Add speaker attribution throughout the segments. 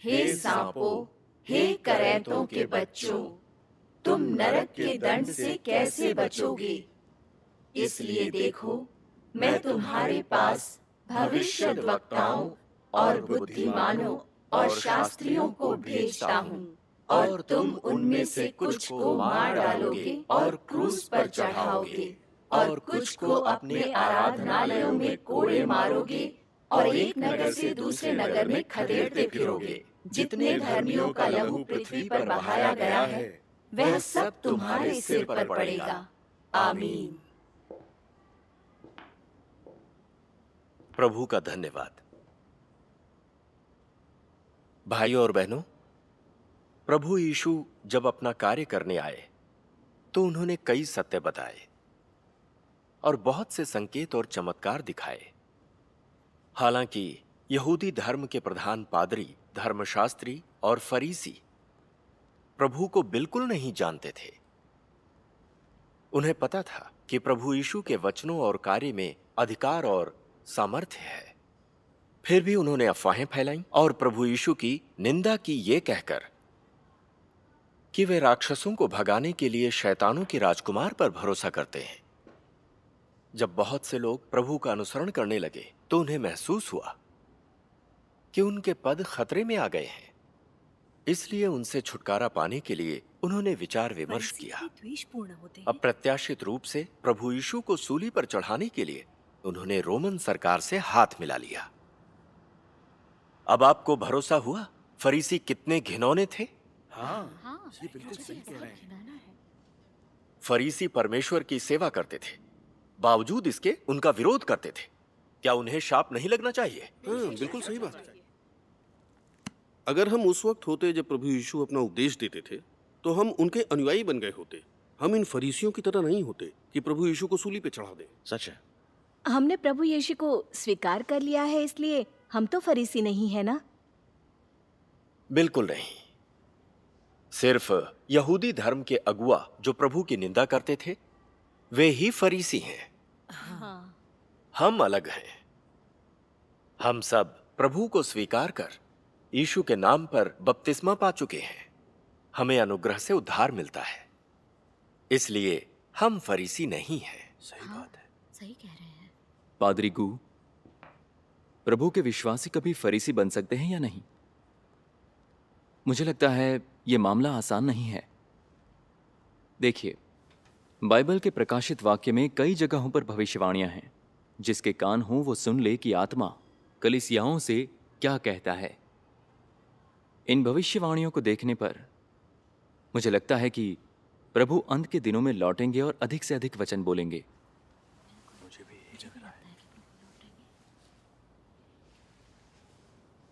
Speaker 1: हे सांपों, हे करैतों के बच्चों, तुम नरक के दंड से कैसे बचोगे? इसलिए देखो, मैं तुम्हारे पास भविष्यद्वक्ताओं और बुद्धिमानों और शास्त्रियों को भेजता हूँ, और तुम उनमें से कुछ को मार डालोगे और क्रूस पर चढ़ाओगे, और कुछ को अपने आराधनालयों में कोड़े मारोगे, और एक नगर से दूसरे नगर में खदेड़ते फिरोगे। जितने धर्मियों का लहू पृथ्वी पर बहाया गया है, वह सब तुम्हारे सिर पर पड़ेगा। आमीन।
Speaker 2: प्रभु का धन्यवाद। भाइयों और बहनों, प्रभु यीशु जब अपना कार्य करने आए तो उन्होंने कई सत्य बताए और बहुत से संकेत और चमत्कार दिखाए। हालांकि यहूदी धर्म के प्रधान पादरी, धर्मशास्त्री और फरीसी प्रभु को बिल्कुल नहीं जानते थे। उन्हें पता था कि प्रभु यीशु के वचनों और कार्य में अधिकार और सामर्थ्य है। फिर भी उन्होंने अफवाहें फैलाईं और प्रभु यीशु की निंदा की, ये कहकर कि वे राक्षसों को भगाने के लिए शैतानों के राजकुमार पर भरोसा करते हैं। जब बहुत से लोग प्रभु का अनुसरण करने लगे तो उन्हें महसूस हुआ कि उनके पद खतरे में आ गए हैं। इसलिए उनसे छुटकारा पाने के लिए उन्होंने विचार विमर्श किया। अप्रत्याशित रूप से प्रभु यीशु को सूली पर चढ़ाने के लिए उन्होंने रोमन सरकार से हाथ मिला लिया। अब आपको भरोसा हुआ फरीसी कितने घिनौने थे?
Speaker 3: हाँ, ये बिल्कुल सही कह रहे हैं।
Speaker 2: फरीसी परमेश्वर की सेवा करते थे, बावजूद इसके उनका विरोध करते थे। क्या उन्हें शाप नहीं लगना चाहिए?
Speaker 3: बिल्कुल सही बात है। अगर हम उस वक्त होते जब प्रभु यीशु अपना उपदेश देते थे, तो हम उनके अनुयायी बन गए होते। हम इन फरीसियों की तरह नहीं होते कि प्रभु यीशु को सूली पे चढ़ा दें।
Speaker 2: सच है।
Speaker 4: हमने प्रभु यीशु को स्वीकार कर लिया है, इसलिए हम तो फरीसी नहीं है ना?
Speaker 2: बिल्कुल नहीं। सिर्फ यहूदी धर्म के अगुआ जो प्रभु की निंदा करते थे, वे ही फरीसी हैं।
Speaker 4: हाँ।
Speaker 2: हम अलग हैं। हम सब प्रभु को स्वीकार कर यीशु के नाम पर बपतिस्मा पा चुके हैं। हमें अनुग्रह से उद्धार मिलता है, इसलिए हम फरीसी नहीं हैं।
Speaker 3: सही बात है।
Speaker 4: सही कह रहे हैं।
Speaker 5: पादरी गू, प्रभु के विश्वासी कभी फरीसी बन सकते हैं या नहीं? मुझे लगता है यह मामला आसान नहीं है। देखिए, बाइबल के प्रकाशित वाक्य में कई जगहों पर भविष्यवाणियां हैं। जिसके कान हों वो सुन ले कि आत्मा कलीसियाओं से क्या कहता है। इन भविष्यवाणियों को देखने पर मुझे लगता है कि प्रभु अंत के दिनों में लौटेंगे और अधिक से अधिक वचन बोलेंगे।
Speaker 3: मुझे भी यही लग रहा है।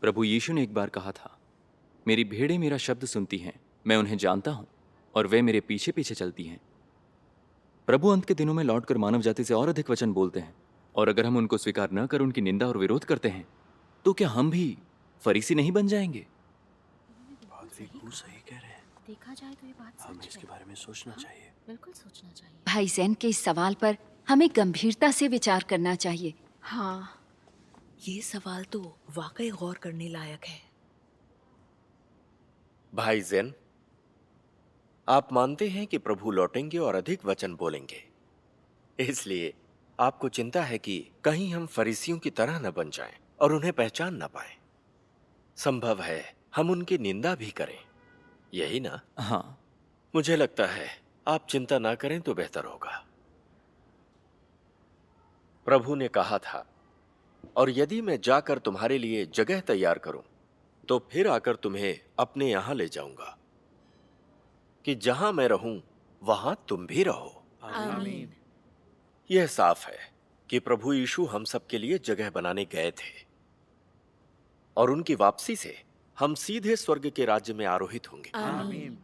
Speaker 5: प्रभु यीशु ने एक बार कहा था, मेरी भेड़ें मेरा शब्द सुनती हैं, मैं उन्हें जानता हूं और वे मेरे पीछे पीछे चलती हैं। प्रभु अंत के दिनों में लौटकर मानव जाति से और अधिक वचन बोलते हैं, और अगर हम उनको स्वीकार न कर उनकी निंदा और विरोध करते हैं तो क्या हम भी फरीसी नहीं बन जाएंगे?
Speaker 3: पादरी गू सही कह रहे हैं।
Speaker 4: देखा जाए तो ये बात
Speaker 3: हमें
Speaker 4: सच
Speaker 3: इसके
Speaker 4: है।
Speaker 3: बारे में सोचना चाहिए।
Speaker 4: बिल्कुल सोचना चाहिए।
Speaker 6: भाई जैन के इस सवाल पर हमें गंभीरता से विचार करना चाहिए।
Speaker 7: हाँ, ये सवाल तो वाकई गौर करने लायक है।
Speaker 2: भाई जैन, आप मानते हैं कि प्रभु लौटेंगे और अधिक वचन बोलेंगे, इसलिए आपको चिंता है कि कहीं हम फरीसियों की तरह न बन जाएं और उन्हें पहचान न पाएं। संभव है हम उनकी निंदा भी करें, यही ना?
Speaker 5: हाँ।
Speaker 2: मुझे लगता है आप चिंता ना करें तो बेहतर होगा। प्रभु ने कहा था, और यदि मैं जाकर तुम्हारे लिए जगह तैयार करूं तो फिर आकर तुम्हें अपने यहां ले जाऊंगा, कि जहां मैं रहूं वहां तुम भी रहो।
Speaker 4: आमीन।
Speaker 2: यह साफ है कि प्रभु यीशु हम सब के लिए जगह बनाने गए थे, और उनकी वापसी से हम सीधे स्वर्ग के राज्य में आरोहित होंगे।
Speaker 4: आमीन।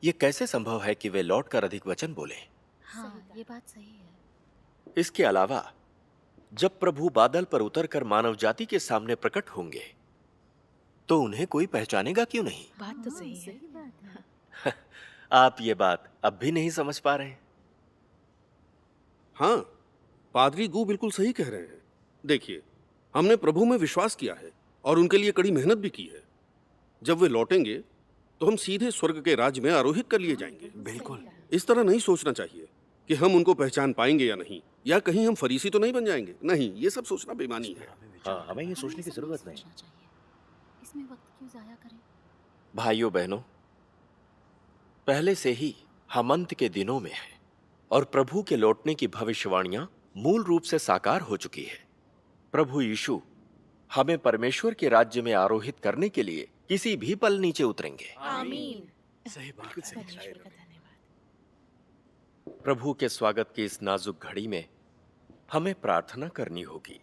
Speaker 2: यह कैसे संभव है कि वे लौटकर अधिक वचन बोलें?
Speaker 4: हाँ, ये बात सही है।
Speaker 2: इसके अलावा जब प्रभु बादल पर उतरकर मानव जाति के सामने प्रकट होंगे तो उन्हें कोई पहचानेगा क्यों नहीं?
Speaker 7: बात तो सही है।
Speaker 4: बात है।
Speaker 2: आप ये बात अब भी नहीं समझ पा रहे हैं?
Speaker 3: हाँ, पादरी गू बिल्कुल सही कह रहे हैं। देखिए, हमने प्रभु में विश्वास किया है और उनके लिए कड़ी मेहनत भी की है। जब वे लौटेंगे तो हम सीधे स्वर्ग के राज्य में आरोहित कर लिए जाएंगे।
Speaker 8: बिल्कुल।
Speaker 3: इस तरह नहीं सोचना चाहिए कि हम उनको पहचान पाएंगे या नहीं, या कहीं हम फरीसी तो नहीं बन जाएंगे। नहीं, ये सब सोचना बेईमानी है।
Speaker 8: हाँ, हमें ये सोचने की जरूरत नहीं।
Speaker 6: इसमें वक्त क्यों जाया करें?
Speaker 2: भाइयों बहनों, पहले से ही हम अंत के दिनों में हैं और प्रभु के लौटने की भविष्यवाणियां मूल रूप से साकार हो चुकी है। प्रभु यीशु हमें परमेश्वर के राज्य में आरोहित करने के लिए किसी भी पल नीचे उतरेंगे।
Speaker 1: आमीन।
Speaker 8: सही बात है।
Speaker 7: परमेश्वर का धन्यवाद।
Speaker 2: प्रभु के स्वागत की इस नाजुक घड़ी में हमें प्रार्थना करनी होगी,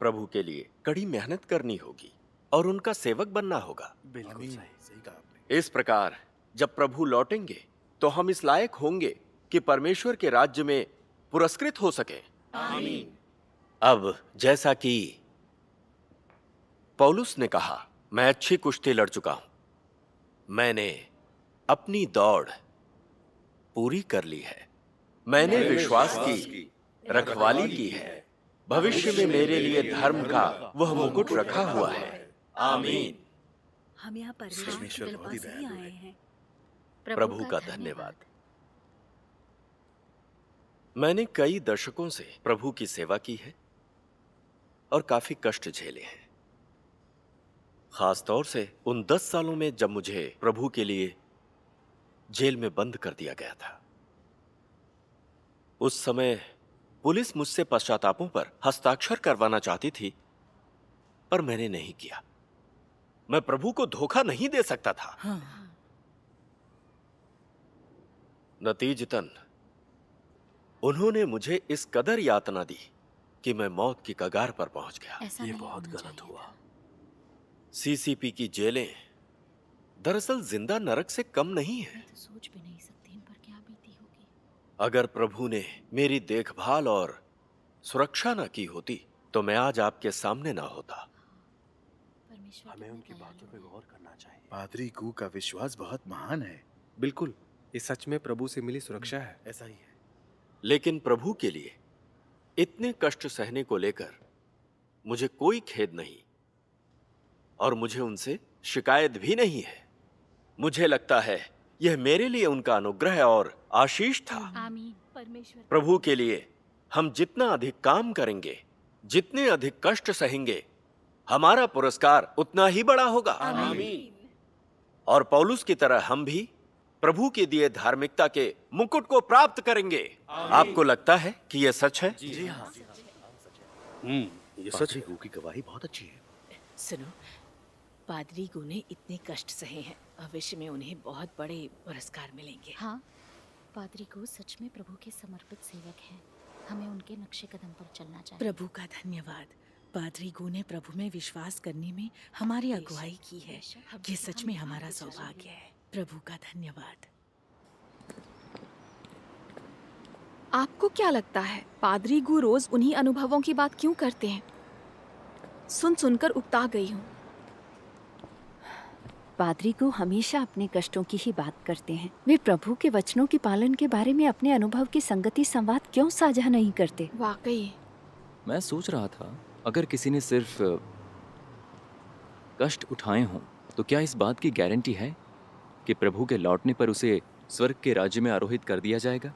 Speaker 2: प्रभु के लिए कड़ी मेहनत करनी होगी और उनका सेवक बनना होगा।
Speaker 8: बिल्कुल सही, सही कहा आपने।
Speaker 2: इस प्रकार जब प्रभु लौटेंगे तो हम इस लायक होंगे कि परमेश्वर के राज्य में पुरस्कृत हो सके।
Speaker 1: आमीन।
Speaker 2: अब जैसा कि पौलुस ने कहा, मैं अच्छी कुश्ती लड़ चुका हूं, मैंने अपनी दौड़ पूरी कर ली है, मैंने विश्वास की रखवाली की है, भविष्य में मेरे लिए धर्म का वह मुकुट रखा हुआ है। आमीन।
Speaker 7: हम यहाँ
Speaker 8: परमेश्वर बहुत ही
Speaker 7: से ही
Speaker 8: दयालु
Speaker 7: आए
Speaker 8: है।
Speaker 7: हैं।
Speaker 2: प्रभु का धन्यवाद। मैंने कई दशकों से प्रभु की सेवा की है और काफी कष्ट झेले हैं, खास तौर से उन 10 सालों में जब मुझे प्रभु के लिए जेल में बंद कर दिया गया था। उस समय पुलिस मुझसे पश्चातापों पर हस्ताक्षर करवाना चाहती थी, पर मैंने नहीं किया। मैं प्रभु को धोखा नहीं दे सकता था।
Speaker 7: हाँ।
Speaker 2: नतीजतन उन्होंने मुझे इस कदर यातना दी कि मैं मौत की कगार पर पहुंच गया।
Speaker 6: ऐसा
Speaker 8: ये
Speaker 6: नहीं
Speaker 8: बहुत
Speaker 6: होना
Speaker 8: गलत
Speaker 6: चाहिए
Speaker 8: हुआ।
Speaker 6: था।
Speaker 2: सीसीपी की जेलें दरअसल जिंदा नरक से कम नहीं है।
Speaker 6: मैं तो सोच भी नहीं सकती इन पर क्या बीती होगी।
Speaker 2: अगर प्रभु ने मेरी देखभाल और सुरक्षा न की होती तो मैं आज आपके सामने ना होता।
Speaker 6: परमेश्वर
Speaker 8: हमें
Speaker 6: कितना
Speaker 8: उनकी
Speaker 6: दयालु
Speaker 8: बातों पे
Speaker 6: है।
Speaker 8: गौर करना चाहिए। पादरी गू का विश्वास बहुत महान है।
Speaker 9: बिल्कुल, ये सच में प्रभु से मिली सुरक्षा है।
Speaker 8: ऐसा ही है।
Speaker 2: लेकिन प्रभु के लिए इतने कष्ट सहने को लेकर मुझे कोई खेद नहीं और मुझे उनसे शिकायत भी नहीं है। मुझे लगता है यह मेरे लिए उनका अनुग्रह और आशीष था।
Speaker 6: आमीन।
Speaker 4: परमेश्वर
Speaker 2: प्रभु के लिए हम जितना अधिक काम करेंगे, जितने अधिक कष्ट सहेंगे, हमारा पुरस्कार उतना ही बड़ा होगा।
Speaker 3: आमीन।
Speaker 2: और पौलुस की तरह हम भी प्रभु के दिए धार्मिकता के मुकुट को प्राप्त करेंगे। आपको लगता है कि यह सच है?
Speaker 8: जी हाँ।
Speaker 3: ये सच
Speaker 8: पादरी
Speaker 3: है।
Speaker 8: गू की गवाही बहुत अच्छी है।
Speaker 7: सुनो, पादरी गु ने इतने कष्ट सहे हैं, भविष्य में उन्हें बहुत बड़े पुरस्कार मिलेंगे।
Speaker 6: हाँ, पादरी को सच में प्रभु के समर्पित सेवक हैं। हमें उनके नक्शे कदम पर चलना चाहिए।
Speaker 7: प्रभु का धन्यवाद। पादरी गु ने प्रभु में विश्वास करने में हमारी अगुवाई की है। ये सच में हमारा सौभाग्य है। प्रभु का धन्यवाद।
Speaker 10: आपको क्या लगता है पादरी गु रोज उन्हीं अनुभवों की बात क्यों करते हैं? सुन सुनकर उकता गई हूँ।
Speaker 6: पादरी को हमेशा अपने कष्टों की ही बात करते हैं। वे प्रभु के वचनों के पालन के बारे में अपने अनुभव की संगति संवाद क्यों साझा नहीं करते?
Speaker 10: वाकई
Speaker 5: मैं सोच रहा था, अगर किसी ने सिर्फ कष्ट उठाए हों तो क्या इस बात की गारंटी है कि प्रभु के लौटने पर उसे स्वर्ग के राज्य में आरोहित कर दिया जाएगा?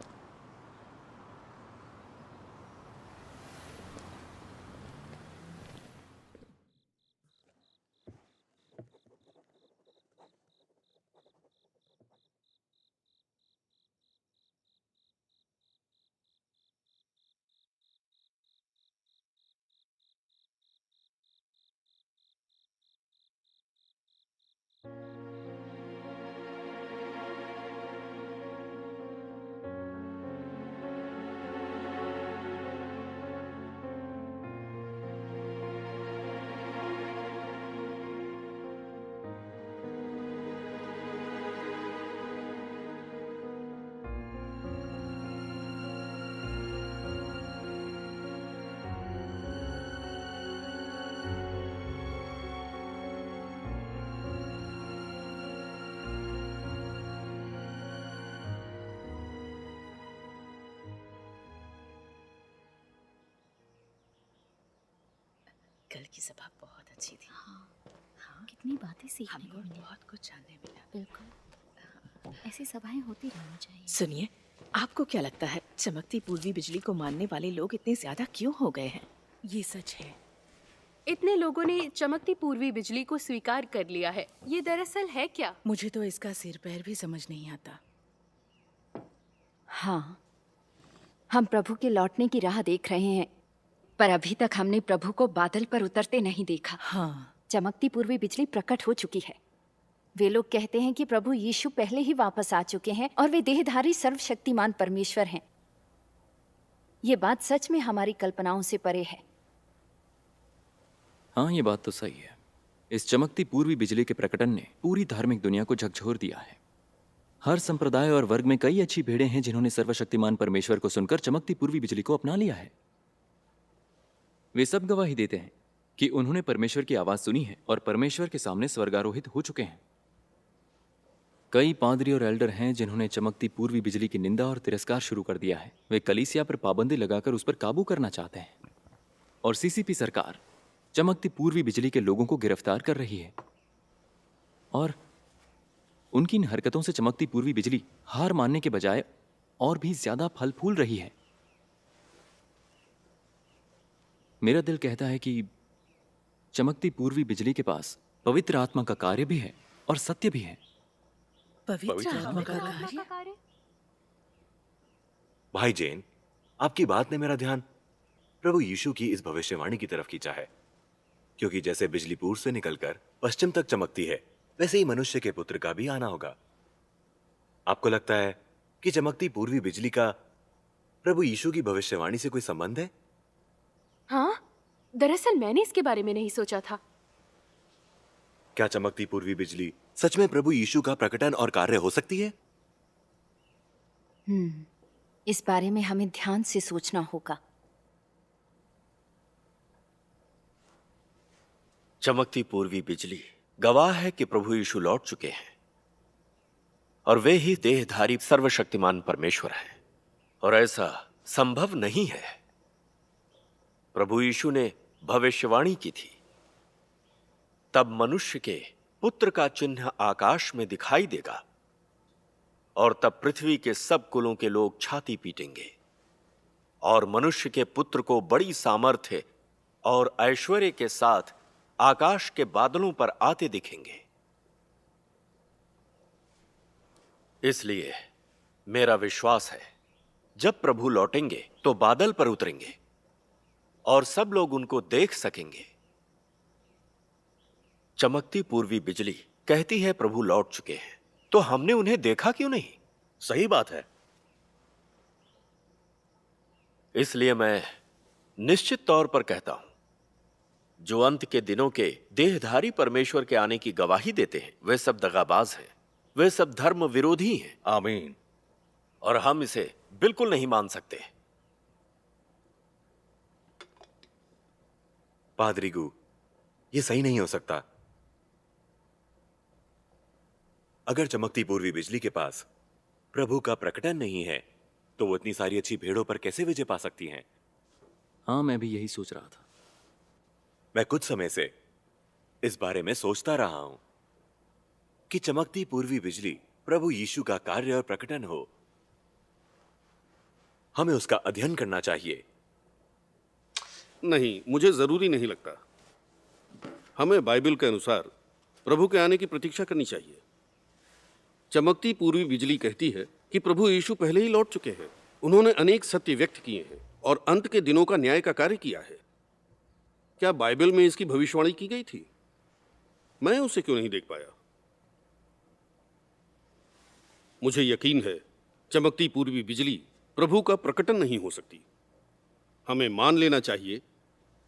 Speaker 7: कल की सभा बहुत अच्छी थी। हाँ,
Speaker 6: कितनी बातें सीखने
Speaker 7: हमको
Speaker 6: को मिली।
Speaker 7: बहुत कुछ जानने मिला।
Speaker 6: बिल्कुल, ऐसी सभाएं होती रहनी चाहिए।
Speaker 7: सुनिए, आपको क्या लगता है चमकती पूर्वी बिजली को मानने वाले लोग इतने ज्यादा क्यों हो गए हैं? ये सच है।
Speaker 10: इतने लोगों ने चमकती पूर्वी बिजली को स्वीकार कर लिया है। ये दरअसल है क्या?
Speaker 7: मुझे तो इसका सिर पैर भी समझ नहीं आता।
Speaker 6: हाँ, हम प्रभु के लौटने की राह देख रहे हैं, पर अभी तक हमने प्रभु को बादल पर उतरते नहीं देखा।
Speaker 7: हाँ,
Speaker 6: चमकती पूर्वी बिजली प्रकट हो चुकी है। वे लोग कहते हैं कि प्रभु यीशु पहले ही वापस आ चुके हैं और वे देहधारी सर्वशक्तिमान परमेश्वर हैं। ये बात सच में हमारी कल्पनाओं से परे है।
Speaker 5: हाँ, ये बात तो सही है। इस चमकती पूर्वी बिजली के प्रकटन ने पूरी धार्मिक दुनिया को झकझोर दिया है। हर संप्रदाय और वर्ग में कई अच्छी भेड़ें हैं जिन्होंने सर्वशक्तिमान परमेश्वर को सुनकर चमकती पूर्वी बिजली को अपना लिया है। वे सब गवाही देते हैं कि उन्होंने परमेश्वर की आवाज सुनी है और परमेश्वर के सामने स्वर्गारोहित हो चुके हैं। कई पादरी और एल्डर हैं जिन्होंने चमकती पूर्वी बिजली की निंदा और तिरस्कार शुरू कर दिया है। वे कलीसिया पर पाबंदी लगाकर उस पर काबू करना चाहते हैं और सीसीपी सरकार चमकती पूर्वी बिजली के लोगों को गिरफ्तार कर रही है और उनकी इन हरकतों से चमकती पूर्वी बिजली हार मानने के बजाय और भी ज्यादा फल फूल रही है। मेरा दिल कहता है कि चमकती पूर्वी बिजली के पास पवित्र आत्मा का कार्य भी है और सत्य भी है।
Speaker 7: पवित्र आत्मा का कार्य।
Speaker 11: भाई जैन, आपकी बात ने मेरा ध्यान प्रभु यीशु की इस भविष्यवाणी की तरफ खींचा है, क्योंकि जैसे बिजली पूर्व से निकलकर पश्चिम तक चमकती है, वैसे ही मनुष्य के पुत्र का भी आना होगा। आपको लगता है कि चमकती पूर्वी बिजली का प्रभु यीशु की भविष्यवाणी से कोई संबंध है?
Speaker 10: हाँ, दरअसल मैंने इसके बारे में नहीं सोचा था।
Speaker 11: क्या चमकती पूर्वी बिजली सच में प्रभु यीशु का प्रकटन और कार्य हो सकती है?
Speaker 6: इस बारे में हमें ध्यान से सोचना होगा।
Speaker 2: चमकती पूर्वी बिजली गवाह है कि प्रभु यीशु लौट चुके हैं और वे ही देहधारी सर्वशक्तिमान परमेश्वर हैं, और ऐसा संभव नहीं है। प्रभु यीशु ने भविष्यवाणी की थी, तब मनुष्य के पुत्र का चिन्ह आकाश में दिखाई देगा और तब पृथ्वी के सब कुलों के लोग छाती पीटेंगे और मनुष्य के पुत्र को बड़ी सामर्थ्य और ऐश्वर्य के साथ आकाश के बादलों पर आते दिखेंगे। इसलिए मेरा विश्वास है, जब प्रभु लौटेंगे तो बादल पर उतरेंगे और सब लोग उनको देख सकेंगे। चमकती पूर्वी बिजली कहती है प्रभु लौट चुके हैं, तो हमने उन्हें देखा क्यों नहीं?
Speaker 3: सही बात है।
Speaker 2: इसलिए मैं निश्चित तौर पर कहता हूं, जो अंत के दिनों के देहधारी परमेश्वर के आने की गवाही देते हैं, वे सब दगाबाज हैं, वे सब धर्म विरोधी हैं।
Speaker 3: आमीन।
Speaker 2: और हम इसे बिल्कुल नहीं मान सकते।
Speaker 11: पादरी गू, ये सही नहीं हो सकता। अगर चमकती पूर्वी बिजली के पास प्रभु का प्रकटन नहीं है, तो वो इतनी सारी अच्छी भेड़ों पर कैसे विजय पा सकती हैं?
Speaker 5: हाँ, मैं भी यही सोच रहा था।
Speaker 11: मैं कुछ समय से इस बारे में सोचता रहा हूं कि चमकती पूर्वी बिजली प्रभु यीशु का कार्य और प्रकटन हो। हमें उसका अध्ययन करना चाहिए।
Speaker 3: नहीं, मुझे जरूरी नहीं लगता। हमें बाइबल के अनुसार प्रभु के आने की प्रतीक्षा करनी चाहिए। चमकती पूर्वी बिजली कहती है कि प्रभु यीशु पहले ही लौट चुके हैं। उन्होंने अनेक सत्य व्यक्त किए हैं और अंत के दिनों का न्याय का कार्य किया है। क्या बाइबल में इसकी भविष्यवाणी की गई थी? मैं उसे क्यों नहीं देख पाया? मुझे यकीन है, चमकती पूर्वी बिजली प्रभु का प्रकटन नहीं हो सकती। हमें मान लेना चाहिए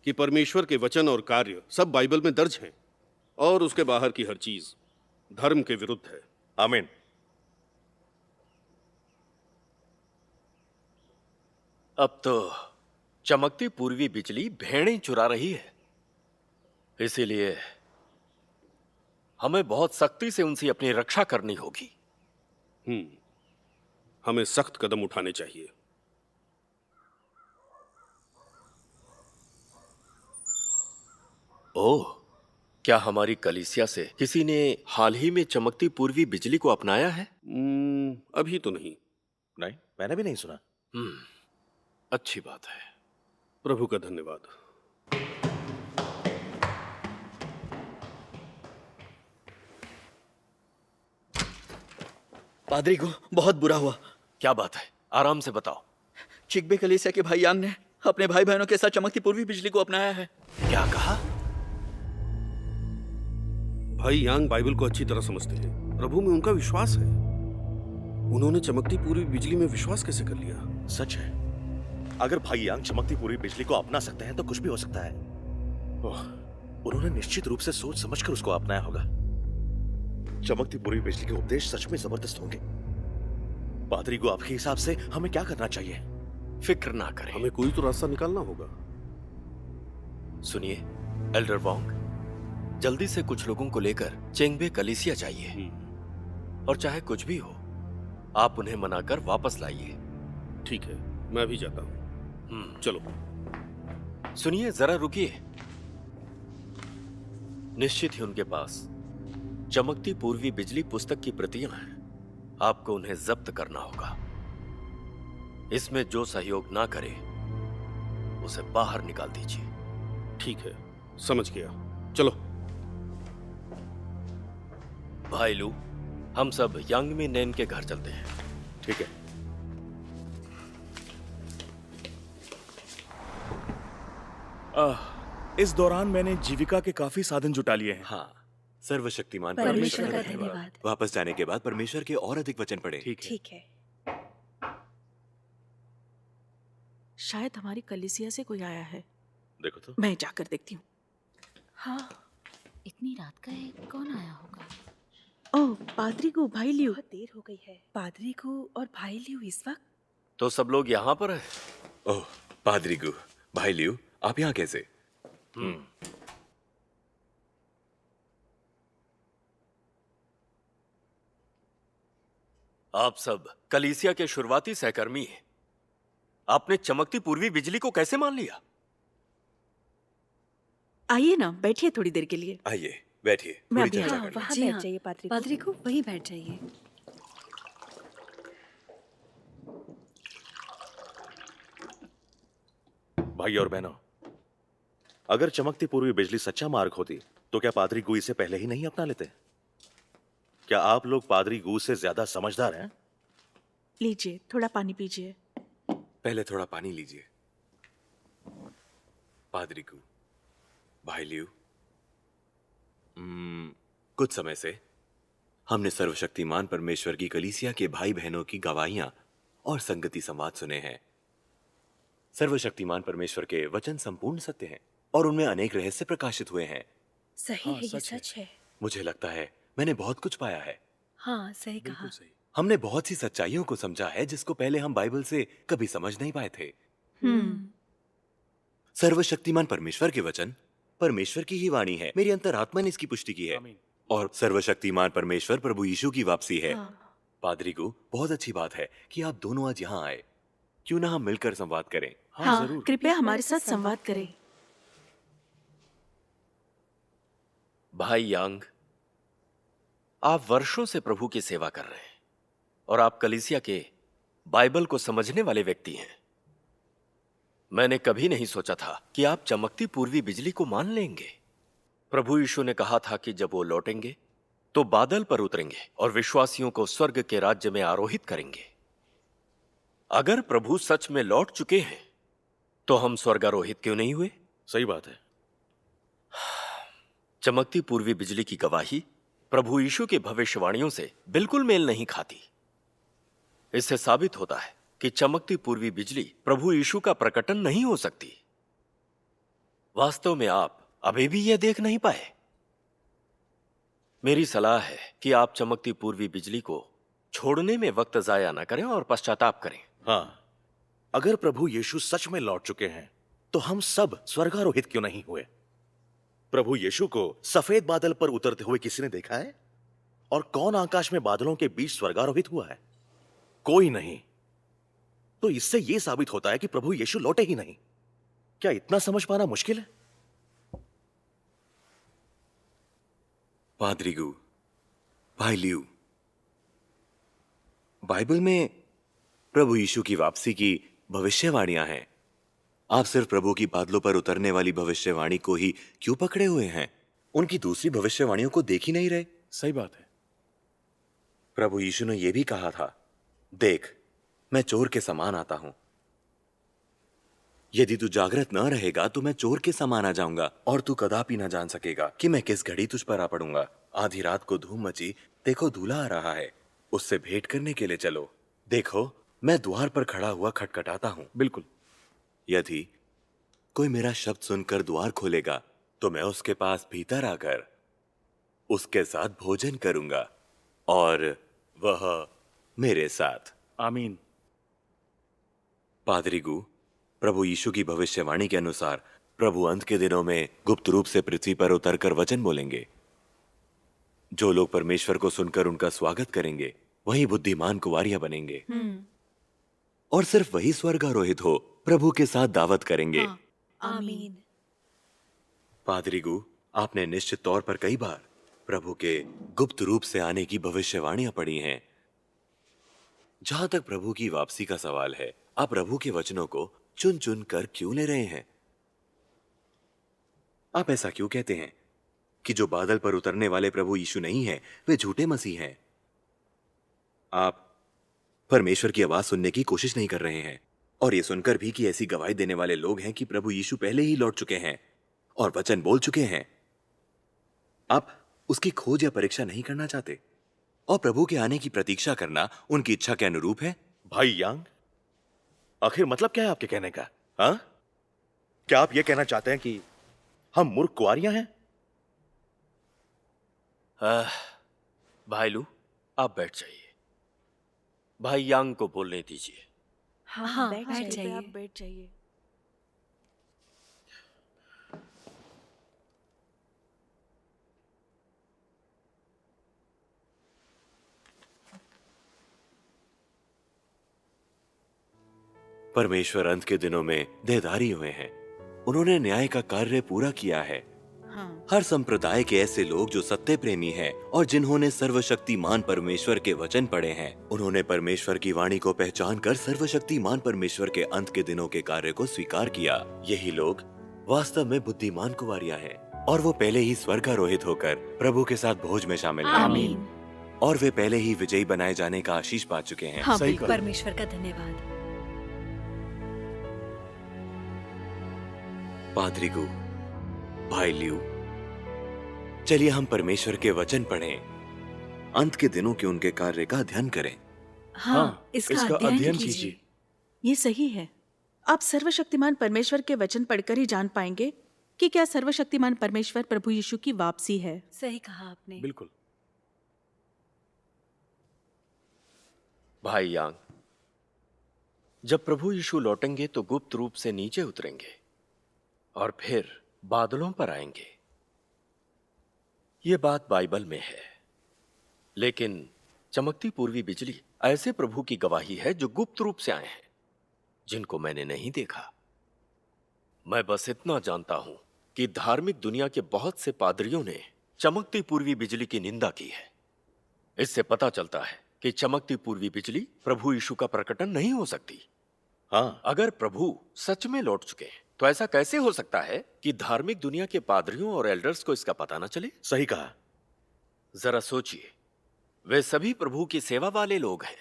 Speaker 3: कि परमेश्वर के वचन और कार्य सब बाइबल में दर्ज हैं और उसके बाहर की हर चीज धर्म के विरुद्ध है।
Speaker 11: आमीन।
Speaker 2: अब तो चमकती पूर्वी बिजली भेड़ें चुरा रही है, इसीलिए हमें बहुत सख्ती से उनसे अपनी रक्षा करनी होगी।
Speaker 3: हमें सख्त कदम उठाने चाहिए।
Speaker 2: ओह, क्या हमारी कलीसिया से किसी ने हाल ही में चमकती पूर्वी बिजली को अपनाया है?
Speaker 3: अभी तो नहीं।
Speaker 8: नहीं, मैंने भी नहीं सुना।
Speaker 2: अच्छी बात है।
Speaker 3: प्रभु का धन्यवाद।
Speaker 12: पादरी को बहुत बुरा हुआ।
Speaker 2: क्या बात है? आराम से बताओ।
Speaker 12: चिकबे कलीसिया के भाई यांग ने अपने भाई बहनों के साथ चमकती पूर्वी बिजली को अपनाया है।
Speaker 2: क्या कहा?
Speaker 3: भाई यांग बाइबल को अच्छी तरह समझते हैं। प्रभु में उनका विश्वास है। उन्होंने चमकती पूर्वी बिजली में विश्वास कैसे कर लिया?
Speaker 11: सच है। अगर भाई यांग चमकती पूर्वी बिजली को अपना सकते हैं तो कुछ भी हो सकता है। ओह, उन्होंने निश्चित रूप से सोच समझकर उसको अपनाया होगा। चमकती पूर्वी बिजली के उपदेश सच में जबरदस्त होंगे। पादरी को आपके हिसाब से हमें क्या करना चाहिए?
Speaker 2: फिक्र ना करें,
Speaker 3: हमें कोई तो रास्ता निकालना होगा।
Speaker 2: सुनिए एल्डर वोंग, जल्दी से कुछ लोगों को लेकर चेंगबे कलीसिया जाइए और चाहे कुछ भी हो आप उन्हें मनाकर वापस लाइए।
Speaker 3: ठीक है, मैं भी जाता हूँ। चलो।
Speaker 2: सुनिए, जरा रुकिए। निश्चित ही उनके पास चमकती पूर्वी बिजली पुस्तक की प्रतियां हैं। आपको उन्हें जब्त करना होगा। इसमें जो सहयोग ना करे उसे बाहर निकाल दीजिए।
Speaker 3: ठीक है, समझ गया। चलो।
Speaker 2: भाई लू, हम सब यांगमी नैन के घर चलते हैं।
Speaker 11: ठीक है।
Speaker 8: इस दौरान मैंने जीविका के काफी साधन जुटा लिए हैं।
Speaker 11: हाँ, सर्वशक्तिमान
Speaker 4: परमेश्वर का धन्यवाद।
Speaker 11: वापस जाने के बाद परमेश्वर के और अधिक वचन पढ़े।
Speaker 7: ठीक है। शायद हमारी कलीसिया से कोई आया है।
Speaker 11: देखो तो।
Speaker 7: मैं जाकर देखती हूँ।
Speaker 4: हाँ, इतनी रात का है, कौन आया होगा?
Speaker 7: ओह, पादरी को भाई लियो।
Speaker 4: बहुत देर हो गई है। पादरी को और भाई लियो इस वक्त?
Speaker 2: तो सब लोग यहाँ पर हैं।
Speaker 11: ओह, पादरी गु, भाई लियो, आप यहाँ कैसे?
Speaker 2: आप सब कलीसिया के शुरुआती सहकर्मी हैं। आपने चमकती पूर्वी बिजली को कैसे मान लिया?
Speaker 7: आइए ना, बैठिए थोड़ी देर के लिए।
Speaker 11: आइए, बैठिए।
Speaker 7: मैं
Speaker 11: थोड़ी
Speaker 7: अभी
Speaker 11: चर्चा
Speaker 7: हाँ,
Speaker 11: कर लें।
Speaker 4: वहाँ
Speaker 10: जी
Speaker 4: बैठ
Speaker 10: हाँ,
Speaker 4: जाइए पादरी।
Speaker 10: पादरी को वहीं बैठ जाइए।
Speaker 11: भाई और बहनों, अगर चमकती पूर्वी बिजली सच्चा मार्ग होती तो क्या पादरी गु इसे पहले ही नहीं अपना लेते? क्या आप लोग पादरी गु से ज्यादा समझदार हैं?
Speaker 7: लीजिए, थोड़ा पानी पीजिए।
Speaker 11: पहले थोड़ा पानी लीजिए। पादरी गु, भाई लियू, कुछ समय से हमने सर्वशक्तिमान परमेश्वर की कलीसिया के भाई बहनों की गवाहियां और संगति संवाद सुने हैं। सर्वशक्तिमान परमेश्वर के वचन संपूर्ण सत्य हैं और उनमें अनेक रहस्य प्रकाशित हुए हैं।
Speaker 4: सही है, ये सच है।
Speaker 11: मुझे लगता है मैंने बहुत कुछ पाया है।
Speaker 4: हाँ, सही कहा।
Speaker 11: हमने बहुत सी सच्चाइयों को समझा है जिसको पहले हम बाइबल से कभी समझ नहीं पाए थे। सर्वशक्तिमान परमेश्वर के वचन परमेश्वर की ही वाणी है। मेरी अंतरात्मा ने इसकी पुष्टि की है। और सर्वशक्तिमान परमेश्वर प्रभु यीशु की वापसी है। पादरी को बहुत अच्छी बात है कि आप दोनों आज यहाँ आए। क्यों ना हम मिलकर संवाद करें?
Speaker 7: हाँ, कृपया हमारे साथ संवाद करें।
Speaker 2: भाई यांग, आप वर्षों से प्रभु की सेवा कर रहे हैं और आप कलीसिया के बाइबल को समझने वाले व्यक्ति हैं। मैंने कभी नहीं सोचा था कि आप चमकती पूर्वी बिजली को मान लेंगे। प्रभु यीशु ने कहा था कि जब वो लौटेंगे तो बादल पर उतरेंगे और विश्वासियों को स्वर्ग के राज्य में आरोहित करेंगे। अगर प्रभु सच में लौट चुके हैं तो हम स्वर्गारोहित क्यों नहीं हुए?
Speaker 11: सही बात है।
Speaker 2: चमकती पूर्वी बिजली की गवाही प्रभु यीशु की भविष्यवाणियों से बिल्कुल मेल नहीं खाती। इससे साबित होता है कि चमकती पूर्वी बिजली प्रभु यीशु का प्रकटन नहीं हो सकती। वास्तव में आप अभी भी यह देख नहीं पाए। मेरी सलाह है कि आप चमकती पूर्वी बिजली को छोड़ने में वक्त जाया न करें और पश्चाताप करें।
Speaker 11: हाँ, अगर प्रभु यीशु सच में लौट चुके हैं तो हम सब स्वर्गारोहित क्यों नहीं हुए? प्रभु यीशु को सफेद बादल पर उतरते हुए किसी ने देखा है? और कौन आकाश में बादलों के बीच स्वर्गारोहित हुआ है? कोई नहीं। तो इससे यह साबित होता है कि प्रभु यीशु लौटे ही नहीं। क्या इतना समझ पाना मुश्किल है? पादरीगु, भाई लियू, बाइबल में प्रभु यीशु की वापसी की भविष्यवाणियां हैं। आप सिर्फ प्रभु की बादलों पर उतरने वाली भविष्यवाणी को ही क्यों पकड़े हुए हैं? उनकी दूसरी भविष्यवाणियों को देख ही नहीं रहे?
Speaker 8: सही बात है।
Speaker 11: प्रभु यीशु ने यह भी कहा था, देख मैं चोर के समान आता हूं। यदि तू जागृत न रहेगा तो मैं चोर के समान आ जाऊंगा और तू कदापि न जान सकेगा कि मैं किस घड़ी तुझ पर आ पड़ूंगा। आधी रात को धूम मची, देखो दूल्हा आ रहा है, उससे भेंट करने के लिए चलो। देखो मैं द्वार पर खड़ा हुआ खटखटाता हूं।
Speaker 8: बिल्कुल।
Speaker 11: यदि कोई मेरा शब्द सुनकर द्वार खोलेगा तो मैं उसके पास भीतर आकर उसके साथ भोजन करूंगा और वह मेरे साथ।
Speaker 8: आमीन।
Speaker 11: पादरीगु, प्रभु यीशु की भविष्यवाणी के अनुसार प्रभु अंत के दिनों में गुप्त रूप से पृथ्वी पर उतरकर वचन बोलेंगे। जो लोग परमेश्वर को सुनकर उनका स्वागत करेंगे वही बुद्धिमान कुंवारियां बनेंगे और सिर्फ वही स्वर्गारोहित हो प्रभु के साथ दावत करेंगे।
Speaker 7: आमीन।
Speaker 11: पादरीगु, आपने निश्चित तौर पर कई बार प्रभु के गुप्त रूप से आने की भविष्यवाणियां पढ़ी हैं। जहां तक प्रभु की वापसी का सवाल है, आप प्रभु के वचनों को चुन चुन कर क्यों ले रहे हैं? आप ऐसा क्यों कहते हैं कि जो बादल पर उतरने वाले प्रभु यीशु नहीं हैं, वे झूठे मसीह हैं? आप परमेश्वर की आवाज सुनने की कोशिश नहीं कर रहे हैं और यह सुनकर भी कि ऐसी गवाही देने वाले लोग हैं कि प्रभु यीशु पहले ही लौट चुके हैं और वचन बोल चुके हैं। आप उसकी खोज या परीक्षा नहीं करना चाहते और प्रभु के आने की प्रतीक्षा करना उनकी इच्छा के अनुरूप है।
Speaker 8: भाई यांग, आखिर मतलब क्या है आपके कहने का? हाँ, क्या आप ये कहना चाहते हैं कि हम मूर्ख कुंवारियां हैं?
Speaker 2: भाई लू, आप बैठ जाइए। भाई यांग को बोलने दीजिए।
Speaker 7: हाँ, बैठ जाइए।
Speaker 4: आप बैठ जाइए।
Speaker 11: परमेश्वर अंत के दिनों में देहधारी हुए हैं। उन्होंने न्याय का कार्य पूरा किया है। हर संप्रदाय के ऐसे लोग जो सत्य प्रेमी हैं और जिन्होंने सर्वशक्तिमान परमेश्वर के वचन पढ़े हैं, उन्होंने परमेश्वर की वाणी को पहचान कर सर्वशक्तिमान परमेश्वर के अंत के दिनों के कार्य को स्वीकार किया। यही लोग वास्तव में बुद्धिमान कुंवारियां हैं और वो पहले ही स्वर्गारोहित होकर प्रभु के साथ भोज में शामिल हैं।
Speaker 7: आमीन।
Speaker 11: और वे पहले ही विजयी बनाए जाने का आशीष पा चुके हैं।
Speaker 7: हाँ,
Speaker 8: सही कहा।
Speaker 7: परमेश्वर का धन्यवाद।
Speaker 11: पादरीगु, भाई लियू, चलिए हम परमेश्वर के वचन पढ़ें, अंत के दिनों के उनके कार्य का अध्ययन करें।
Speaker 7: हाँ, इसका अध्ययन कीजिए।
Speaker 13: ये सही है। आप सर्वशक्तिमान परमेश्वर के वचन पढ़कर ही जान पाएंगे कि क्या सर्वशक्तिमान परमेश्वर प्रभु यीशु की वापसी है।
Speaker 7: सही कहा आपने।
Speaker 8: बिल्कुल।
Speaker 2: भाई यांग, जब प्रभु यीशु लौटेंगे तो गुप्त रूप से नीचे उतरेंगे और फिर बादलों पर आएंगे। यह बात बाइबल में है, लेकिन चमकती पूर्वी बिजली ऐसे प्रभु की गवाही है जो गुप्त रूप से आए हैं, जिनको मैंने नहीं देखा। मैं बस इतना जानता हूं कि धार्मिक दुनिया के बहुत से पादरियों ने चमकती पूर्वी बिजली की निंदा की है। इससे पता चलता है कि चमकती पूर्वी बिजली प्रभु यीशु का प्रकटन नहीं हो सकती।
Speaker 8: हाँ,
Speaker 2: अगर प्रभु सच में लौट चुके हैं तो ऐसा कैसे हो सकता है कि धार्मिक दुनिया के पादरियों और एल्डर्स को इसका पता न चले?
Speaker 8: सही कहा।
Speaker 2: जरा सोचिए, वे सभी प्रभु की सेवा वाले लोग हैं।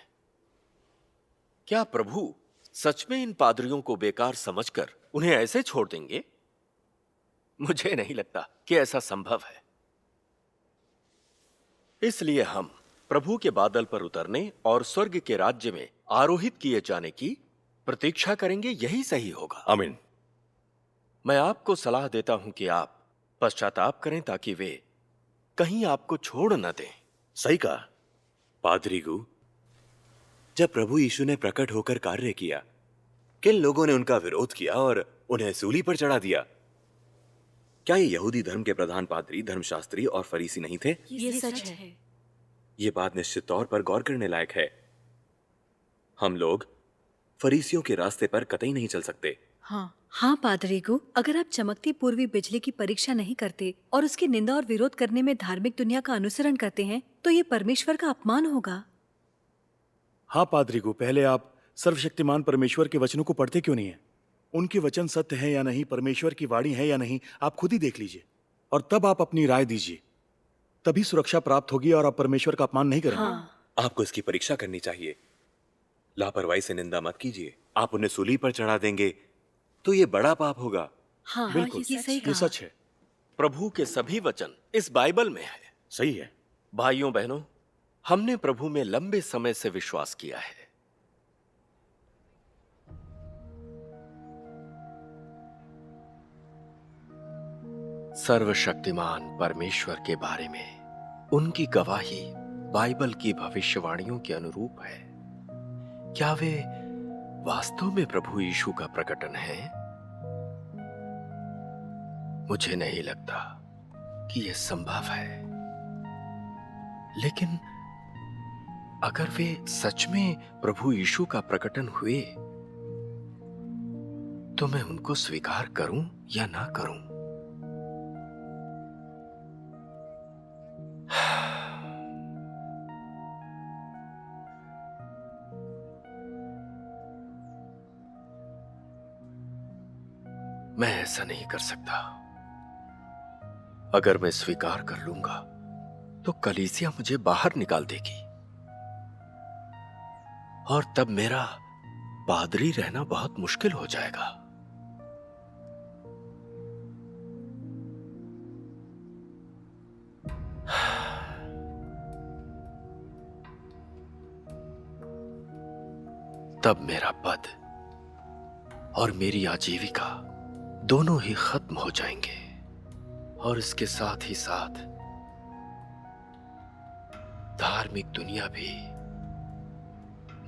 Speaker 2: क्या प्रभु सच में इन पादरियों को बेकार समझकर उन्हें ऐसे छोड़ देंगे? मुझे नहीं लगता कि ऐसा संभव है। इसलिए हम प्रभु के बादल पर उतरने और स्वर्ग के राज्य में आरोहित किए जाने की प्रतीक्षा करेंगे। यही सही होगा।
Speaker 8: आमीन।
Speaker 2: मैं आपको सलाह देता हूं कि आप पश्चाताप करें ताकि वे कहीं आपको छोड़ न दें।
Speaker 8: सही कहा।
Speaker 11: पादरीगु, जब प्रभु यीशु ने प्रकट होकर कार्य किया, किन लोगों ने उनका विरोध किया और उन्हें सूली पर चढ़ा दिया? क्या ये यहूदी धर्म के प्रधान पादरी, धर्मशास्त्री और फरीसी नहीं थे?
Speaker 7: ये सच है।
Speaker 11: ये बात निश्चित तौर पर गौर करने लायक है। हम लोग फरीसियों के रास्ते पर कतई नहीं चल सकते।
Speaker 14: हाँ पादरीगु, अगर आप चमकती पूर्वी बिजली की परीक्षा नहीं करते और उसकी निंदा और विरोध करने में धार्मिक दुनिया का अनुसरण करते हैं तो ये परमेश्वर का अपमान होगा।
Speaker 15: हाँ पादरीगु, पहले आप सर्वशक्तिमान परमेश्वर के वचनों को पढ़ते क्यों नहीं है? उनके वचन सत्य है या नहीं, परमेश्वर की वाणी है या नहीं, आप खुद ही देख लीजिए और तब आप अपनी राय दीजिए। तभी सुरक्षा प्राप्त होगी और आप परमेश्वर का अपमान नहीं करेंगे।
Speaker 11: आपको इसकी परीक्षा करनी चाहिए। लापरवाही से निंदा मत कीजिए। आप उन्हें सूली पर चढ़ा देंगे तो ये बड़ा पाप होगा।
Speaker 14: हाँ,
Speaker 15: बिल्कुल,
Speaker 14: ये सही
Speaker 15: ये
Speaker 14: कहा।
Speaker 15: सच है।
Speaker 2: प्रभु के सभी वचन इस बाइबल में है।
Speaker 15: सही है।
Speaker 2: भाइयों बहनों, हमने प्रभु में लंबे समय से विश्वास किया है। सर्वशक्तिमान परमेश्वर के बारे में उनकी गवाही बाइबल की भविष्यवाणियों के अनुरूप है। क्या वे वास्तव में प्रभु यीशु का प्रकटन है? मुझे नहीं लगता कि यह संभव है, लेकिन अगर वे सच में प्रभु यीशु का प्रकटन हुए तो मैं उनको स्वीकार करूं या ना करूं? मैं ऐसा नहीं कर सकता। अगर मैं स्वीकार कर लूंगा तो कलीसिया मुझे बाहर निकाल देगी और तब मेरा पादरी रहना बहुत मुश्किल हो जाएगा। तब मेरा पद और मेरी आजीविका दोनों ही खत्म हो जाएंगे और इसके साथ ही साथ धार्मिक दुनिया भी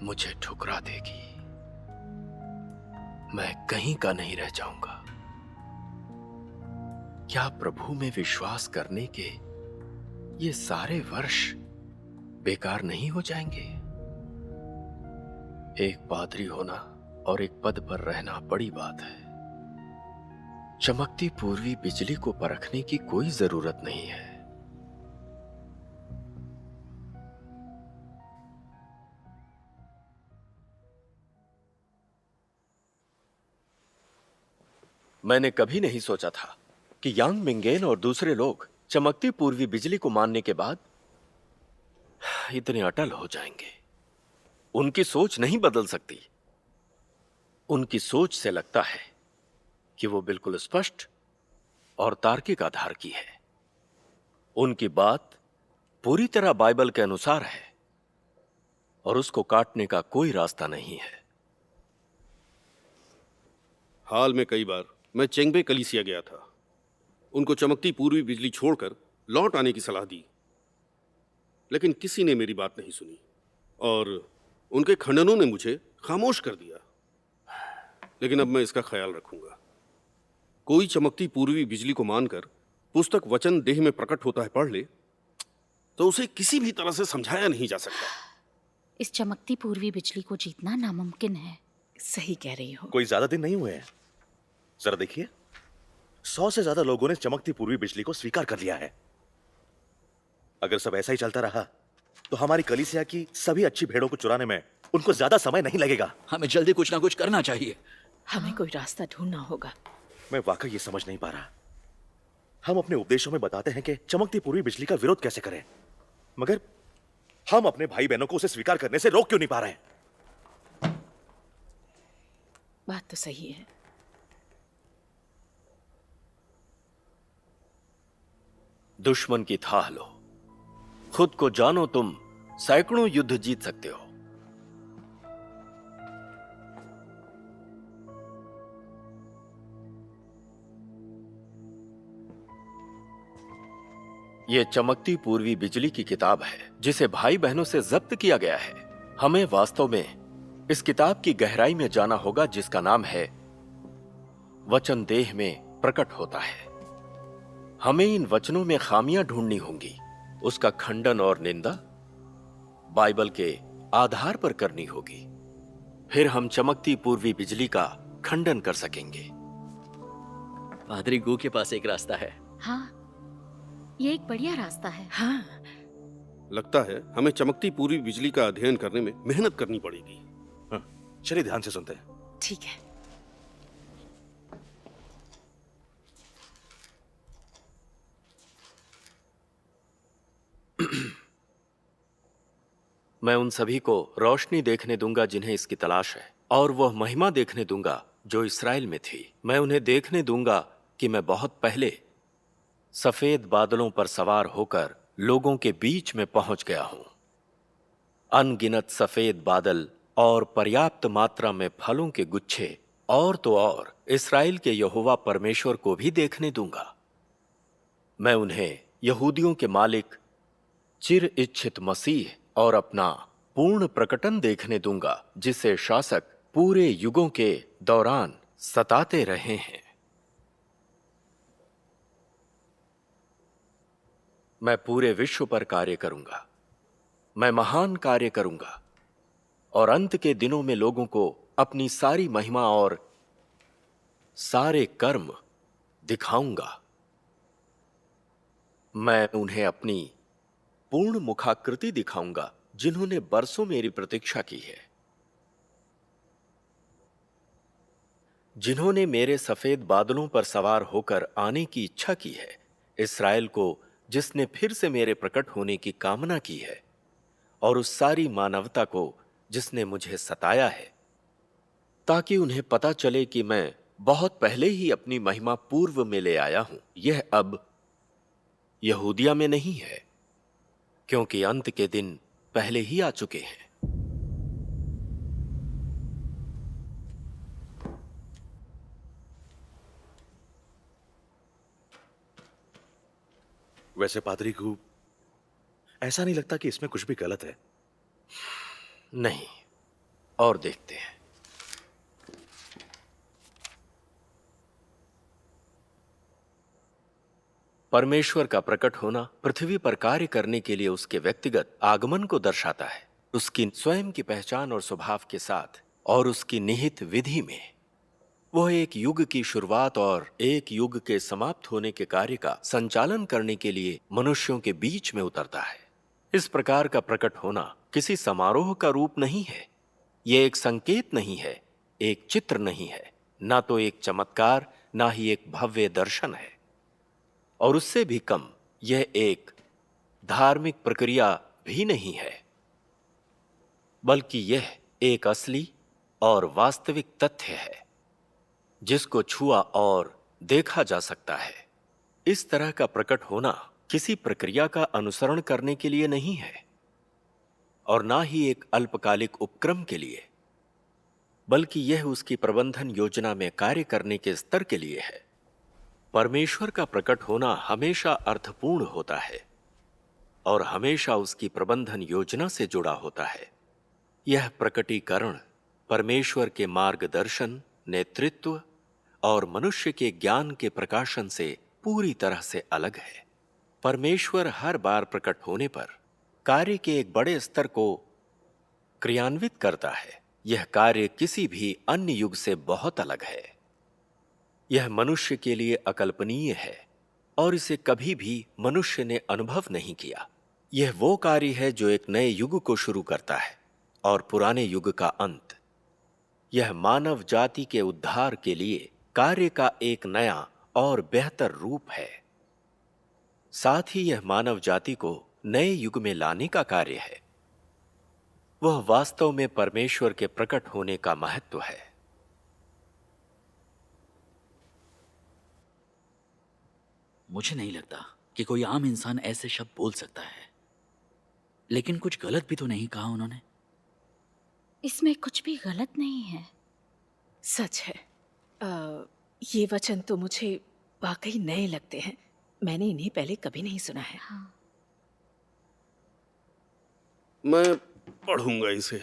Speaker 2: मुझे ठुकरा देगी। मैं कहीं का नहीं रह जाऊंगा। क्या प्रभु में विश्वास करने के ये सारे वर्ष बेकार नहीं हो जाएंगे? एक पादरी होना और एक पद पर रहना बड़ी बात है। चमकती पूर्वी बिजली को परखने की कोई जरूरत नहीं है। मैंने कभी नहीं सोचा था कि यांग मिंगेन और दूसरे लोग चमकती पूर्वी बिजली को मानने के बाद इतने अटल हो जाएंगे। उनकी सोच नहीं बदल सकती। उनकी सोच से लगता है कि वो बिल्कुल स्पष्ट और तार्किक आधार की है। उनकी बात पूरी तरह बाइबल के अनुसार है और उसको काटने का कोई रास्ता नहीं है।
Speaker 3: हाल में कई बार मैं चेंगबे कलीसिया गया था। उनको चमकती पूर्वी बिजली छोड़कर लौट आने की सलाह दी, लेकिन किसी ने मेरी बात नहीं सुनी और उनके खंडनों ने मुझे खामोश कर दिया। लेकिन अब मैं इसका ख्याल रखूंगा। कोई चमकती पूर्वी बिजली को मानकर पुस्तक वचन देह में प्रकट होता है पढ़ ले तो उसे किसी भी तरह से समझाया नहीं जा सकता।
Speaker 16: इस चमकती पूर्वी बिजली को जीतना नामुमकिन है।
Speaker 7: सही कह रही हो।
Speaker 8: कोई ज्यादा दिन नहीं हुए हैं। जरा देखिए, 100 से ज्यादा लोगों ने चमकती पूर्वी बिजली को स्वीकार कर लिया है। अगर सब ऐसा ही चलता रहा तो हमारी कलीसिया की सभी अच्छी भेड़ों को चुराने में उनको ज्यादा समय नहीं लगेगा।
Speaker 12: हमें जल्दी कुछ ना कुछ करना चाहिए।
Speaker 7: हमें कोई रास्ता ढूंढना होगा।
Speaker 8: मैं वाकई ये समझ नहीं पा रहा। हम अपने उपदेशों में बताते हैं कि चमकती पूर्वी बिजली का विरोध कैसे करें, मगर हम अपने भाई बहनों को उसे स्वीकार करने से रोक क्यों नहीं पा रहे हैं?
Speaker 7: बात तो सही है।
Speaker 2: दुश्मन की थाह लो, खुद को जानो, तुम सैकड़ों युद्ध जीत सकते हो। यह चमकती पूर्वी बिजली की किताब है जिसे भाई बहनों से जब्त किया गया है। हमें वास्तव में इस किताब की गहराई में जाना होगा जिसका नाम है वचन देह में प्रकट होता है। हमें इन वचनों में खामियां ढूंढनी होंगी, उसका खंडन और निंदा बाइबल के आधार पर करनी होगी। फिर हम चमकती पूर्वी बिजली का खंडन कर सकेंगे।
Speaker 12: पादरी गू के पास एक रास्ता है।
Speaker 16: हाँ, ये एक बढ़िया रास्ता है।
Speaker 7: हाँ,
Speaker 3: लगता है हमें चमकती पूर्वी बिजली का अध्ययन करने में मेहनत करनी पड़ेगी।
Speaker 11: चलिए ध्यान से सुनते हैं।
Speaker 7: ठीक है।
Speaker 2: मैं उन सभी को रोशनी देखने दूंगा जिन्हें इसकी तलाश है, और वह महिमा देखने दूंगा जो इस्राएल में थी। मैं उन्हें देखने दूंगा कि मैं बहुत पहले सफेद बादलों पर सवार होकर लोगों के बीच में पहुंच गया हूं। अनगिनत सफेद बादल और पर्याप्त मात्रा में फलों के गुच्छे, और तो और इस्राएल के यहोवा परमेश्वर को भी देखने दूंगा। मैं उन्हें यहूदियों के मालिक, चिर इच्छित मसीह और अपना पूर्ण प्रकटन देखने दूंगा, जिसे शासक पूरे युगों के दौरान सताते रहे हैं। मैं पूरे विश्व पर कार्य करूंगा, मैं महान कार्य करूंगा, और अंत के दिनों में लोगों को अपनी सारी महिमा और सारे कर्म दिखाऊंगा। मैं उन्हें अपनी पूर्ण मुखाकृति दिखाऊंगा, जिन्होंने बरसों मेरी प्रतीक्षा की है, जिन्होंने मेरे सफेद बादलों पर सवार होकर आने की इच्छा की है, इस्राएल को जिसने फिर से मेरे प्रकट होने की कामना की है, और उस सारी मानवता को जिसने मुझे सताया है, ताकि उन्हें पता चले कि मैं बहुत पहले ही अपनी महिमा पूर्व में ले आया हूं। यह अब यहूदिया में नहीं है, क्योंकि अंत के दिन पहले ही आ चुके हैं।
Speaker 11: वैसे पादरी गू, ऐसा नहीं लगता कि इसमें कुछ भी गलत है?
Speaker 2: नहीं, और देखते हैं। परमेश्वर का प्रकट होना पृथ्वी पर कार्य करने के लिए उसके व्यक्तिगत आगमन को दर्शाता है, उसकी स्वयं की पहचान और स्वभाव के साथ, और उसकी निहित विधि में। वह एक युग की शुरुआत और एक युग के समाप्त होने के कार्य का संचालन करने के लिए मनुष्यों के बीच में उतरता है। इस प्रकार का प्रकट होना किसी समारोह का रूप नहीं है, यह एक संकेत नहीं है, एक चित्र नहीं है, ना तो एक चमत्कार, ना ही एक भव्य दर्शन है, और उससे भी कम यह एक धार्मिक प्रक्रिया भी नहीं है, बल्कि यह एक असली और वास्तविक तथ्य है जिसको छुआ और देखा जा सकता है। इस तरह का प्रकट होना किसी प्रक्रिया का अनुसरण करने के लिए नहीं है, और ना ही एक अल्पकालिक उपक्रम के लिए, बल्कि यह उसकी प्रबंधन योजना में कार्य करने के स्तर के लिए है। परमेश्वर का प्रकट होना हमेशा अर्थपूर्ण होता है और हमेशा उसकी प्रबंधन योजना से जुड़ा होता है। यह प्रकटीकरण परमेश्वर के मार्गदर्शन, नेतृत्व और मनुष्य के ज्ञान के प्रकाशन से पूरी तरह से अलग है। परमेश्वर हर बार प्रकट होने पर कार्य के एक बड़े स्तर को क्रियान्वित करता है। यह कार्य किसी भी अन्य युग से बहुत अलग है। यह मनुष्य के लिए अकल्पनीय है और इसे कभी भी मनुष्य ने अनुभव नहीं किया। यह वो कार्य है जो एक नए युग को शुरू करता है और पुराने युग का अंत। यह मानव जाति के उद्धार के लिए कार्य का एक नया और बेहतर रूप है। साथ ही यह मानव जाति को नए युग में लाने का कार्य है। वह वास्तव में परमेश्वर के प्रकट होने का महत्व है।
Speaker 12: मुझे नहीं लगता कि कोई आम इंसान ऐसे शब्द बोल सकता है, लेकिन कुछ गलत भी तो नहीं कहा उन्होंने।
Speaker 16: इसमें कुछ भी गलत नहीं है।
Speaker 4: सच है। ये वचन तो मुझे वाकई नए लगते हैं। मैंने इन्हें पहले कभी नहीं सुना है।
Speaker 16: हाँ।
Speaker 3: मैं पढ़ूंगा इसे,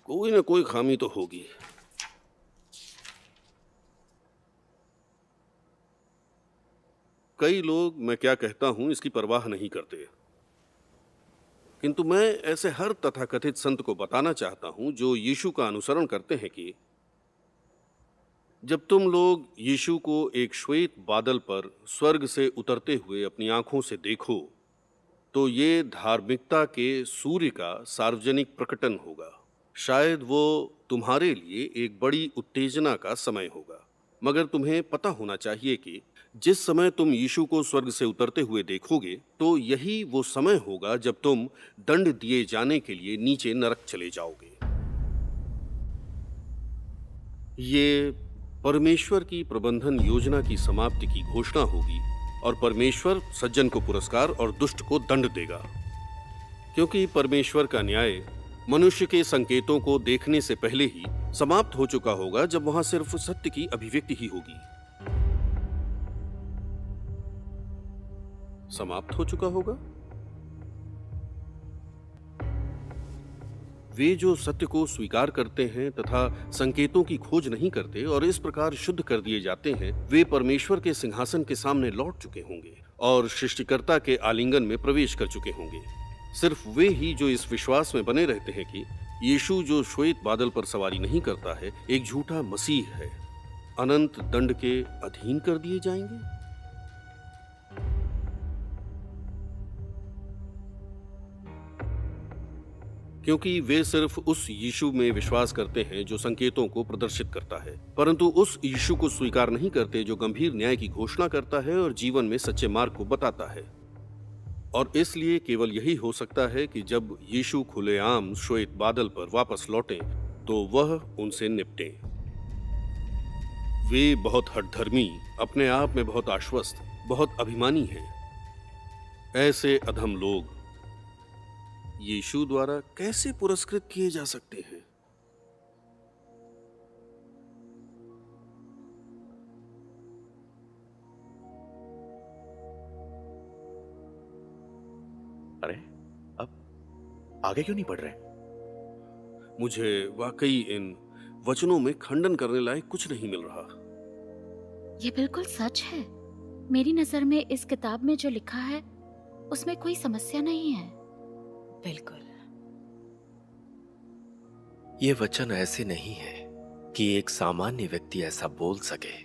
Speaker 3: कोई ना कोई खामी तो होगी। कई लोग मैं क्या कहता हूं इसकी परवाह नहीं करते, किंतु मैं ऐसे हर तथाकथित संत को बताना चाहता हूं जो यीशु का अनुसरण करते हैं कि जब तुम लोग यीशु को एक श्वेत बादल पर स्वर्ग से उतरते हुए अपनी आंखों से देखो तो ये धार्मिकता के सूर्य का सार्वजनिक प्रकटन होगा। शायद वो तुम्हारे लिए एक बड़ी उत्तेजना का समय होगा, मगर तुम्हें पता होना चाहिए कि जिस समय तुम यीशु को स्वर्ग से उतरते हुए देखोगे तो यही वो समय होगा जब तुम दंड दिए जाने के लिए नीचे नरक चले जाओगे। ये परमेश्वर की प्रबंधन योजना की समाप्ति की घोषणा होगी और परमेश्वर सज्जन को पुरस्कार और दुष्ट को दंड देगा, क्योंकि परमेश्वर का न्याय मनुष्य के संकेतों को देखने से पहले ही समाप्त हो चुका होगा, जब वहां सिर्फ सत्य की अभिव्यक्ति ही होगी। समाप्त हो चुका होगा। वे जो सत्य को स्वीकार करते हैं तथा संकेतों की खोज नहीं करते और इस प्रकार शुद्ध कर दिए जाते हैं, वे परमेश्वर के सिंहासन के सामने लौट चुके होंगे और सृष्टिकर्ता के आलिंगन में प्रवेश कर चुके होंगे। सिर्फ वे ही जो इस विश्वास में बने रहते हैं कि यीशु जो श्वेत बादल पर सवारी नहीं करता है, एक झूठा मसीह है, अनंत दंड के अधीन कर दिए जाएंगे। क्योंकि वे सिर्फ उस यीशु में विश्वास करते हैं जो संकेतों को प्रदर्शित करता है, परंतु उस यीशु को स्वीकार नहीं करते जो गंभीर न्याय की घोषणा करता है और जीवन में सच्चे मार्ग को बताता है। और इसलिए केवल यही हो सकता है कि जब यीशु खुलेआम श्वेत बादल पर वापस लौटें तो वह उनसे निपटे। वे बहुत हठधर्मी, अपने आप में बहुत आश्वस्त, बहुत अभिमानी हैं। ऐसे अधम लोग यीशु द्वारा कैसे पुरस्कृत किए जा सकते हैं?
Speaker 8: अरे, अब आगे क्यों नहीं पढ़ रहे?
Speaker 3: मुझे वाकई इन वचनों में खंडन करने लायक कुछ नहीं मिल रहा।
Speaker 16: ये बिल्कुल सच है। मेरी नजर में इस किताब में जो लिखा है उसमें कोई समस्या नहीं है।
Speaker 13: बिल्कुल।
Speaker 2: ये वचन ऐसे नहीं है कि एक सामान्य व्यक्ति ऐसा बोल सके।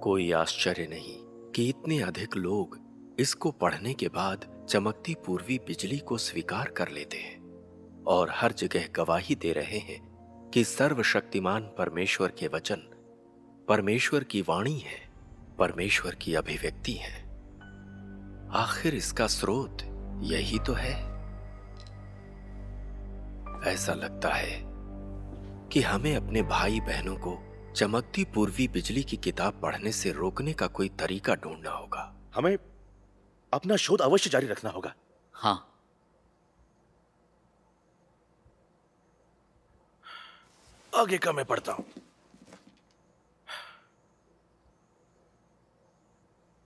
Speaker 2: कोई आश्चर्य नहीं कि इतने अधिक लोग इसको पढ़ने के बाद चमकती पूर्वी बिजली को स्वीकार कर लेते हैं और हर जगह गवाही दे रहे हैं कि सर्वशक्तिमान परमेश्वर के वचन परमेश्वर की वाणी है, परमेश्वर की अभिव्यक्ति है। आखिर इसका स्रोत यही तो है। ऐसा लगता है कि हमें अपने भाई बहनों को चमकती पूर्वी बिजली की किताब पढ़ने से रोकने का कोई तरीका ढूंढना होगा।
Speaker 8: हमें अपना शोध अवश्य जारी रखना होगा।
Speaker 12: हाँ,
Speaker 8: आगे का मैं पढ़ता हूं।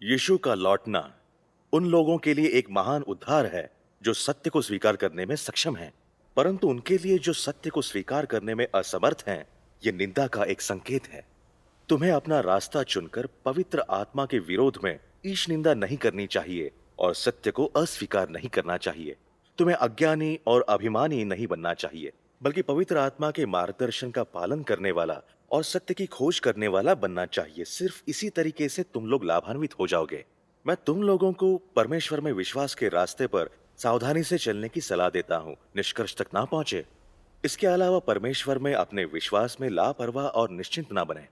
Speaker 8: यीशु का लौटना उन लोगों के लिए एक महान उद्धार है जो सत्य को स्वीकार करने में सक्षम हैं, परंतु उनके लिए जो सत्य को स्वीकार करने में असमर्थ हैं, ये निंदा का एक संकेत है। तुम्हें अपना रास्ता चुनकर पवित्र आत्मा के विरोध में ईश निंदा नहीं करनी चाहिए और सत्य को अस्वीकार नहीं करना चाहिए। तुम्हें अज्ञानी और अभिमानी नहीं बनना चाहिए, बल्कि पवित्र आत्मा के मार्गदर्शन का पालन करने वाला और सत्य की खोज करने वाला बनना चाहिए। सिर्फ इसी तरीके से तुम लोग लाभान्वित हो जाओगे। मैं तुम लोगों को परमेश्वर में विश्वास के रास्ते पर सावधानी से चलने की सलाह देता हूँ, निष्कर्ष तक ना पहुंचे। इसके अलावा परमेश्वर में अपने विश्वास में लापरवाह और निश्चिंत ना बने।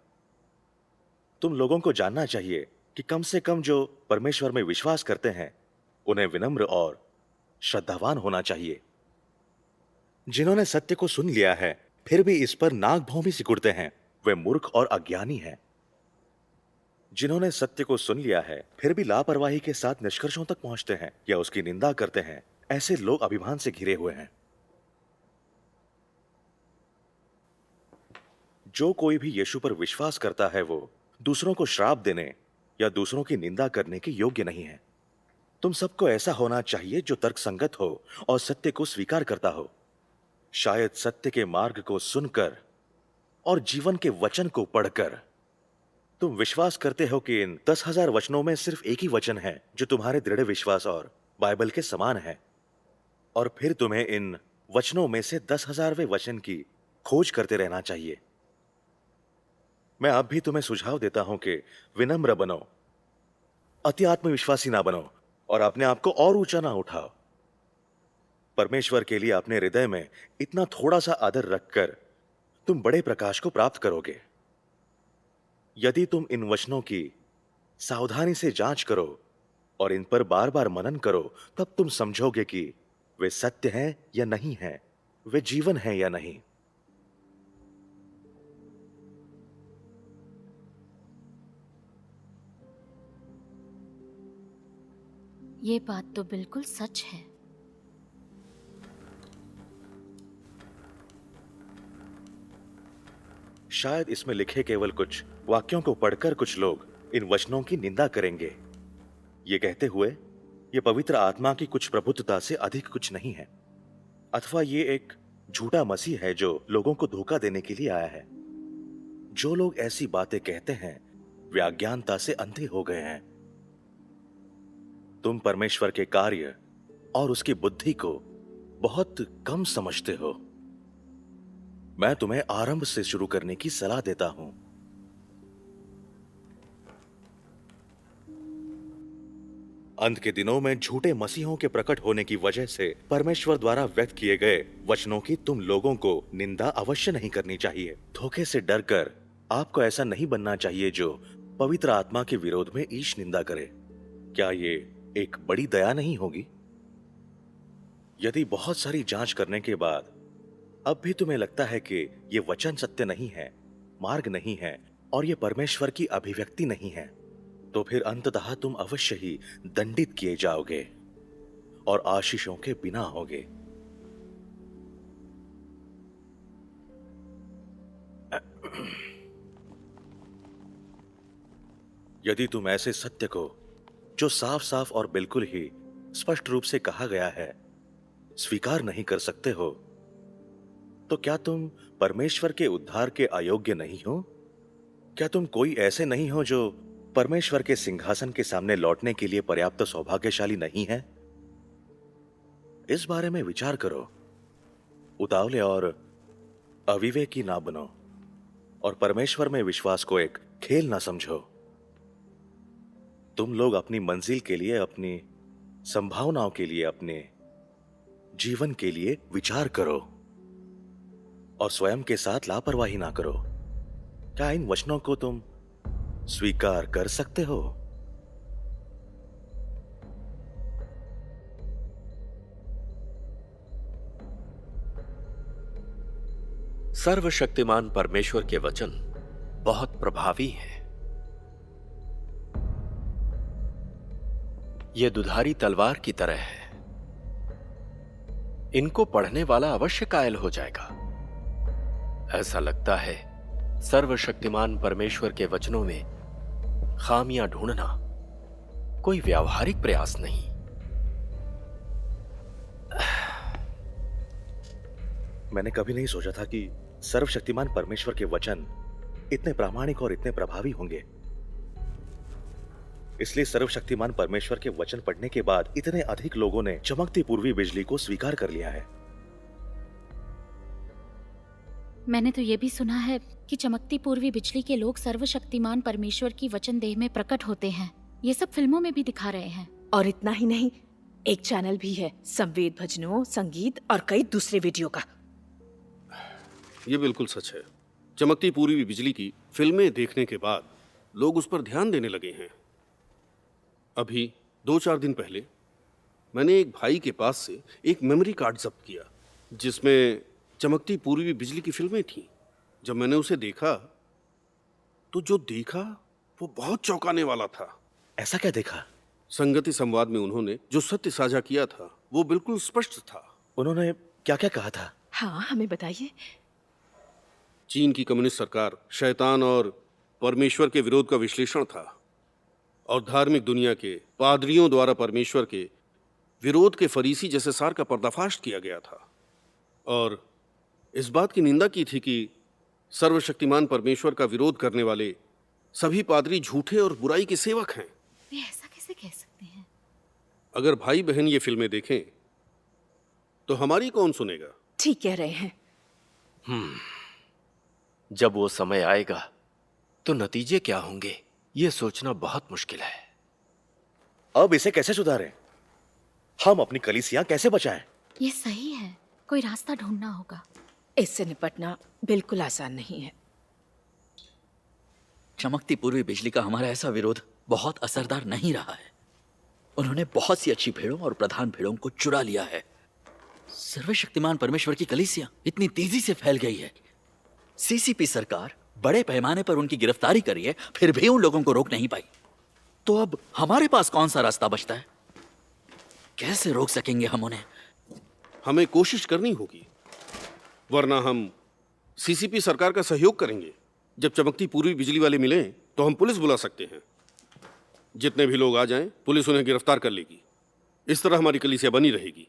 Speaker 8: तुम लोगों को जानना चाहिए कि कम से कम जो परमेश्वर में विश्वास करते हैं उन्हें विनम्र और श्रद्धावान होना चाहिए। जिन्होंने सत्य को सुन लिया है फिर भी इस पर नाक भौं सिकुड़ते हैं, वे मूर्ख और अज्ञानी हैं। जिन्होंने सत्य को सुन लिया है फिर भी लापरवाही के साथ निष्कर्षों तक पहुंचते हैं या उसकी निंदा करते हैं, ऐसे लोग अभिमान से घिरे हुए हैं। जो कोई भी यीशु पर विश्वास करता है वो दूसरों को श्राप देने या दूसरों की निंदा करने के योग्य नहीं है। तुम सबको ऐसा होना चाहिए जो तर्कसंगत हो और सत्य को स्वीकार करता हो। शायद सत्य के मार्ग को सुनकर और जीवन के वचन को पढ़कर तुम विश्वास करते हो कि इन 10,000 वचनों में सिर्फ एक ही वचन है जो तुम्हारे दृढ़ विश्वास और बाइबल के समान है, और फिर तुम्हें इन वचनों में से 10,000वें वचन की खोज करते रहना चाहिए। मैं अब भी तुम्हें सुझाव देता हूं कि विनम्र बनो, अति आत्मविश्वासी ना बनो और अपने आप को और ऊंचा ना उठाओ। परमेश्वर के लिए अपने हृदय में इतना थोड़ा सा आदर रखकर तुम बड़े प्रकाश को प्राप्त करोगे। यदि तुम इन वचनों की सावधानी से जांच करो और इन पर बार बार मनन करो, तब तुम समझोगे कि वे सत्य हैं या नहीं हैं, वे जीवन हैं या नहीं।
Speaker 16: ये बात तो बिल्कुल सच है।
Speaker 8: शायद इसमें लिखे केवल कुछ वाक्यों को पढ़कर कुछ लोग इन वचनों की निंदा करेंगे, ये कहते हुए ये पवित्र आत्मा की कुछ प्रभुत्वता से अधिक कुछ नहीं है, अथवा ये एक झूठा मसीह है जो लोगों को धोखा देने के लिए आया है। जो लोग ऐसी बातें कहते हैं वे अज्ञानता से अंधे हो गए हैं। तुम परमेश्वर के कार्य और उसकी बुद्धि को बहुत कम समझते हो। मैं तुम्हें आरंभ से शुरू करने की सलाह देता हूं। अंत के दिनों में झूठे मसीहों के प्रकट होने की वजह से परमेश्वर द्वारा व्यक्त किए गए वचनों की तुम लोगों को निंदा अवश्य नहीं करनी चाहिए। धोखे से डरकर आपको ऐसा नहीं बनना चाहिए जो पवित्र आत्मा के विरोध में ईश निंदा करे। क्या ये एक बड़ी दया नहीं होगी? यदि बहुत सारी जांच करने के बाद अब भी तुम्हें लगता है कि ये वचन सत्य नहीं है, मार्ग नहीं है और ये परमेश्वर की अभिव्यक्ति नहीं है, तो फिर अंततः तुम अवश्य ही दंडित किए जाओगे और आशीषों के बिना होगे। यदि तुम ऐसे सत्य को जो साफ साफ और बिल्कुल ही स्पष्ट रूप से कहा गया है स्वीकार नहीं कर सकते हो, तो क्या तुम परमेश्वर के उद्धार के अयोग्य नहीं हो? क्या तुम कोई ऐसे नहीं हो जो परमेश्वर के सिंहासन के सामने लौटने के लिए पर्याप्त सौभाग्यशाली नहीं है? इस बारे में विचार करो। उतावले और अविवेकी ना बनो और परमेश्वर में विश्वास को एक खेल ना समझो। तुम लोग अपनी मंजिल के लिए, अपनी संभावनाओं के लिए, अपने जीवन के लिए विचार करो और स्वयं के साथ लापरवाही ना करो। क्या इन वचनों को तुम स्वीकार कर सकते हो?
Speaker 2: सर्वशक्तिमान परमेश्वर के वचन बहुत प्रभावी हैं। ये दुधारी तलवार की तरह है। इनको पढ़ने वाला अवश्य कायल हो जाएगा। ऐसा लगता है सर्वशक्तिमान परमेश्वर के वचनों में खामियां ढूंढना कोई व्यावहारिक प्रयास नहीं।
Speaker 8: मैंने कभी नहीं सोचा था कि सर्वशक्तिमान परमेश्वर के वचन इतने प्रामाणिक और इतने प्रभावी होंगे। इसलिए सर्वशक्तिमान परमेश्वर के वचन पढ़ने के बाद इतने अधिक लोगों ने चमकती पूर्वी बिजली को स्वीकार कर लिया है।
Speaker 16: मैंने तो ये भी सुना है कि चमकती पूर्वी बिजली के लोग सर्वशक्तिमान परमेश्वर की वचन देह में प्रकट होते हैं। ये सब फिल्मों में भी दिखा रहे हैं।
Speaker 4: और इतना ही नहीं, एक चैनल भी है संवेद भजनों, संगीत और कई दूसरे वीडियो का।
Speaker 3: ये बिल्कुल सच है। चमकती पूर्वी बिजली की फिल्में देखने के बाद लोग उस पर ध्यान देने लगे हैं। अभी 2-4 दिन पहले मैंने एक भाई के पास से एक मेमोरी कार्ड जब्त किया जिसमें चमकती पूर्वी बिजली की फिल्में थीं। जब मैंने उसे देखा तो जो देखा वो बहुत चौंकाने वाला था।
Speaker 8: ऐसा क्या देखा?
Speaker 3: संगति संवाद में उन्होंने जो सत्य साझा किया था वो बिल्कुल स्पष्ट था।
Speaker 8: उन्होंने क्या क्या कहा था?
Speaker 4: हाँ, हमें बताइए।
Speaker 3: चीन की कम्युनिस्ट सरकार शैतान और परमेश्वर के विरोध का विश्लेषण था और धार्मिक दुनिया के पादरियों द्वारा परमेश्वर के विरोध के फरीसी जैसे सार का पर्दाफाश किया गया था और इस बात की निंदा की थी कि सर्वशक्तिमान परमेश्वर का विरोध करने वाले सभी पादरी झूठे और बुराई के सेवक हैं।
Speaker 16: वे ऐसा कैसे कह सकते हैं?
Speaker 3: अगर भाई बहन ये फिल्में देखें तो हमारी कौन सुनेगा?
Speaker 4: ठीक कह रहे हैं।
Speaker 2: जब वो समय आएगा तो नतीजे क्या होंगे ये सोचना बहुत मुश्किल है।
Speaker 8: अब इसे कैसे सुधारें? हम अपनी कलीसिया कैसे बचाएं?
Speaker 16: ये सही है, कोई रास्ता ढूंढना होगा।
Speaker 4: इससे निपटना बिल्कुल आसान नहीं है।
Speaker 12: चमकती पूर्वी बिजली का हमारा ऐसा विरोध बहुत असरदार नहीं रहा है। उन्होंने बहुत सी अच्छी भेड़ों और प्रधान भेड़ों को चुरा लिया है। सर्वशक्तिमान परमेश्वर की कलीसिया इतनी तेजी से फैल गई है। सीसीपी सरकार बड़े पैमाने पर उनकी गिरफ्तारी करी है, फिर भी उन लोगों को रोक नहीं पाई। तो अब हमारे पास कौन सा रास्ता बचता है? कैसे रोक सकेंगे हम उन्हें?
Speaker 3: हमें कोशिश करनी होगी, वरना हम सीसीपी सरकार का सहयोग करेंगे। जब चमकती पूर्वी बिजली वाले मिलें तो हम पुलिस बुला सकते हैं। जितने भी लोग आ जाएं, पुलिस उन्हें गिरफ्तार कर लेगी। इस तरह हमारी कलीसिया बनी रहेगी।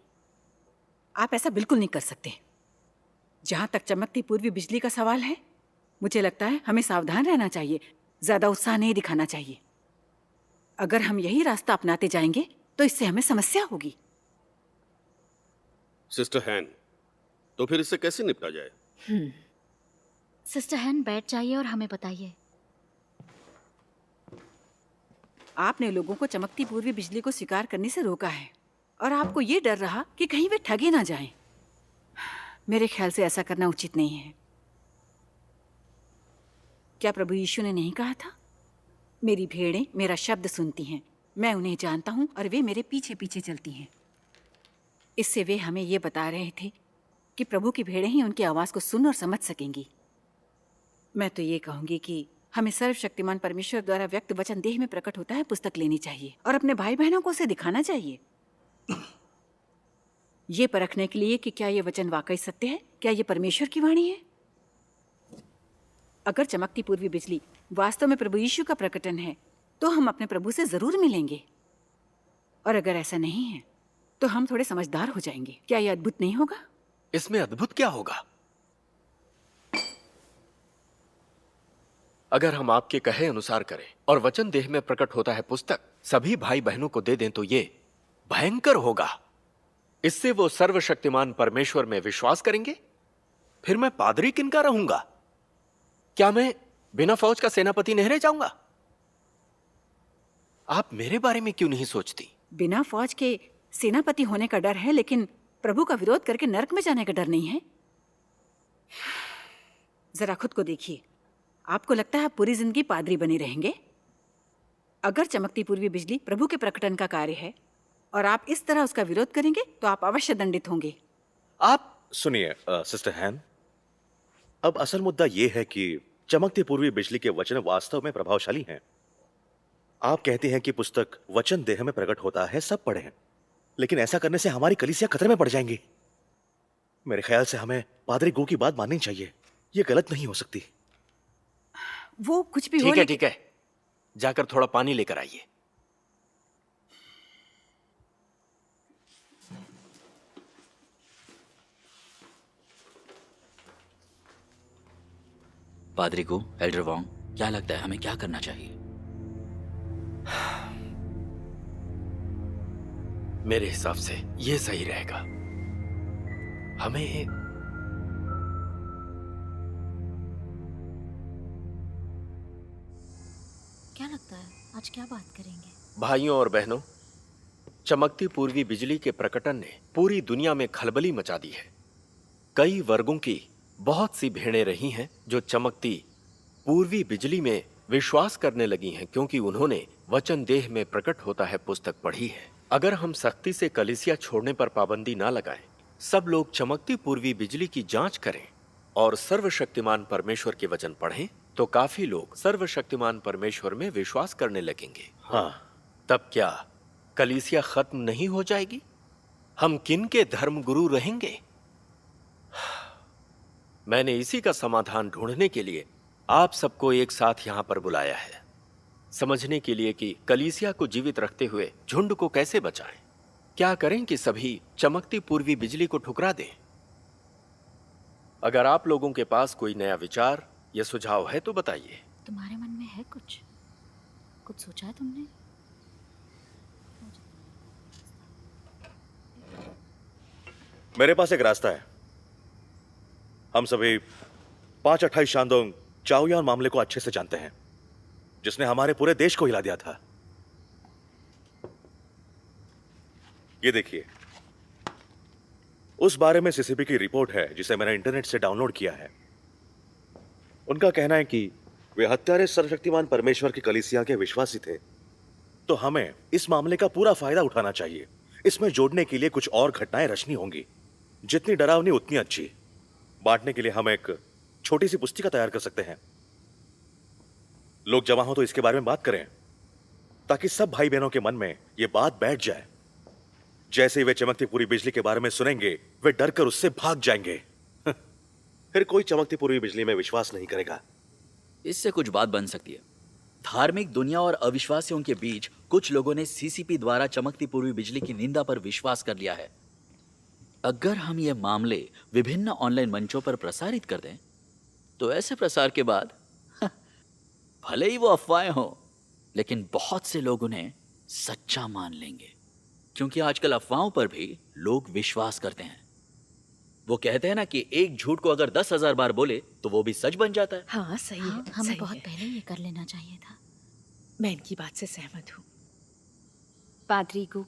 Speaker 7: आप ऐसा बिल्कुल नहीं कर सकते। जहां तक चमकती पूर्वी बिजली का सवाल है, मुझे लगता है हमें सावधान रहना चाहिए, ज्यादा उत्साह नहीं दिखाना चाहिए। अगर हम यही रास्ता अपनाते जाएंगे तो इससे हमें समस्या होगी।
Speaker 3: सिस्टर हैन, तो फिर इससे कैसे निपटा जाए?
Speaker 16: सिस्टर हैन बैठ जाइए और हमें बताइए।
Speaker 7: आपने लोगों को चमकती पूर्वी बिजली को स्वीकार करने से रोका है और आपको ये डर रहा कि कहीं वे ठगे ना जाएं। मेरे ख्याल से ऐसा करना उचित नहीं है। क्या प्रभु यीशु ने नहीं कहा था, मेरी भेड़ें मेरा शब्द सुनती हैं, मैं उन्हें जानता हूं और वे मेरे पीछे पीछे चलती हैं। इससे वे हमें ये बता रहे थे कि प्रभु की भेड़ें ही उनकी आवाज को सुन और समझ सकेंगी। मैं तो ये कहूंगी कि हमें सर्वशक्तिमान परमेश्वर द्वारा व्यक्त वचन देह में प्रकट होता है पुस्तक लेनी चाहिए और अपने भाई बहनों को उसे दिखाना चाहिए, ये परखने के लिए कि क्या ये वचन वाकई सत्य है, क्या ये परमेश्वर की वाणी है। अगर चमकती पूर्वी बिजली वास्तव में प्रभु यीशु का प्रकटन है तो हम अपने प्रभु से जरूर मिलेंगे, और अगर ऐसा नहीं है तो हम थोड़े समझदार हो जाएंगे। क्या यह अद्भुत नहीं होगा?
Speaker 2: इसमें अद्भुत क्या होगा? अगर हम आपके कहे अनुसार करें और वचन देह में प्रकट होता है पुस्तक सभी भाई बहनों को दे दें तो ये भयंकर होगा। इससे वो सर्वशक्तिमान परमेश्वर में विश्वास करेंगे। फिर मैं पादरी किनका रहूंगा? क्या मैं बिना फौज का सेनापति नहीं रह जाऊंगा? आप मेरे बारे में क्यों नहीं सोचती?
Speaker 7: बिना फौज के सेनापति होने का डर है, लेकिन प्रभु का विरोध करके नरक में जाने का डर नहीं है। जरा खुद को देखिए, आपको लगता है आप पूरी जिंदगी पादरी बने रहेंगे? अगर चमकती पूर्वी बिजली प्रभु के प्रकटन का कार्य है और आप इस तरह उसका विरोध करेंगे तो आप अवश्य दंडित होंगे।
Speaker 8: आप सुनिए सिस्टर हैन, अब असल मुद्दा यह है कि चमकती पूर्वी बिजली के वचन वास्तव में प्रभावशाली हैं। आप कहते हैं कि पुस्तक वचन देह में प्रकट होता है, सब पढ़े हैं, लेकिन ऐसा करने से हमारी कलीसिया खतरे में पड़ जाएंगी। मेरे ख्याल से हमें पादरी गो की बात माननी चाहिए। यह गलत नहीं हो सकती।
Speaker 7: वो कुछ भी हो,
Speaker 2: ठीक है, जाकर थोड़ा पानी लेकर आइए।
Speaker 12: पादरी को, एल्डर वोंग, क्या लगता है हमें क्या करना चाहिए?
Speaker 2: मेरे हिसाब से यह सही रहेगा। हमें
Speaker 16: क्या लगता है आज क्या बात करेंगे?
Speaker 2: भाइयों और बहनों, चमकती पूर्वी बिजली के प्रकटन ने पूरी दुनिया में खलबली मचा दी है। कई वर्गों की बहुत सी भेड़ें रही हैं जो चमकती पूर्वी बिजली में विश्वास करने लगी हैं क्योंकि उन्होंने वचन देह में प्रकट होता है पुस्तक पढ़ी है। अगर हम सख्ती से कलीसिया छोड़ने पर पाबंदी ना लगाएं, सब लोग चमकती पूर्वी बिजली की जांच करें और सर्वशक्तिमान परमेश्वर के वचन पढ़ें, तो काफी लोग सर्वशक्तिमान परमेश्वर में विश्वास करने लगेंगे।
Speaker 8: हाँ,
Speaker 2: तब क्या कलीसिया खत्म नहीं हो जाएगी? हम किन के धर्म गुरु रहेंगे? मैंने इसी का समाधान ढूंढने के लिए आप सबको एक साथ यहां पर बुलाया है, समझने के लिए कि कलीसिया को जीवित रखते हुए झुंड को कैसे बचाएं। क्या करें कि सभी चमकती पूर्वी बिजली को ठुकरा दें? अगर आप लोगों के पास कोई नया विचार या सुझाव है तो बताइए।
Speaker 16: तुम्हारे मन में है कुछ सोचा है तुमने?
Speaker 8: मेरे पास एक रास्ता है। हम सभी 528 शांदोंग चाओयान मामले को अच्छे से जानते हैं। जिसने हमारे पूरे देश को हिला दिया था। ये देखिए, उस बारे में सीसीपी की रिपोर्ट है जिसे मैंने इंटरनेट से डाउनलोड किया है। उनका कहना है कि वे हत्यारे सर्वशक्तिमान परमेश्वर की कलीसिया के विश्वासी थे। तो हमें इस मामले का पूरा फायदा उठाना चाहिए। इसमें जोड़ने के लिए कुछ और घटनाएं रचनी होंगी, जितनी डरावनी उतनी अच्छी। बांटने के लिए हम एक छोटी सी पुस्तिका तैयार कर सकते हैं। लोग जमा हो तो इसके बारे में बात करें, ताकि सब भाई बहनों के मन में यह बात बैठ जाए। जैसे ही वे चमकती पूरी बिजली के बारे में सुनेंगे, वे डर कर उससे भाग जाएंगे। फिर कोई चमकती पूर्वी बिजली में विश्वास नहीं करेगा।
Speaker 12: इससे कुछ बात बन सकती है। धार्मिक दुनिया और अविश्वासियों के बीच कुछ लोगों ने सीसीपी द्वारा चमकती पूर्वी बिजली की निंदा पर विश्वास कर लिया है। अगर हम ये मामले विभिन्न ऑनलाइन मंचों पर प्रसारित कर दें, तो ऐसे प्रसार के बाद भले ही वो अफवाहें हो, लेकिन बहुत से लोग उन्हें सच्चा मान लेंगे, क्योंकि आजकल अफवाहों पर भी लोग विश्वास करते हैं। वो कहते हैं ना कि एक झूठ को अगर 10,000 बार बोले तो वो भी सच बन जाता है।
Speaker 4: हाँ सही है,
Speaker 16: हमें
Speaker 4: सही
Speaker 16: बहुत
Speaker 4: है।
Speaker 16: पहले ये कर लेना चाहिए था।
Speaker 4: मैं इनकी बात से सहमत हूँ।
Speaker 6: पादरी गु,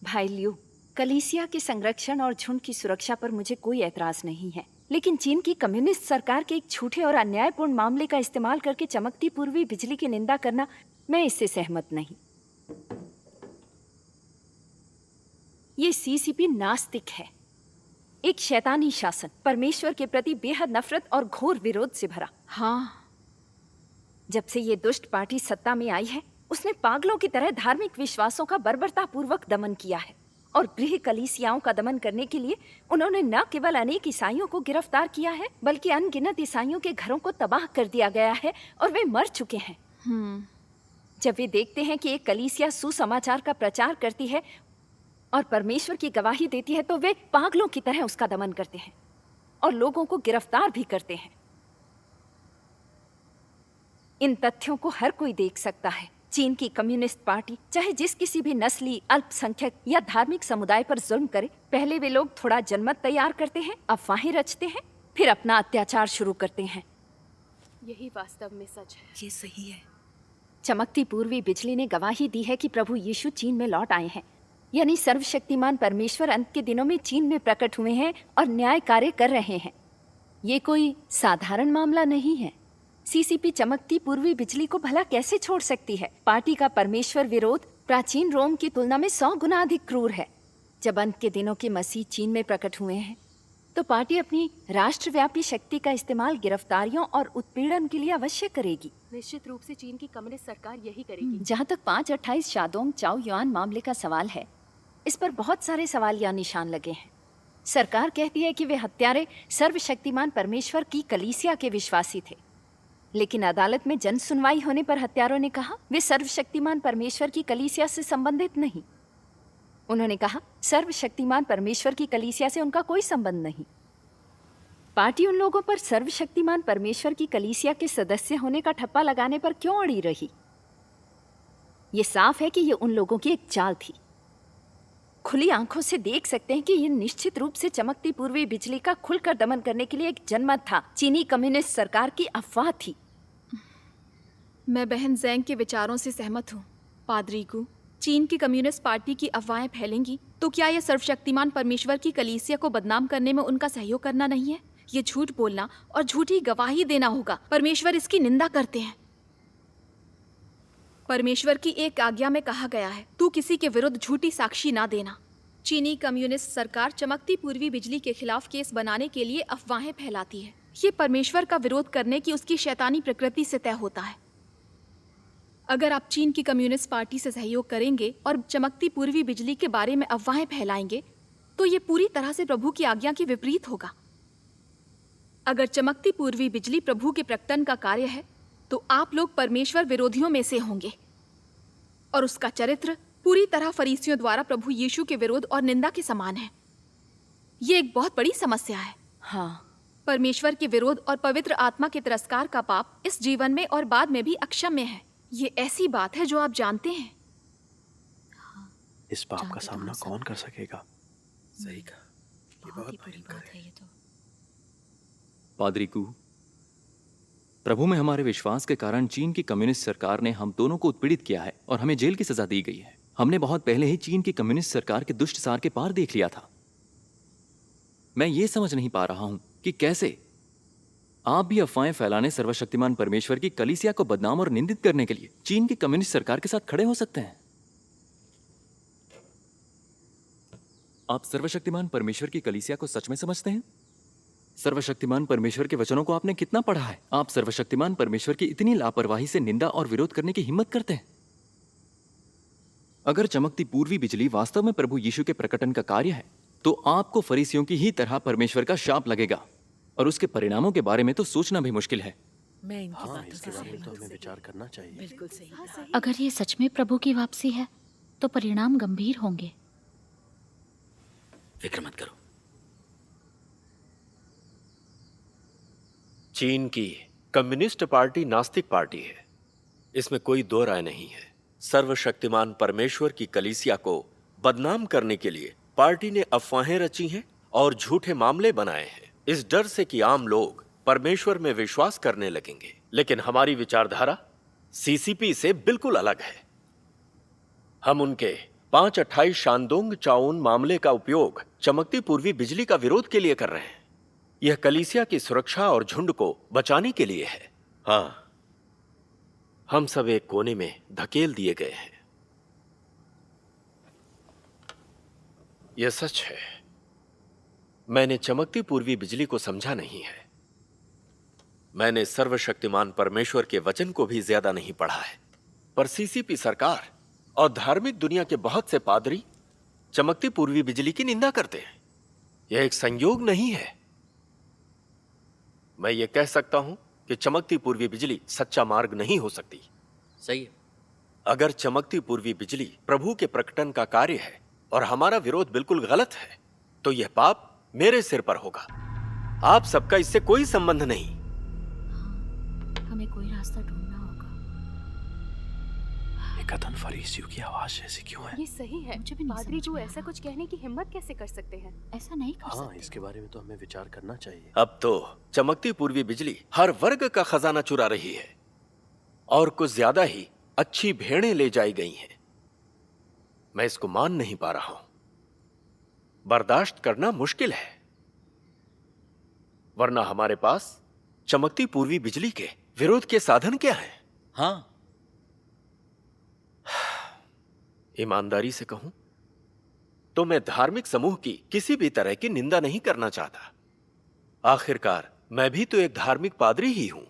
Speaker 6: भाई लियू, कलीसिया के संरक्षण और झुंड की सुरक्षा पर मुझे कोई ऐतराज नहीं है, लेकिन चीन की कम्युनिस्ट सरकार के एक झूठे और अन्यायपूर्ण मामले का इस्तेमाल करके चमकती पूर्वी बिजली की निंदा करना, मैं इससे सहमत नहीं। ये सीसीपी नास्तिक है, एक शैतानी शासन, परमेश्वर के प्रति बेहद नफरत और घोर विरोध से भरा। हाँ, जब से ये दुष्ट पार्टी सत्ता में आई है, उसने पागलों की तरह धार्मिक विश्वासों का बर्बरतापूर्वक दमन किया है, और गृह कलीसियाओं का दमन करने के लिए उन्होंने न केवल अनेक ईसाइयों को गिरफ्तार किया है, बल्कि अनगिनत ईसाइयों के घरों को तबाह कर दिया गया है और वे मर चुके हैं। जब वे देखते हैं कि एक कलीसिया सुसमाचार का प्रचार करती है और परमेश्वर की गवाही देती है, तो वे पागलों की तरह उसका दमन करते हैं और लोगों को गिरफ्तार भी करते हैं। इन तथ्यों को हर कोई देख सकता है। चीन की कम्युनिस्ट पार्टी चाहे जिस किसी भी नस्ली, अल्पसंख्यक या धार्मिक समुदाय पर जुल्म करे, पहले वे लोग थोड़ा जनमत तैयार करते हैं, अफवाहें रचते हैं, फिर अपना अत्याचार शुरू करते हैं।
Speaker 4: यही वास्तव में सच है।
Speaker 14: ये सही है।
Speaker 6: चमकती पूर्वी बिजली ने गवाही दी है कि प्रभु यीशु चीन में लौट आए हैं, यानी सर्वशक्तिमान परमेश्वर अंत के दिनों में चीन में प्रकट हुए हैं और न्याय कार्य कर रहे हैं। ये कोई साधारण मामला नहीं है। सीसीपी चमकती पूर्वी बिजली को भला कैसे छोड़ सकती है? पार्टी का परमेश्वर विरोध प्राचीन रोम की तुलना में 100 गुना अधिक क्रूर है। जब अंत के दिनों के मसीह चीन में प्रकट हुए हैं, तो पार्टी अपनी राष्ट्रव्यापी शक्ति का इस्तेमाल गिरफ्तारियों और उत्पीड़न के लिए अवश्य करेगी।
Speaker 4: निश्चित रूप से चीन की कम्युनिस्ट सरकार यही करेगी।
Speaker 6: जहाँ तक 5/28 शादोंग चाओ युआन मामले का सवाल है, इस पर बहुत सारे सवाल या निशान लगे हैं। सरकार कहती है कि वे हत्यारे सर्वशक्तिमान परमेश्वर की कलीसिया के विश्वासी थे, लेकिन अदालत में जन सुनवाई होने पर हत्यारों ने कहा वे सर्वशक्तिमान परमेश्वर की कलीसिया से संबंधित नहीं। उन्होंने कहा सर्वशक्तिमान परमेश्वर की कलीसिया से उनका कोई संबंध नहीं। पार्टी उन लोगों पर सर्वशक्तिमान परमेश्वर की कलीसिया के सदस्य होने का ठप्पा लगाने पर क्यों अड़ी रही? ये साफ है कि ये उन लोगों की एक चाल थी। खुली आंखों से देख सकते हैं कि ये निश्चित रूप से चमकती पूर्वी बिजली का खुलकर दमन करने के लिए एक जनमत था। चीनी कम्युनिस्ट सरकार की अफवाह थी।
Speaker 10: मैं बहन ज़ैंग के विचारों से सहमत हूँ। पादरी गु, चीन की कम्युनिस्ट पार्टी की अफवाहें फैलेंगी तो क्या यह सर्वशक्तिमान परमेश्वर की कलीसिया को बदनाम करने में उनका सहयोग करना नहीं है? ये झूठ बोलना और झूठी गवाही देना होगा। परमेश्वर इसकी निंदा करते हैं। परमेश्वर की एक आज्ञा में कहा गया है, तू किसी के विरुद्ध झूठी साक्षी ना देना। चीनी कम्युनिस्ट सरकार चमकती पूर्वी बिजली के खिलाफ केस बनाने के लिए अफवाहें फैलाती है। ये परमेश्वर का विरोध करने की उसकी शैतानी प्रकृति से तय होता है। अगर आप चीन की कम्युनिस्ट पार्टी से सहयोग करेंगे और चमकती पूर्वी बिजली के बारे में अफवाहें फैलाएंगे, तो ये पूरी तरह से प्रभु की आज्ञा के विपरीत होगा। अगर चमकती पूर्वी बिजली प्रभु के प्रकटन का कार्य है, तो आप लोग परमेश्वर विरोधियों में से होंगे और उसका चरित्र पूरी तरह फरीसियों द्वारा प्रभु यीशु के विरोध और निंदा के समान है। ये एक बहुत बड़ी समस्या है।
Speaker 6: हाँ,
Speaker 10: परमेश्वर के विरोध और पवित्र आत्मा के तिरस्कार का पाप इस जीवन में और बाद में भी अक्षम्य है। ये ऐसी बात है जो आप जानते हैं।
Speaker 9: इस पाप का सामना कौन कर सकेगा?
Speaker 12: सही कहा।
Speaker 16: बहुत बड़ी बात है ये तो।
Speaker 5: पादरी कू, प्रभु में हमारे विश्वास के कारण चीन की कम्युनिस्ट सरकार ने हम दोनों को उत्पीड़ित किया है और हमें जेल की सजा दी गई है। हमने बहुत पहले ही चीन की कम्युनिस्ट सरकार के दुष्ट सार के पार देख लिया था। मैं ये समझ नहीं पा रहा हूं कि कैसे आप भी अफवाहें फैलाने सर्वशक्तिमान परमेश्वर की कलीसिया को बदनाम और निंदित करने के लिए चीन की कम्युनिस्ट सरकार के साथ खड़े हो सकते हैं। आप सर्वशक्तिमान परमेश्वर की कलीसिया को सच में समझते हैं? सर्वशक्तिमान परमेश्वर के वचनों को आपने कितना पढ़ा है? आप सर्वशक्तिमान परमेश्वर की इतनी लापरवाही से निंदा और विरोध करने की हिम्मत करते हैं? अगर चमकती पूर्वी बिजली वास्तव में प्रभु यीशु के प्रकटन का कार्य है तो आपको फरीसियों की ही तरह परमेश्वर का शाप लगेगा और उसके परिणामों के बारे में तो सोचना भी मुश्किल है।
Speaker 13: मैं इनकी
Speaker 9: हाँ,
Speaker 13: बातों
Speaker 9: इसके
Speaker 13: से
Speaker 9: बारे में तो
Speaker 13: सहमत
Speaker 9: हमें
Speaker 13: हूँ।
Speaker 9: विचार करना चाहिए।
Speaker 13: बिल्कुल सही कहा।
Speaker 16: अगर ये सच में प्रभु की वापसी है तो परिणाम गंभीर होंगे।
Speaker 12: फिक्र मत करो।
Speaker 2: चीन की कम्युनिस्ट पार्टी नास्तिक पार्टी है, इसमें कोई दो राय नहीं है। सर्वशक्तिमान परमेश्वर की कलीसिया को बदनाम करने के लिए पार्टी ने अफवाहें रची हैं और झूठे मामले बनाए हैं, इस डर से कि आम लोग परमेश्वर में विश्वास करने लगेंगे। लेकिन हमारी विचारधारा सीसीपी से बिल्कुल अलग है। हम उनके 528 शानदोंग चाओन मामले का उपयोग चमकती पूर्वी बिजली का विरोध के लिए कर रहे हैं। यह कलीसिया की सुरक्षा और झुंड को बचाने के लिए है। हाँ, हम सब एक कोने में धकेल दिए गए हैं। यह सच है, मैंने चमकती पूर्वी बिजली को समझा नहीं है। मैंने सर्वशक्तिमान परमेश्वर के वचन को भी ज्यादा नहीं पढ़ा है। पर सीसीपी सरकार और धार्मिक दुनिया के बहुत से पादरी चमकती पूर्वी बिजली की निंदा करते हैं। यह एक संयोग नहीं है। मैं ये कह सकता हूं कि चमकती पूर्वी बिजली सच्चा मार्ग नहीं हो सकती।
Speaker 12: सही है।
Speaker 2: अगर चमकती पूर्वी बिजली प्रभु के प्रकटन का कार्य है और हमारा विरोध बिल्कुल गलत है तो यह पाप मेरे सिर पर होगा। आप सबका इससे कोई संबंध नहीं।
Speaker 16: हमें कोई रास्ता ढूंढना होगा।
Speaker 9: कथन फरीसियों की आवाज जैसी क्यों है?
Speaker 17: ये सही है। पादरी जो ऐसा कुछ कहने की हिम्मत कैसे कर सकते हैं?
Speaker 16: ऐसा नहीं कर
Speaker 9: हाँ,
Speaker 16: सकते।
Speaker 9: इसके बारे में तो हमें विचार करना चाहिए।
Speaker 2: अब तो चमकती पूर्वी बिजली हर वर्ग का खजाना चुरा रही है और कुछ ज्यादा ही अच्छी भेड़ें ले जाई गई हैं। मैं इसको मान नहीं पा रहा हूं। बर्दाश्त करना मुश्किल है, वरना हमारे पास चमकती पूर्वी बिजली के विरोध के साधन क्या हैं?
Speaker 12: हाँ,
Speaker 2: ईमानदारी से कहूं तो मैं धार्मिक समूह की किसी भी तरह की निंदा नहीं करना चाहता। आखिरकार मैं भी तो एक धार्मिक पादरी ही हूं।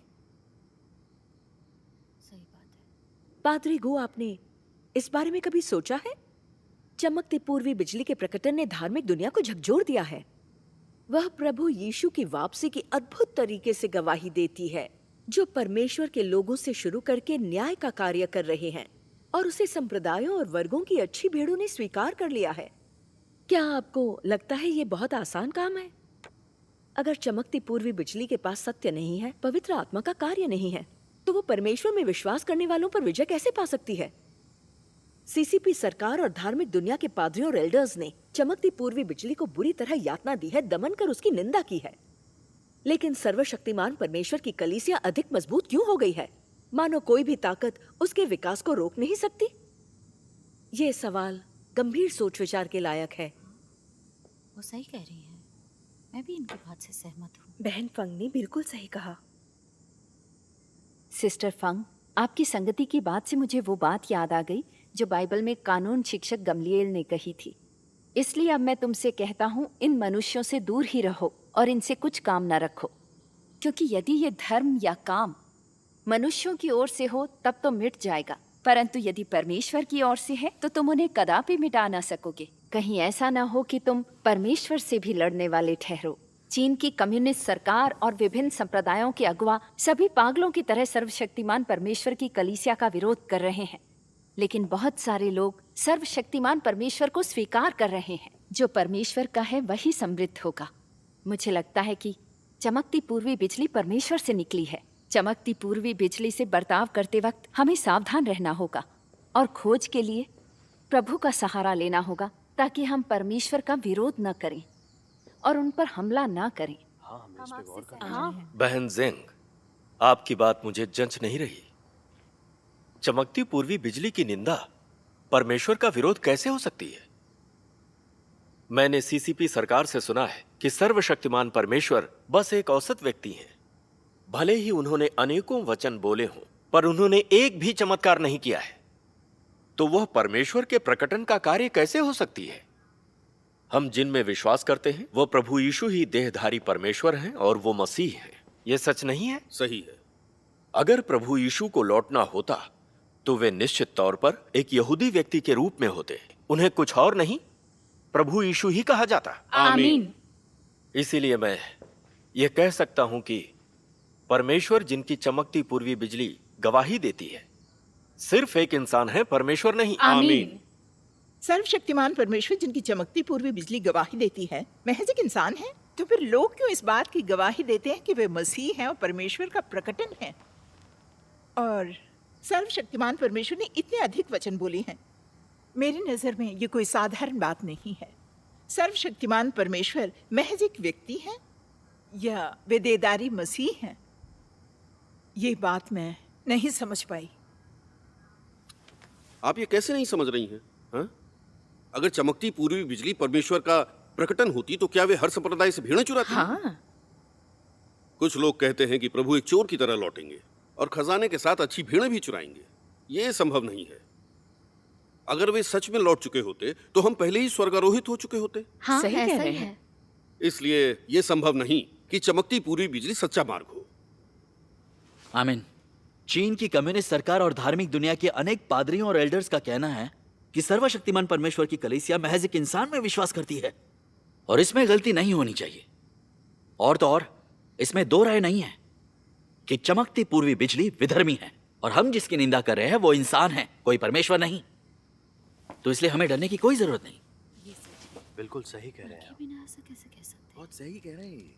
Speaker 16: सही बात है।
Speaker 1: पादरी गो, आपने इस बारे में कभी सोचा है? चमकती पूर्वी बिजली के प्रकटन ने धार्मिक दुनिया को झकझोर दिया है। वह प्रभु यीशु की वापसी की अद्भुत तरीके से गवाही देती है, जो परमेश्वर के लोगों से शुरू करके न्याय का कार्य कर रहे हैं और उसे संप्रदायों और वर्गों की अच्छी भेड़ों ने स्वीकार कर लिया है। क्या आपको लगता है ये बहुत आसान काम है? अगर चमकती पूर्वी बिजली के पास सत्य नहीं है, पवित्र आत्मा का कार्य नहीं है, तो वो परमेश्वर में विश्वास करने वालों पर विजय कैसे पा सकती है? सीसीपी सरकार और धार्मिक दुनिया के पादरियों और एल्डर्स ने चमकती पूर्वी बिजली को बुरी तरह यातना दी है, दमन कर उसकी निंदा की है। लेकिन सर्वशक्तिमान परमेश्वर की कलीसिया अधिक मजबूत क्यों हो गई है? मानो कोई भी ताकत उसके विकास को रोक नहीं सकती। ये सवाल गंभीर सोच विचार के लायक है।
Speaker 16: वो सही कह रही है। मैं भी इनकी बात से सहमत हूँ।
Speaker 1: बहन फंग ने बिल्कुल सही कहा।
Speaker 6: सिस्टर फंग, आपकी संगति की बात से मुझे वो बात याद आ गई जो बाइबल में कानून शिक्षक गमलीएल ने कही थी। इसलिए अब मैं तुमसे कहता हूँ, इन मनुष्यों से दूर ही रहो और इनसे कुछ काम न रखो, क्योंकि यदि ये धर्म या काम मनुष्यों की ओर से हो तब तो मिट जाएगा, परंतु यदि परमेश्वर की ओर से है तो तुम उन्हें कदापि मिटा ना सकोगे। कहीं ऐसा ना हो कि तुम परमेश्वर से भी लड़ने वाले ठहरो। चीन की कम्युनिस्ट सरकार और विभिन्न संप्रदायों के अगुवा सभी पागलों की तरह सर्वशक्तिमान परमेश्वर की कलीसिया का विरोध कर रहे हैं, लेकिन बहुत सारे लोग सर्वशक्तिमान परमेश्वर को स्वीकार कर रहे हैं। जो परमेश्वर का है वही समृद्ध होगा। मुझे लगता है कि चमकती पूर्वी बिजली परमेश्वर से निकली है। चमकती पूर्वी बिजली से बर्ताव करते वक्त हमें सावधान रहना होगा और खोज के लिए प्रभु का सहारा लेना होगा, ताकि हम परमेश्वर का विरोध न करें और उन पर हमला न करें।
Speaker 9: हाँ, हमें इस पे गौर करना
Speaker 6: हाँ।
Speaker 2: बहन जिंग, आपकी बात मुझे जंच नहीं रही। चमकती पूर्वी बिजली की निंदा परमेश्वर का विरोध कैसे हो सकती है? मैंने सीसीपी सरकार से सुना है कि सर्वशक्तिमान परमेश्वर बस एक औसत व्यक्ति हैं। भले ही उन्होंने अनेकों वचन बोले हों, पर उन्होंने एक भी चमत्कार नहीं किया है। तो वह परमेश्वर के प्रकटन का कार्य कैसे हो सकती है? हम जिनमें विश्वास करते हैं वो प्रभु यीशु ही देहधारी परमेश्वर हैं और वो मसीह हैं। ये सच नहीं है?
Speaker 3: सही है।
Speaker 2: अगर प्रभु यीशु को लौटना होता तो वे निश्चित तौर पर एक यहूदी व्यक्ति के रूप में होते। उन्हें कुछ और नहीं, प्रभु यीशु ही कहा जाता।
Speaker 10: आमीन।
Speaker 2: इसीलिए मैं ये कह सकता हूं कि परमेश्वर जिनकी चमकती पूर्वी बिजली गवाही देती है सिर्फ एक इंसान है, परमेश्वर नहीं।
Speaker 10: आमीन।
Speaker 18: सर्वशक्तिमान परमेश्वर जिनकी चमकती पूर्वी बिजली गवाही देती है महज एक इंसान है। तो फिर लोग क्यों इस बात की गवाही देते हैं कि वे मसीह हैं और परमेश्वर का प्रकटन है? और सर्वशक्तिमान परमेश्वर ने इतने अधिक वचन बोले हैं। मेरी नजर में ये कोई साधारण बात नहीं है। सर्वशक्तिमान परमेश्वर महज एक व्यक्ति है या वे देहधारी मसीह हैं? ये बात मैं नहीं समझ पाई।
Speaker 3: आप ये कैसे नहीं समझ रही हैं? हाँ? अगर चमकती पूर्वी बिजली परमेश्वर का प्रकटन होती तो क्या वे हर संप्रदाय से भेड़ें चुराते?
Speaker 18: हाँ।
Speaker 3: कुछ लोग कहते हैं कि प्रभु एक चोर की तरह लौटेंगे और खजाने के साथ अच्छी भेड़ें भी चुराएंगे। ये संभव नहीं है। अगर वे सच में लौट चुके होते तो हम पहले ही स्वर्गारोहित हो चुके होते।
Speaker 10: हाँ, सही कह रहे हैं।
Speaker 3: इसलिए यह संभव नहीं कि चमकती पूर्वी बिजली सच्चा मार्ग हो।
Speaker 12: आमीन। चीन की कम्युनिस्ट सरकार और धार्मिक दुनिया के अनेक पादरियों और एल्डर्स का कहना है कि सर्वशक्तिमान परमेश्वर की कलीसिया महज एक इंसान में विश्वास करती है और इसमें गलती नहीं होनी चाहिए। और तो और इसमें दो राय नहीं है कि चमकती पूर्वी बिजली विधर्मी है और हम जिसकी निंदा कर रहे हैं वो इंसान है, कोई परमेश्वर नहीं। तो इसलिए हमें डरने की कोई जरूरत नहीं।
Speaker 9: बिल्कुल सही कह रहे हैं।
Speaker 8: बहुत सही कह रहे हैं।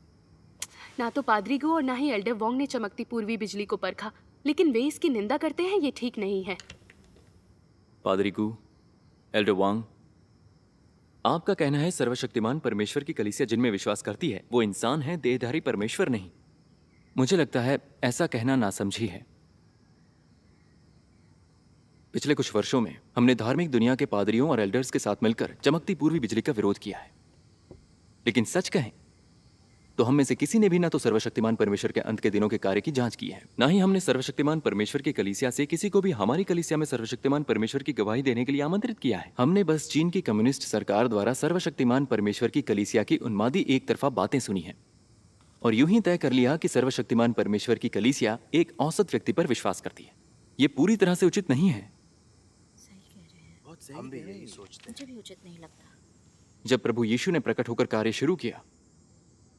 Speaker 17: ना तो पादरी गो और ना ही एल्डर वोंग ने चमकती पूर्वी बिजली को परखा, लेकिन वे इसकी निंदा करते हैं। ये ठीक नहीं है।
Speaker 5: पादरी गु, एल्डर वांग, आपका कहना है सर्वशक्तिमान परमेश्वर की कलीसिया जिनमें विश्वास करती है वो इंसान है, देहधारी परमेश्वर नहीं। मुझे लगता है ऐसा कहना नासमझी है। पिछले कुछ वर्षों में हमने धार्मिक दुनिया के पादरियों और एल्डर्स के साथ मिलकर चमकती पूर्वी बिजली का विरोध किया है, लेकिन सच कहें तो हम में से किसी ने भी ना तो सर्वशक्तिमान परमेश्वर के अंत के दिनों के कार्य की जांच की है, ना ही हमने सर्वशक्तिमान परमेश्वर की कलीसिया से किसी को भी हमारी कलीसिया में सर्वशक्तिमान परमेश्वर की गवाही देने के लिए आमंत्रित किया है। हमने बस चीन की कम्युनिस्ट सरकार द्वारा सर्वशक्तिमान परमेश्वर की कलीसिया की उन्मादी एक तरफा बातें सुनी है और यूं ही तय कर लिया कि सर्वशक्तिमान परमेश्वर की कलीसिया एक औसत व्यक्ति पर विश्वास करती है। ये पूरी तरह से उचित नहीं है।
Speaker 9: हम भी यही सोचते हैं।
Speaker 16: मुझे भी उचित नहीं लगता।
Speaker 5: जब प्रभु यीशु ने प्रकट होकर कार्य शुरू किया,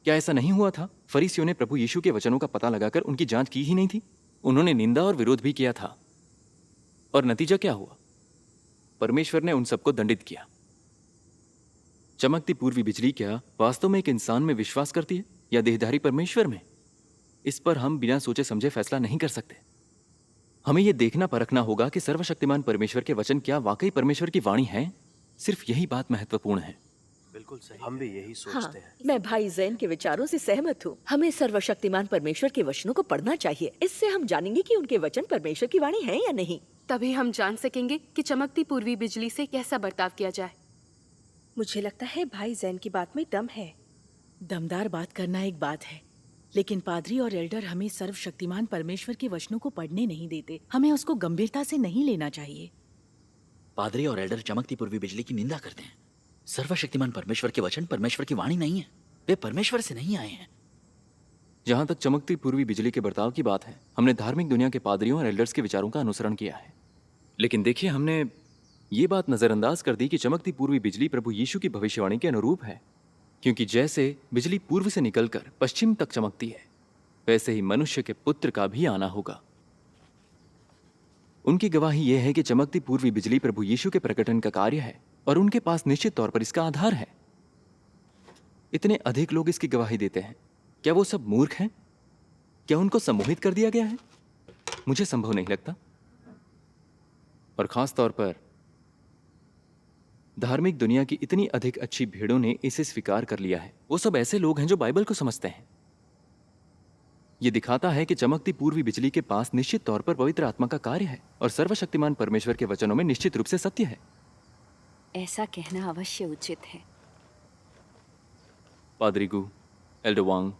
Speaker 5: क्या ऐसा नहीं हुआ था? फरीसियों ने प्रभु यीशु के वचनों का पता लगाकर उनकी जांच की ही नहीं थी। उन्होंने निंदा और विरोध भी किया था और नतीजा क्या हुआ? परमेश्वर ने उन सबको दंडित किया। चमकती पूर्वी बिजली क्या वास्तव में एक इंसान में विश्वास करती है या देहधारी परमेश्वर में? इस पर हम बिना सोचे समझे फैसला नहीं कर सकते। हमें यह देखना परखना होगा कि सर्वशक्तिमान परमेश्वर के वचन क्या वाकई परमेश्वर की वाणी है। सिर्फ यही बात महत्वपूर्ण है।
Speaker 9: बिल्कुल सही। हम भी यही सोचते हैं।
Speaker 1: मैं भाई जैन के विचारों से सहमत हूँ। हमें सर्वशक्तिमान परमेश्वर के वचनों को पढ़ना चाहिए। इससे हम जानेंगे कि उनके वचन परमेश्वर की वाणी है या नहीं।
Speaker 17: तभी हम जान सकेंगे कि चमकती पूर्वी बिजली से कैसा बर्ताव किया जाए।
Speaker 13: मुझे लगता है भाई जैन की बात में दम है। दमदार बात करना एक बात है, लेकिन पादरी और एल्डर हमें सर्वशक्तिमान परमेश्वर के वचनों को पढ़ने नहीं देते। हमें उसको गंभीरता से नहीं लेना चाहिए।
Speaker 12: पादरी और एल्डर चमकती पूर्वी बिजली की निंदा करते हैं। सर्वशक्तिमान परमेश्वर के वचन परमेश्वर की वाणी नहीं है, वे परमेश्वर से नहीं आए हैं।
Speaker 5: जहां तक चमकती पूर्वी बिजली के बर्ताव की बात है, हमने धार्मिक दुनिया के पादरियों और एल्डर्स के विचारों का अनुसरण किया है। लेकिन देखिए, हमने ये बात नजरअंदाज कर दी कि चमकती पूर्वी बिजली प्रभु यीशु की भविष्यवाणी के अनुरूप है, क्योंकि जैसे बिजली पूर्व से निकलकर पश्चिम तक चमकती है, वैसे ही मनुष्य के पुत्र का भी आना होगा। उनकी गवाही यह है कि चमकती पूर्वी बिजली प्रभु यीशु के प्रकटन का कार्य है और उनके पास निश्चित तौर पर इसका आधार है। इतने अधिक लोग इसकी गवाही देते हैं, क्या वो सब मूर्ख हैं? क्या उनको सम्मोहित कर दिया गया है? मुझे संभव नहीं लगता। और खास तौर पर धार्मिक दुनिया की इतनी अधिक अच्छी भीड़ों ने इसे स्वीकार कर लिया है। वो सब ऐसे लोग हैं जो बाइबल को समझते हैं। ये दिखाता है कि चमकती पूर्वी बिजली के पास निश्चित तौर पर पवित्र आत्मा का कार्य है और सर्वशक्तिमान परमेश्वर के वचनों में निश्चित रूप से सत्य है।
Speaker 6: ऐसा कहना अवश्य उचित है।
Speaker 5: पादरी गु, एल्डर वांग,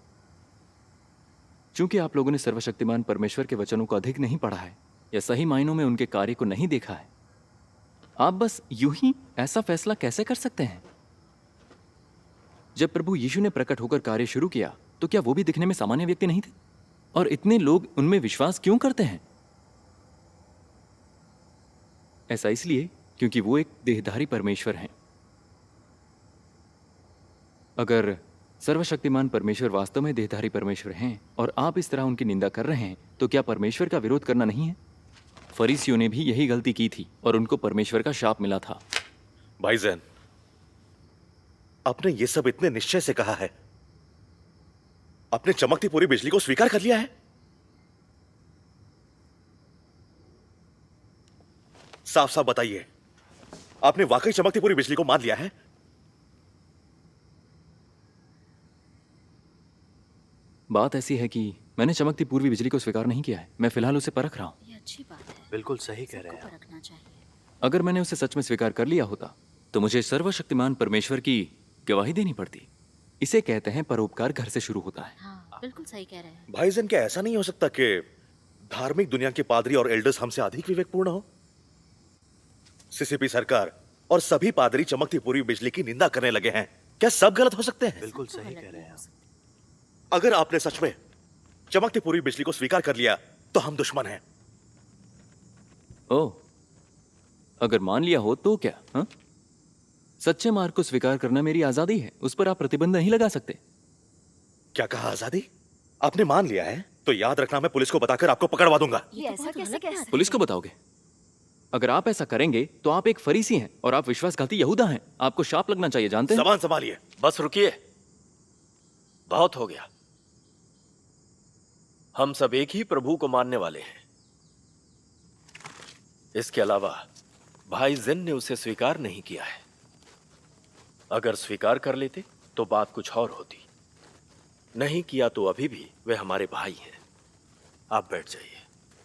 Speaker 5: चूंकि आप लोगों ने सर्वशक्तिमान परमेश्वर के वचनों को अधिक नहीं पढ़ा है या सही मायनों में उनके कार्य को नहीं देखा है, आप बस यूं ही ऐसा फैसला कैसे कर सकते हैं? जब प्रभु यीशु ने प्रकट होकर कार्य शुरू किया तो क्या वो भी दिखने में सामान्य व्यक्ति नहीं थे? और इतने लोग उनमें विश्वास क्यों करते हैं? ऐसा इसलिए क्योंकि वो एक देहधारी परमेश्वर हैं। अगर सर्वशक्तिमान परमेश्वर वास्तव में देहधारी परमेश्वर हैं और आप इस तरह उनकी निंदा कर रहे हैं तो क्या परमेश्वर का विरोध करना नहीं है? फरीसियों ने भी यही गलती की थी और उनको परमेश्वर का शाप मिला था।
Speaker 8: भाईजान, आपने ये सब इतने निश्चय से कहा है, आपने चमकती पूरी बिजली को स्वीकार कर लिया है? साफ साफ बताइए, आपने वाकई चमकती पूरी बिजली को मान लिया है?
Speaker 5: बात ऐसी है कि मैंने चमकती पूर्वी बिजली को स्वीकार नहीं किया है। मैं फिलहाल उसे परख रहा हूं।
Speaker 16: ये अच्छी बात है।
Speaker 9: बिल्कुल सही कह रहे हैं आप।
Speaker 16: परखना चाहिए।
Speaker 5: अगर मैंने उसे सच में स्वीकार कर लिया होता तो मुझे सर्वशक्तिमान परमेश्वर की गवाही देनी पड़ती। इसे कहते हैं परोपकार घर से शुरू होता है।
Speaker 16: हाँ, बिल्कुल सही कह रहे हैं।
Speaker 8: भाईजान, क्या ऐसा नहीं हो सकता कि धार्मिक दुनिया के पादरी और एल्डर्स हमसे अधिक विवेकपूर्ण हो? सीसीपी सरकार और सभी पादरी चमकती पूरी बिजली की निंदा करने लगे हैं। क्या सब गलत हो सकते हैं?
Speaker 9: बिल्कुल सही कह रहे हैं आप।
Speaker 8: अगर आपने सच में चमकती पूरी बिजली को स्वीकार कर लिया तो हम दुश्मन हैं।
Speaker 5: ओह, अगर मान लिया हो तो क्या? हाँ? सच्चे मार्ग को स्वीकार करना मेरी आजादी है, उस पर आप प्रतिबंध नहीं लगा सकते।
Speaker 8: क्या कहा? आजादी? आपने मान लिया है तो याद रखना, मैं पुलिस को बताकर आपको पकड़वा दूंगा।
Speaker 6: ये ऐसा कैसे कह सकते?
Speaker 5: पुलिस को बताओगे? अगर आप ऐसा करेंगे तो आप एक फरीसी हैं और आप विश्वासघाती यहूदा हैं। आपको शाप लगना चाहिए, जानते हैं?
Speaker 8: जबान संभालिए।
Speaker 2: बस रुकिए, बहुत हो गया। हम सब एक ही प्रभु को मानने वाले हैं। इसके अलावा भाई जिन ने उसे स्वीकार नहीं किया है। अगर स्वीकार कर लेते तो बात कुछ और होती। नहीं किया तो अभी भी वे हमारे भाई हैं। आप बैठ जाइए।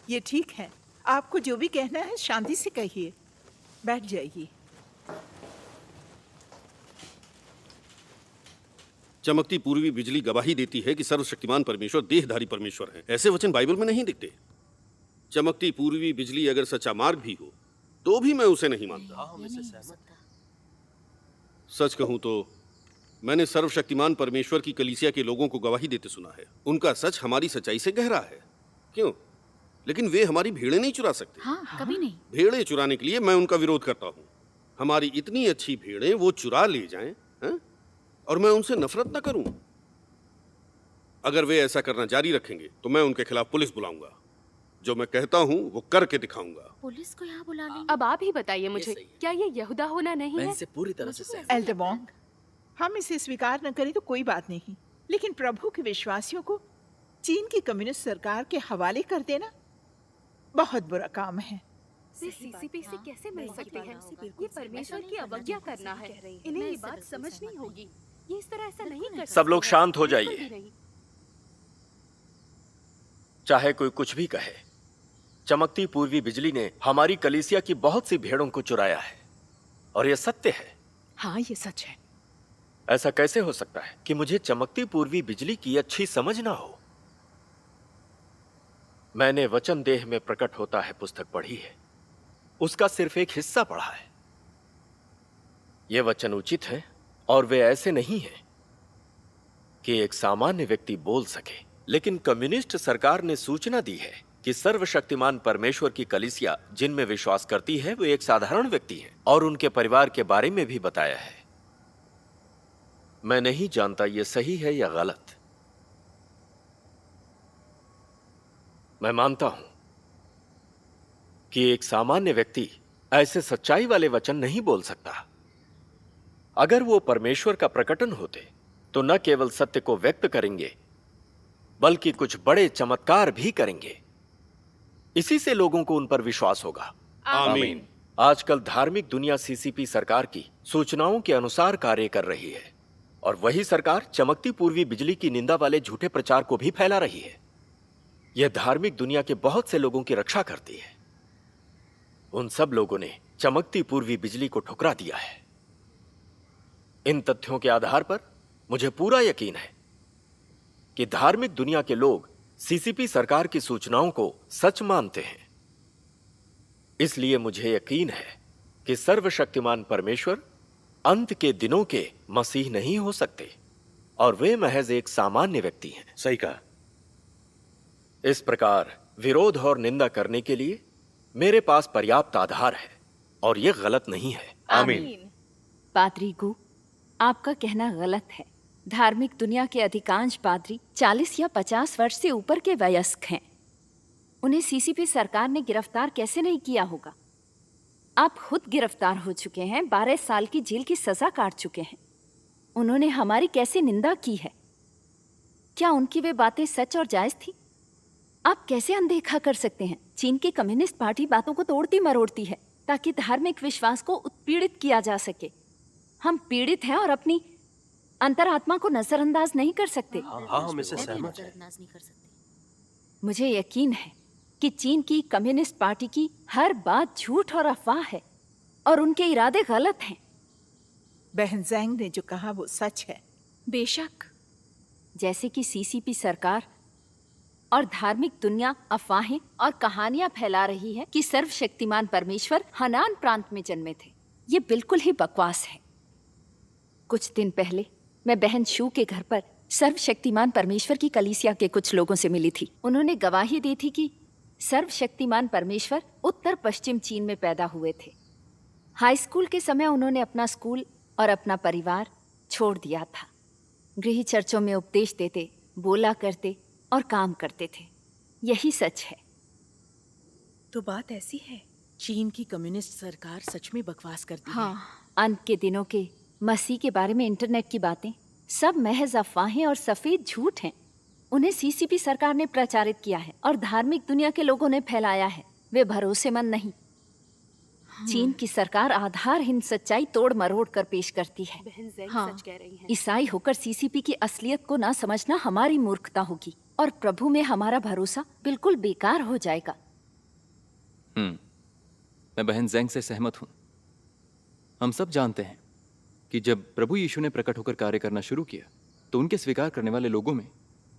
Speaker 18: ये ठीक है, आपको जो भी कहना है शांति से कहिए। बैठ जाइए।
Speaker 3: चमकती पूर्वी बिजली गवाही देती है कि सर्वशक्तिमान परमेश्वर देहधारी परमेश्वर है। ऐसे वचन बाइबल में नहीं दिखते। चमकती पूर्वी बिजली अगर सच्चा मार्ग भी हो तो भी मैं उसे नहीं मानता। सच कहूं तो मैंने सर्वशक्तिमान परमेश्वर की कलीसिया के लोगों को गवाही देते सुना है। उनका सच हमारी सच्चाई से गहरा है। क्यों? लेकिन वे हमारी भेड़ें नहीं चुरा सकते।
Speaker 16: हाँ, कभी नहीं।
Speaker 3: भेड़ें चुराने के लिए मैं उनका विरोध करता हूँ। हमारी इतनी अच्छी भेड़ें वो चुरा ले जाएं, हैं? और मैं उनसे नफरत न करूं। अगर वे ऐसा करना जारी रखेंगे तो मैं उनके खिलाफ पुलिस बुलाऊंगा। जो मैं कहता हूं वो करके दिखाऊंगा।
Speaker 16: पुलिस को यहाँ बुला लेंगे।
Speaker 17: अब आप ही बताइए मुझे, क्या ये यहूदा होना नहीं है?
Speaker 12: पूरी तरह से
Speaker 18: एल्डर वॉन्ग, हम इसे स्वीकार न करें तो कोई बात नहीं, लेकिन प्रभु के विश्वासियों को चीन की कम्युनिस्ट सरकार के हवाले कर देना बहुत बुरा काम है।
Speaker 17: वे सीसीपी से कैसे मिल सकते हैं? ये परमेश्वर की अवज्ञा करना है। इन्हें ये बात समझ नहीं होगी। ये इस तरह ऐसा नहीं कर सकते।
Speaker 2: सब लोग शांत हो
Speaker 17: बिल्कुल भी
Speaker 2: जाइए।
Speaker 17: नहीं।
Speaker 2: चाहे कोई कुछ भी कहे, चमकती पूर्वी बिजली ने हमारी कलीसिया की बहुत सी भेड़ों को चुराया है और यह सत्य है।
Speaker 4: हाँ, ये सच है।
Speaker 2: ऐसा कैसे हो सकता है कि मुझे चमकती पूर्वी बिजली की अच्छी समझ ना हो? मैंने वचन देह में प्रकट होता है पुस्तक पढ़ी है, उसका सिर्फ एक हिस्सा पढ़ा है। यह वचन उचित है और वे ऐसे नहीं हैं कि एक सामान्य व्यक्ति बोल सके। लेकिन कम्युनिस्ट सरकार ने सूचना दी है कि सर्वशक्तिमान परमेश्वर की कलीसिया जिनमें विश्वास करती है वे एक साधारण व्यक्ति हैं और उनके परिवार के बारे में भी बताया है। मैं नहीं जानता यह सही है या गलत। मैं मानता हूं कि एक सामान्य व्यक्ति ऐसे सच्चाई वाले वचन नहीं बोल सकता। अगर वो परमेश्वर का प्रकटन होते तो न केवल सत्य को व्यक्त करेंगे बल्कि कुछ बड़े चमत्कार भी करेंगे। इसी से लोगों को उन पर विश्वास होगा।
Speaker 3: आमीन।
Speaker 2: आजकल धार्मिक दुनिया सीसीपी सरकार की सूचनाओं के अनुसार कार्य कर रही है और वही सरकार चमकती पूर्वी बिजली की निंदा वाले झूठे प्रचार को भी फैला रही है। यह धार्मिक दुनिया के बहुत से लोगों की रक्षा करती है। उन सब लोगों ने चमकती पूर्वी बिजली को ठुकरा दिया है। इन तथ्यों के आधार पर मुझे पूरा यकीन है कि धार्मिक दुनिया के लोग सीसीपी सरकार की सूचनाओं को सच मानते हैं। इसलिए मुझे यकीन है कि सर्वशक्तिमान परमेश्वर अंत के दिनों के मसीह नहीं हो सकते और वे महज एक सामान्य व्यक्ति हैं।
Speaker 8: सही कहा।
Speaker 2: इस प्रकार विरोध और निंदा करने के लिए मेरे पास पर्याप्त आधार है और यह गलत नहीं है।
Speaker 8: आमीन।
Speaker 6: पादरी गु, आपका कहना गलत है। धार्मिक दुनिया के अधिकांश पादरी 40 या 50 वर्ष से ऊपर के वयस्क हैं। उन्हें सीसीपी सरकार ने गिरफ्तार कैसे नहीं किया होगा? आप खुद गिरफ्तार हो चुके हैं, 12 साल की जेल की सजा काट चुके हैं। उन्होंने हमारी कैसे निंदा की है? क्या उनकी वे बातें सच और जायज थी? आप कैसे अनदेखा कर सकते हैं? चीन की कम्युनिस्ट पार्टी बातों को तोड़ती मरोड़ती है ताकि धार्मिक विश्वास को उत्पीड़ित किया जा सके। हम पीड़ित हैं और अपनी अंतरात्मा को नजरअंदाज नहीं कर सकते।
Speaker 9: हाँ, हम इससे सहमत हैं।
Speaker 6: मुझे यकीन है कि चीन की कम्युनिस्ट पार्टी की हर बात झूठ और अफवाह है और उनके इरादे गलत हैं।
Speaker 18: बहन ज़ैंग ने जो कहा वो सच है।
Speaker 10: बेशक।
Speaker 6: जैसे कि सीसीपी सरकार और धार्मिक दुनिया अफवाहें और कहानियां फैला रही है कि सर्वशक्तिमान परमेश्वर हनान प्रांत में जन्मे थे। ये बिल्कुल ही बकवास है। कुछ दिन पहले मैं बहन शू के घर पर सर्वशक्तिमान परमेश्वर की कलीसिया के कुछ लोगों से मिली थी। उन्होंने गवाही दी थी कि सर्वशक्तिमान परमेश्वर उत्तर पश्चिम चीन में पैदा हुए थे। हाई स्कूल के समय उन्होंने अपना स्कूल और अपना परिवार छोड़ दिया था। गृह चर्चों में उपदेश देते, बोला करते और काम करते थे। यही सच है।
Speaker 13: तो बात ऐसी है, चीन की कम्युनिस्ट सरकार सच में बकवास करती है।
Speaker 6: हाँ, अंत के दिनों के मसीह के बारे में इंटरनेट की बातें सब महज अफवाहें और सफेद झूठ हैं। उन्हें सीसीपी सरकार ने प्रचारित किया है और धार्मिक दुनिया के लोगों ने फैलाया है। वे भरोसेमंद नहीं। चीन की सरकार आधारहीन सच्चाई तोड़ मरोड़ कर पेश करती है।
Speaker 17: हाँ, सच कह रही हैं।
Speaker 6: ईसाई होकर सीसीपी की असलियत को ना समझना हमारी मूर्खता होगी और प्रभु में हमारा भरोसा बिल्कुल बेकार हो जाएगा।
Speaker 5: मैं बहन ज़ैंग से सहमत हूं। हम सब जानते हैं कि जब प्रभु यीशु ने प्रकट होकर कार्य करना शुरू किया तो उनके स्वीकार करने वाले लोगों में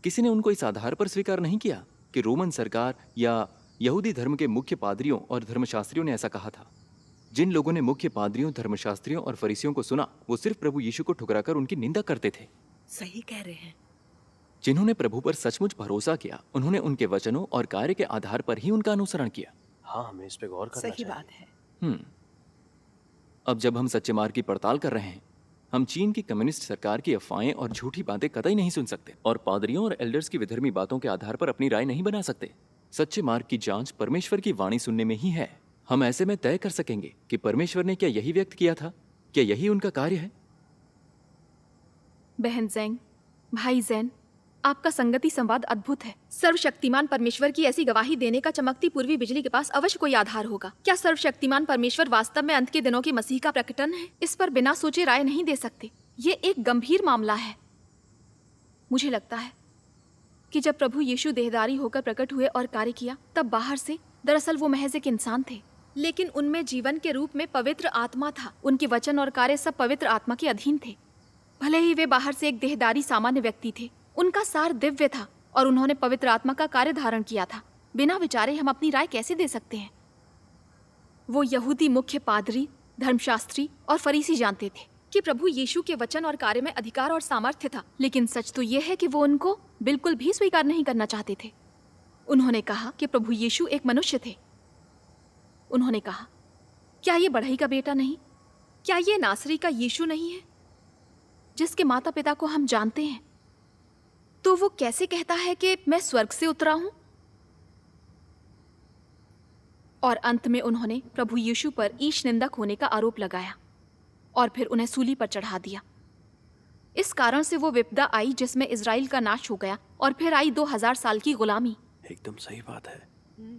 Speaker 5: किसी ने उनको इस आधार पर स्वीकार नहीं किया कि रोमन सरकार या यहूदी धर्म के मुख्य पादरियों और धर्मशास्त्रियों ने ऐसा कहा था। जिन लोगों ने मुख्य पादरियों, धर्मशास्त्रियों और फरीसियों को सुना, वो सिर्फ प्रभु यीशु को ठुकराकर उनकी निंदा करते थे।
Speaker 13: सही कह रहे हैं।
Speaker 5: जिन्होंने प्रभु पर सचमुच भरोसा किया, उन्होंने उनके वचनों और कार्य के आधार पर ही उनका अनुसरण किया।
Speaker 9: हाँ, हमें इस पे गौर करना
Speaker 18: सही
Speaker 9: चाहिए।
Speaker 18: बात है।
Speaker 5: अब जब हम सच्चे मार्ग की पड़ताल कर रहे हैं, हम चीन की कम्युनिस्ट सरकार की अफवाहें और झूठी बातें कतई नहीं सुन सकते और पादरियों और एल्डर्स की विधर्मी बातों के आधार पर अपनी राय नहीं बना सकते। सच्चे मार्ग की जांच परमेश्वर की वाणी सुनने में ही है। हम ऐसे में तय कर सकेंगे कि परमेश्वर ने क्या यही व्यक्त किया था, क्या यही उनका कार्य है।
Speaker 10: बहन ज़ैंग, भाई ज़ैन, आपका संगति संवाद अद्भुत है। सर्वशक्तिमान परमेश्वर की ऐसी गवाही देने का चमकती पूर्वी बिजली के पास अवश्य कोई आधार होगा। क्या सर्वशक्तिमान परमेश्वर वास्तव में अंत के दिनों के मसीह का प्रकटन है? इस पर बिना सोचे राय नहीं दे सकते। ये एक गंभीर मामला है। मुझे लगता है कि जब प्रभु यीशु देहधारी होकर प्रकट हुए और कार्य किया, तब बाहर से दरअसल वो महज एक इंसान थे, लेकिन उनमें जीवन के रूप में पवित्र आत्मा था। उनके वचन और कार्य सब पवित्र आत्मा के अधीन थे। भले ही वे बाहर से एक देहधारी सामान्य व्यक्ति थे, उनका सार दिव्य था और उन्होंने पवित्र आत्मा का कार्य धारण किया था। बिना विचारे हम अपनी राय कैसे दे सकते हैं? वो यहूदी मुख्य पादरी, धर्मशास्त्री और फरीसी जानते थे कि प्रभु यीशु के वचन और कार्य में अधिकार और सामर्थ्य था, लेकिन सच तो यह है कि वो उनको बिल्कुल भी स्वीकार नहीं करना चाहते थे। उन्होंने कहा कि प्रभु यीशु एक मनुष्य थे। उन्होंने कहा, क्या ये बढ़ई का बेटा नहीं? क्या ये नासरी का यीशु नहीं है, जिसके माता पिता को हम जानते हैं? तो वो कैसे कहता है कि मैं स्वर्ग से उतरा हूं? और अंत में उन्होंने प्रभु यीशु पर ईश निंदक होने का आरोप लगाया और फिर उन्हें सूली पर चढ़ा दिया। इस कारण से वो विपदा आई जिसमें इजराइल का नाश हो गया और फिर आई 2000 साल की गुलामी।
Speaker 9: एकदम सही बात है।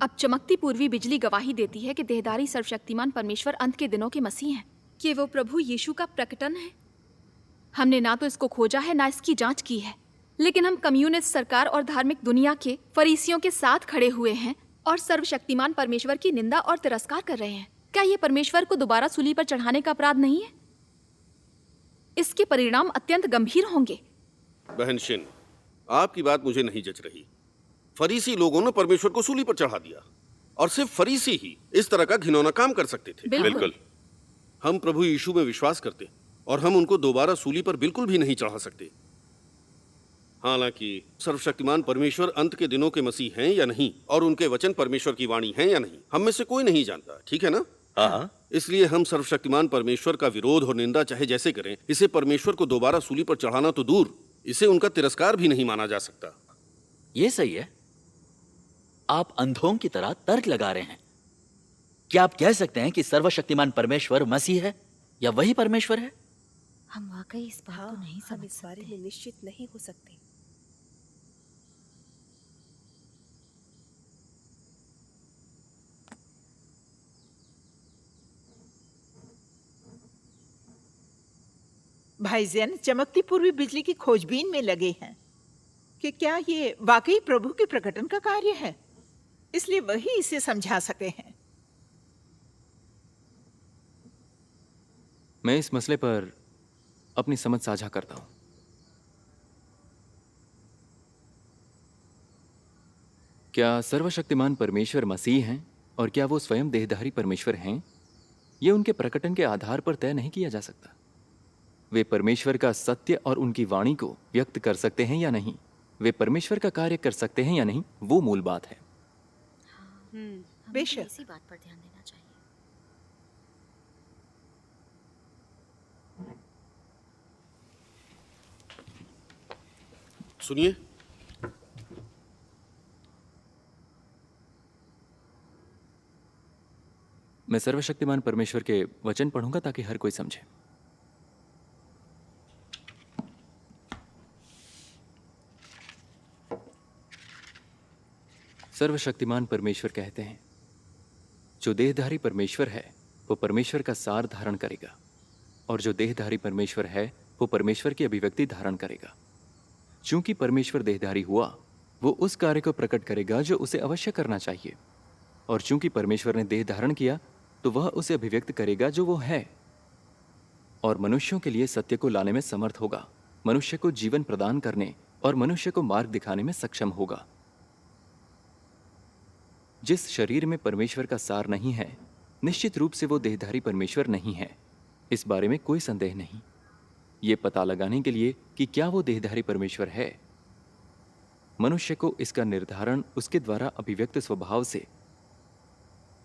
Speaker 10: अब चमकती पूर्वी बिजली गवाही देती है कि देहधारी सर्वशक्तिमान परमेश्वर अंत के दिनों के मसीह हैं, कि वो प्रभु यीशु का प्रकटन है। हमने ना तो इसको खोजा है, ना इसकी जांच की है। लेकिन हम कम्युनिस्ट सरकार और धार्मिक दुनिया के फरीसियों के साथ खड़े हुए हैं और सर्वशक्तिमान परमेश्वर की निंदा और तिरस्कार कर रहे हैं। क्या ये परमेश्वर को दोबारा सूली पर चढ़ाने का अपराध नहीं है? इसके परिणाम अत्यंत गंभीर होंगे।
Speaker 3: बहन शिन, आपकी बात मुझे नहीं जच रही। फरीसी लोगों ने परमेश्वर को सूली पर चढ़ा दिया, और सिर्फ फरीसी ही इस तरह का घिनौना काम कर सकते थे।
Speaker 10: बिल्कुल।
Speaker 3: हम प्रभु यीशु में विश्वास करते और हम उनको दोबारा सूली पर बिल्कुल भी नहीं चढ़ा सकते। हालांकि सर्वशक्तिमान परमेश्वर अंत के दिनों के मसीह हैं या नहीं, और उनके वचन परमेश्वर की वाणी हैं या नहीं, हम में से कोई नहीं जानता। ठीक है ना?
Speaker 8: हाँ।
Speaker 3: इसलिए हम सर्वशक्तिमान परमेश्वर का विरोध और निंदा चाहे जैसे करें, इसे परमेश्वर को दोबारा सूली पर चढ़ाना तो दूर, इसे उनका तिरस्कार भी नहीं माना जा सकता।
Speaker 12: ये सही है। आप अंधों की तरह तर्क लगा रहे हैं। क्या आप कह सकते हैं कि सर्वशक्तिमान परमेश्वर मसीह है या वही परमेश्वर है?
Speaker 13: हम वाकई इस बात को नहीं समझ इस बारे में निश्चित नहीं हो सकते।
Speaker 18: भाई जैन चमकती पूर्वी बिजली की खोजबीन में लगे हैं कि क्या ये वाकई प्रभु के प्रकटन का कार्य है, इसलिए वही इसे समझा सके हैं।
Speaker 5: मैं इस मसले पर अपनी समझ साझा करता हूं। क्या सर्वशक्तिमान परमेश्वर मसीह हैं और क्या वो स्वयं देहधारी परमेश्वर हैं, ये उनके प्रकटन के आधार पर तय नहीं किया जा सकता। वे परमेश्वर का सत्य और उनकी वाणी को व्यक्त कर सकते हैं या नहीं, वे परमेश्वर का कार्य कर सकते हैं या नहीं, वो मूल बात है।
Speaker 18: बेशक
Speaker 16: इसी बात पर ध्यान देना चाहिए।
Speaker 3: सुनिए,
Speaker 5: मैं सर्वशक्तिमान परमेश्वर के वचन पढ़ूंगा ताकि हर कोई समझे। सर्वशक्तिमान परमेश्वर कहते हैं, जो देहधारी परमेश्वर है वो परमेश्वर का सार धारण करेगा, और जो देहधारी परमेश्वर है वो परमेश्वर की अभिव्यक्ति धारण करेगा। चूंकि परमेश्वर देहधारी हुआ, वो उस कार्य को प्रकट करेगा जो उसे अवश्य करना चाहिए, और चूंकि परमेश्वर ने देह धारण किया तो वह उसे अभिव्यक्त करेगा जो वो है, और मनुष्यों के लिए सत्य को लाने में समर्थ होगा, मनुष्य को जीवन प्रदान करने और मनुष्य को मार्ग दिखाने में सक्षम होगा। जिस शरीर में परमेश्वर का सार नहीं है, निश्चित रूप से वो देहधारी परमेश्वर नहीं है, इस बारे में कोई संदेह नहीं। ये पता लगाने के लिए कि क्या वो देहधारी परमेश्वर है, मनुष्य को इसका निर्धारण उसके द्वारा अभिव्यक्त स्वभाव से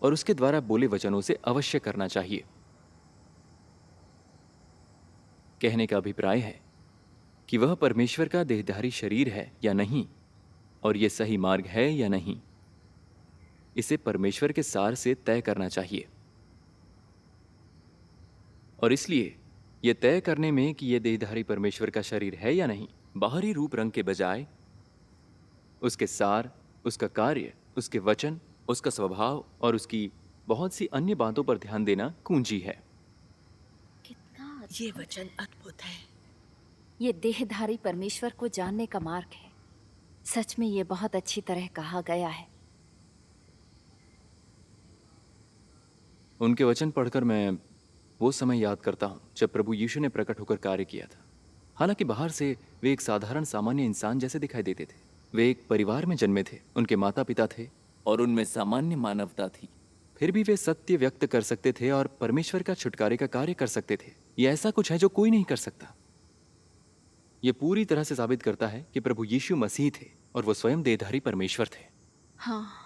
Speaker 5: और उसके द्वारा बोले वचनों से अवश्य करना चाहिए। कहने का अभिप्राय है कि वह परमेश्वर का देहधारी शरीर है या नहीं, और यह सही मार्ग है या नहीं, इसे परमेश्वर के सार से तय करना चाहिए। और इसलिए यह तय करने में कि यह देहधारी परमेश्वर का शरीर है या नहीं, बाहरी रूप रंग के बजाय उसके सार, उसका कार्य, उसके वचन, उसका स्वभाव और उसकी बहुत सी अन्य बातों पर ध्यान देना कुंजी है।
Speaker 4: ये वचन अद्भुत है।
Speaker 6: ये देहधारी परमेश्वर को जानने का मार्ग है। सच में ये बहुत अच्छी तरह कहा गया है।
Speaker 5: उनके वचन पढ़कर मैं वो समय याद करता हूं जब प्रभु यीशु ने प्रकट होकर कार्य किया था। हालांकि बाहर से वे एक साधारण सामान्य इंसान जैसे दिखाई देते थे। वे एक परिवार में जन्मे थे, उनके माता पिता थे और उनमें सामान्य मानवता थी। फिर भी वे सत्य व्यक्त कर सकते थे और परमेश्वर का छुटकारे का कार्य कर सकते थे। यह ऐसा कुछ है जो कोई नहीं कर सकता। यह पूरी तरह से साबित करता है कि प्रभु यीशु मसीह थे और वो स्वयं देहधारी परमेश्वर थे।
Speaker 10: हाँ।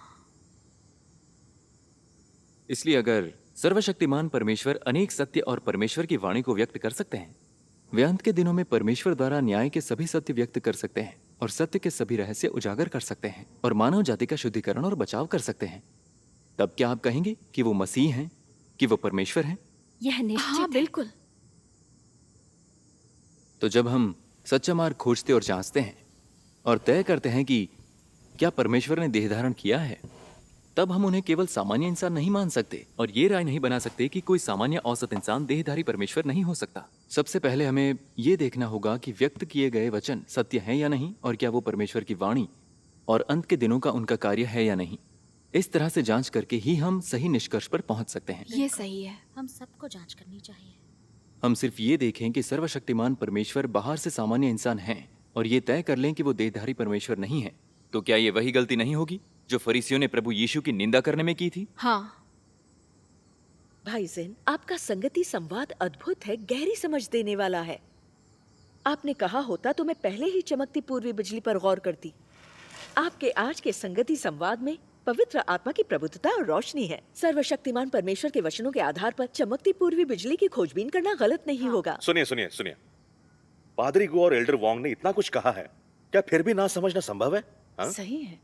Speaker 5: इसलिए अगर सर्वशक्तिमान परमेश्वर अनेक सत्य और परमेश्वर की वाणी को व्यक्त कर सकते हैं, वे अंत के दिनों में परमेश्वर द्वारा न्याय के सभी सत्य व्यक्त कर सकते हैं और सत्य के सभी रहस्य उजागर कर सकते हैं और मानव जाति का शुद्धिकरण और बचाव कर सकते हैं, तब क्या आप कहेंगे कि वो मसीह हैं, कि वो परमेश्वर हैं?
Speaker 6: यह निश्चित
Speaker 10: हाँ, बिल्कुल।
Speaker 5: तो जब हम सच्चा मार्ग खोजते और जांचते हैं और तय करते हैं कि क्या परमेश्वर ने देह धारण किया है, तब हम उन्हें केवल सामान्य इंसान नहीं मान सकते और ये राय नहीं बना सकते कि कोई सामान्य औसत इंसान देहधारी परमेश्वर नहीं हो सकता। सबसे पहले हमें ये देखना होगा कि व्यक्त किए गए वचन सत्य हैं या नहीं, और क्या वो परमेश्वर की वाणी और अंत के दिनों का उनका कार्य है या नहीं। इस तरह से जांच करके ही हम सही निष्कर्ष पर पहुंच सकते हैं।
Speaker 10: ये सही है।
Speaker 16: हम सबको जांच करनी चाहिए।
Speaker 5: हम सिर्फ ये देखें कि सर्वशक्तिमान परमेश्वर बाहर से सामान्य इंसान हैं और ये तय कर लें कि वो देहधारी परमेश्वर नहीं है। तो क्या ये वही गलती नहीं होगी जो फरीसियों ने प्रभु यीशु की निंदा करने में की थी?
Speaker 10: हाँ।
Speaker 13: भाई ज़ैन, आपका संगति संवाद अद्भुत है, गहरी समझ देने वाला है। आपने कहा होता तो मैं पहले ही चमकती पूर्वी बिजली पर गौर करती। आपके आज के संगति संवाद में पवित्र आत्मा की प्रबुद्धता और रोशनी है। सर्वशक्तिमान परमेश्वर के वचनों के आधार पर चमकती पूर्वी बिजली की खोजबीन करना गलत नहीं होगा।
Speaker 8: सुनिए सुनिए सुनिए, पादरी गो और एल्डर वोंग ने इतना कुछ कहा है, क्या फिर भी ना समझना संभव है? हा?
Speaker 13: सही है।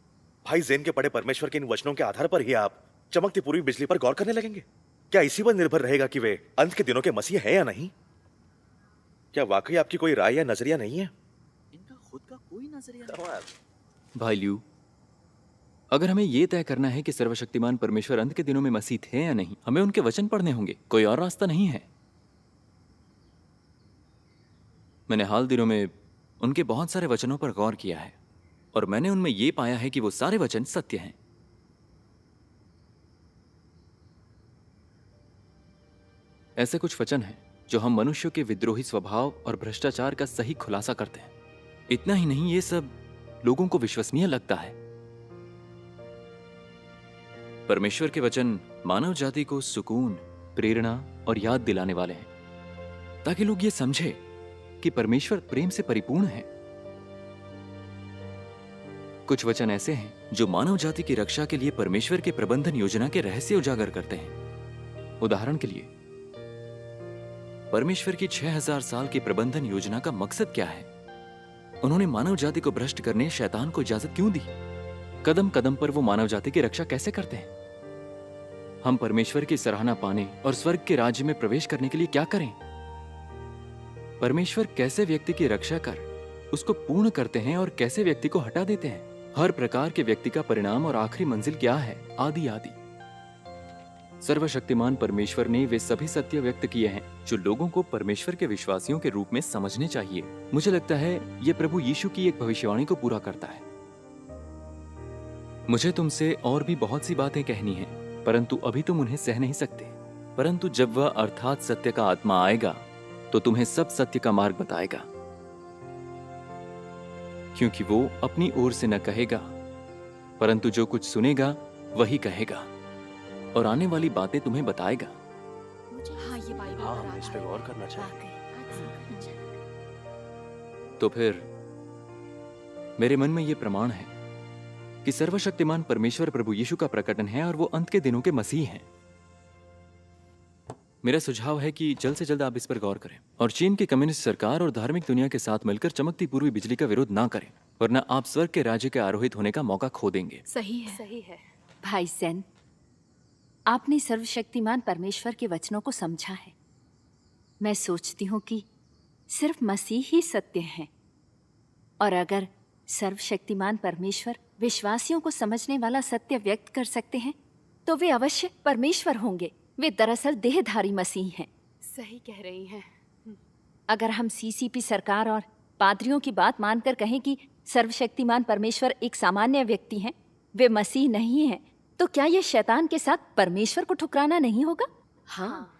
Speaker 8: भाई ज़ेन के पढ़े परमेश्वर के इन वचनों के आधार पर ही आप चमकती पूर्वी बिजली पर गौर करने लगेंगे? क्या इसी पर निर्भर रहेगा कि वे अंत के दिनों के मसीह है या नहीं? क्या वाकई आपकी कोई राय या नजरिया नहीं है?
Speaker 12: इनका खुद का कोई नजरिया नहीं।
Speaker 5: भाई ल्यू, अगर हमें ये तय करना है कि सर्वशक्तिमान परमेश्वर अंत के दिनों में मसीह थे या नहीं, हमें उनके वचन पढ़ने होंगे। कोई और रास्ता नहीं है। मैंने हाल दिनों में उनके बहुत सारे वचनों पर गौर किया है और मैंने उनमें ये पाया है कि वो सारे वचन सत्य हैं। ऐसे कुछ वचन हैं जो हम मनुष्यों के विद्रोही स्वभाव और भ्रष्टाचार का सही खुलासा करते हैं। इतना ही नहीं, ये सब लोगों को विश्वसनीय लगता है। परमेश्वर के वचन मानव जाति को सुकून, प्रेरणा और याद दिलाने वाले हैं ताकि लोग ये समझे कि परमेश्वर प्रेम से परिपूर्ण है। कुछ वचन ऐसे हैं जो मानव जाति की रक्षा के लिए परमेश्वर के प्रबंधन योजना के रहस्य उजागर करते हैं। उदाहरण के लिए, परमेश्वर की 6000 साल की प्रबंधन योजना का मकसद क्या है? उन्होंने मानव जाति को भ्रष्ट करने शैतान को इजाजत क्यों दी? कदम कदम पर वो मानव जाति की रक्षा कैसे करते हैं? हम परमेश्वर की सराहना पाने और स्वर्ग के राज्य में प्रवेश करने के लिए क्या करें? परमेश्वर कैसे व्यक्ति की रक्षा कर उसको पूर्ण करते हैं और कैसे व्यक्ति को हटा देते हैं? हर प्रकार के व्यक्ति का परिणाम और आखिरी मंजिल क्या है? आदि आदि। सर्वशक्तिमान परमेश्वर ने वे सभी सत्य व्यक्त किए हैं जो लोगों को परमेश्वर के विश्वासियों के रूप में समझने चाहिए। मुझे लगता है ये प्रभु यीशु की एक भविष्यवाणी को पूरा करता है। मुझे तुमसे और भी बहुत सी बातें कहनी हैं, परंतु अभी तुम उन्हें सह नहीं सकते। परंतु जब वह अर्थात सत्य का आत्मा आएगा तो तुम्हें सब सत्य का मार्ग बताएगा, क्योंकि वो अपनी ओर से न कहेगा, परंतु जो कुछ सुनेगा वही कहेगा और आने वाली बातें तुम्हें बताएगा।
Speaker 10: हाँ, ये बाइबल
Speaker 9: हाँ, हमें इस पे गौर करना चाहिए।
Speaker 5: तो फिर मेरे मन में ये प्रमाण है कि सर्वशक्तिमान परमेश्वर प्रभु यीशु का प्रकटन है और वो अंत के दिनों के मसीह हैं। मेरा सुझाव है कि जल्द से जल्द आप इस पर गौर करें और चीन की कम्युनिस्ट सरकार और धार्मिक दुनिया के साथ मिलकर चमकती पूर्वी बिजली का विरोध ना करें, वरना आप स्वर्ग के राज्य के आरोहित होने का मौका खो देंगे।
Speaker 10: सही है।
Speaker 6: भाई ज़ेन, आपने सर्वशक्तिमान परमेश्वर के वचनों को समझा है। मैं सोचती हूँ कि सिर्फ मसीह ही सत्य हैं, और अगर सर्वशक्तिमान परमेश्वर विश्वासियों को समझने वाला सत्य व्यक्त कर सकते हैं तो वे अवश्य परमेश्वर होंगे। वे दरअसल देहधारी मसीह हैं।
Speaker 17: सही कह रही हैं।
Speaker 6: अगर हम सीसीपी सरकार और पादरियों की बात मानकर कहें कि सर्वशक्तिमान परमेश्वर एक सामान्य व्यक्ति हैं, वे मसीह नहीं हैं, तो क्या यह शैतान के साथ परमेश्वर को ठुकराना नहीं होगा?
Speaker 13: हाँ,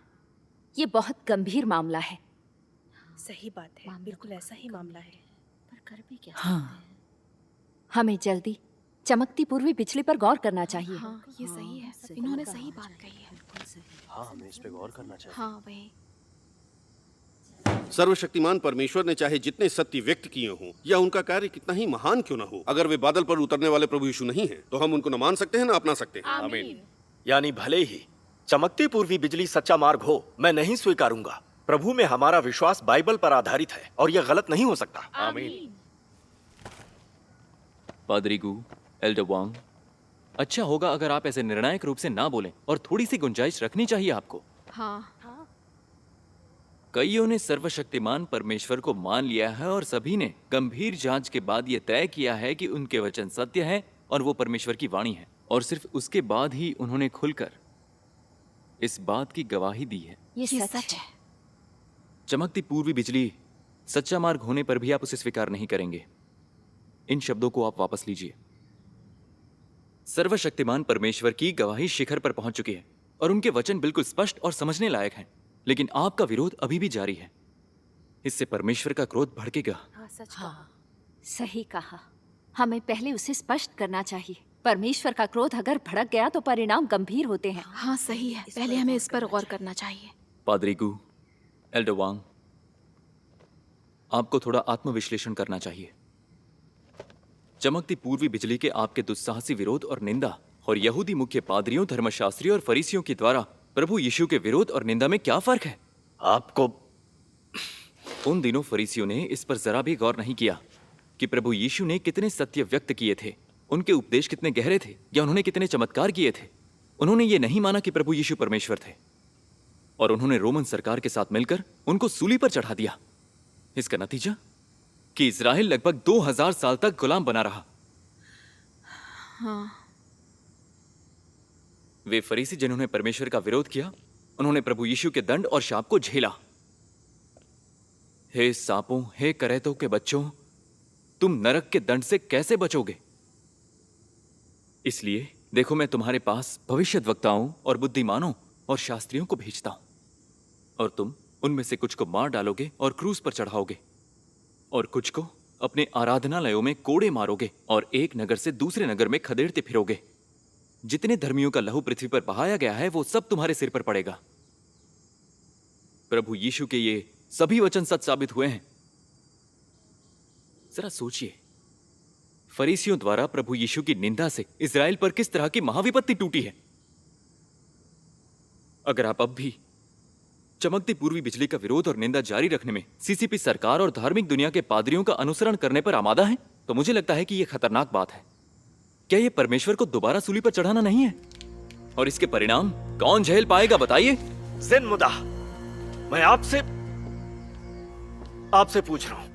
Speaker 6: ये बहुत गंभीर मामला है।
Speaker 13: सही बात है, बिल्कुल ऐसा ही मामला है।
Speaker 16: पर कर भी क्या?
Speaker 6: हाँ, हमें जल्दी चमकती पूर्वी बिजली पर गौर करना चाहिए।
Speaker 10: हाँ, ये सही है। इन्होंने सही बात कही है।
Speaker 9: हाँ, हमें इस पे गौर करना चाहिए।
Speaker 10: हाँ, वही।
Speaker 3: सर्वशक्तिमान परमेश्वर ने चाहे जितने सत्य व्यक्त किए हों या उनका कार्य कितना ही महान क्यों ना हो, अगर वे बादल पर उतरने वाले प्रभु यीशु नहीं हैं, तो हम उनको न मान सकते हैं न अपना सकते हैं।
Speaker 2: आमीन। यानी भले ही चमकती पूर्वी बिजली सच्चा मार्ग हो, मैं नहीं स्वीकारूंगा। प्रभु में हमारा विश्वास बाइबल पर आधारित है और यह गलत नहीं हो सकता।
Speaker 5: आमीन। पादरी गू, एल्डर वांग, अच्छा होगा अगर आप ऐसे निर्णायक रूप से ना बोलें और थोड़ी सी गुंजाइश रखनी चाहिए आपको।
Speaker 10: हाँ।
Speaker 5: कईयों ने सर्वशक्तिमान परमेश्वर को मान लिया है और सभी ने गंभीर जांच के बाद यह तय किया है कि उनके वचन सत्य हैं और वो परमेश्वर की वाणी है और सिर्फ उसके बाद ही उन्होंने खुलकर इस बात की गवाही दी है।
Speaker 6: ये सच है।
Speaker 5: चमकती पूर्वी बिजली सच्चा मार्ग होने पर भी आप उसे स्वीकार नहीं करेंगे। इन शब्दों को आप वापस लीजिए। सर्वशक्तिमान परमेश्वर की गवाही शिखर पर पहुंच चुकी है और उनके वचन बिल्कुल स्पष्ट और समझने लायक हैं, लेकिन आपका विरोध अभी भी जारी है। इससे परमेश्वर का क्रोध भड़केगा।
Speaker 6: सही कहा। हमें पहले उसे स्पष्ट करना चाहिए। परमेश्वर का क्रोध अगर भड़क गया तो परिणाम गंभीर होते हैं।
Speaker 10: हाँ सही है, पहले हमें इस पर गौर करना चाहिए।
Speaker 5: पादरी गु, एल्डर वांग, आपको थोड़ा आत्मविश्लेषण करना चाहिए। चमकती पूर्वी बिजली के आपके दुस्साहसी विरोध और निंदा और यहूदी मुख्य पादरियों, धर्मशास्त्रियों और फरीसियों के द्वारा प्रभु यीशु के विरोध और निंदा में क्या फर्क है?
Speaker 2: आपको
Speaker 5: उन दिनों फरीसियों ने इस पर जरा भी गौर नहीं किया कि प्रभु यीशु ने कितने सत्य व्यक्त किए थे, उनके उपदेश कितने गहरे थे, या उन्होंने कितने चमत्कार किए थे। उन्होंने ये नहीं माना कि प्रभु यीशु परमेश्वर थे और उन्होंने रोमन सरकार के साथ मिलकर उनको सूली पर चढ़ा दिया। इसका नतीजा कि इजराइल लगभग 2000 साल तक गुलाम बना रहा।
Speaker 10: हाँ।
Speaker 5: वे फरीसी जिन्होंने परमेश्वर का विरोध किया, उन्होंने प्रभु यीशु के दंड और शाप को झेला। हे सांपों, हे करैतों के बच्चों, तुम नरक के दंड से कैसे बचोगे? इसलिए देखो, मैं तुम्हारे पास भविष्यद्वक्ताओं और बुद्धिमानों और शास्त्रियों को भेजता हूं, और तुम उनमें से कुछ को मार डालोगे और क्रूस पर चढ़ाओगे, और कुछ को अपने आराधनालयों में कोड़े मारोगे, और एक नगर से दूसरे नगर में खदेड़ते फिरोगे। जितने धर्मियों का लहू पृथ्वी पर बहाया गया है, वो सब तुम्हारे सिर पर पड़ेगा। प्रभु यीशु के ये सभी वचन सच साबित हुए हैं। जरा सोचिए, फरीसियों द्वारा प्रभु यीशु की निंदा से इजराइल पर किस तरह की महाविपत्ति टूटी है। अगर आप अब भी चमकती पूर्वी बिजली का विरोध और निंदा जारी रखने में सीसीपी सरकार और धार्मिक दुनिया के पादरियों का अनुसरण करने पर आमादा हैं, तो मुझे लगता है कि यह खतरनाक बात है। क्या यह परमेश्वर को दोबारा सूली पर चढ़ाना नहीं है? और इसके परिणाम कौन झेल पाएगा, बताइए?
Speaker 2: जिन मुदा, मैं आपसे पूछ रहा हूं,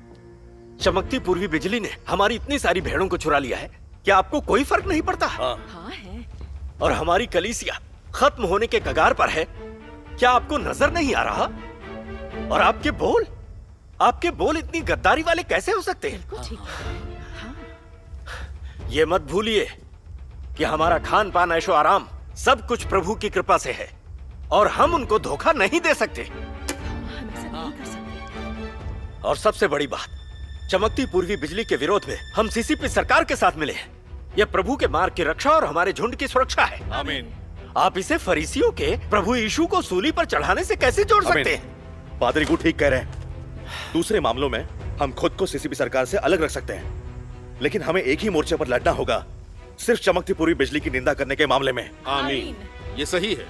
Speaker 2: चमकती पूर्वी बिजली ने हमारी इतनी सारी भेड़ों को चुरा लिया है, क्या आपको कोई फर्क नहीं पड़ता?
Speaker 13: हाँ है।
Speaker 2: और हमारी कलीसिया खत्म होने के कगार पर है, क्या आपको नजर नहीं आ रहा? और आपके बोल इतनी गद्दारी वाले कैसे हो सकते हैं?
Speaker 13: बिल्कुल ठीक है। हाँ।
Speaker 2: ये मत भूलिए कि हमारा खान पान, ऐशो आराम सब कुछ प्रभु की कृपा से है, और हम उनको धोखा नहीं दे सकते।
Speaker 13: हम ऐसा नहीं कर सकते।
Speaker 2: और सबसे बड़ी बात, चमकती पूर्वी बिजली के विरोध में हम सीसीपी सरकार के साथ मिले हैं। यह प्रभु के मार्ग की रक्षा और हमारे झुंड की सुरक्षा है।
Speaker 8: आमीन।
Speaker 2: आप इसे फरीसियों के प्रभु यीशु को सूली पर चढ़ाने से कैसे जोड़ सकते हैं?
Speaker 8: पादरी को ठीक कह रहे हैं। दूसरे मामलों में हम खुद को सीसीपी सरकार से अलग रख सकते हैं, लेकिन हमें एक ही मोर्चे पर लड़ना होगा, सिर्फ चमकती पूर्वी बिजली की निंदा करने के मामले में।
Speaker 3: आमीन। ये सही है।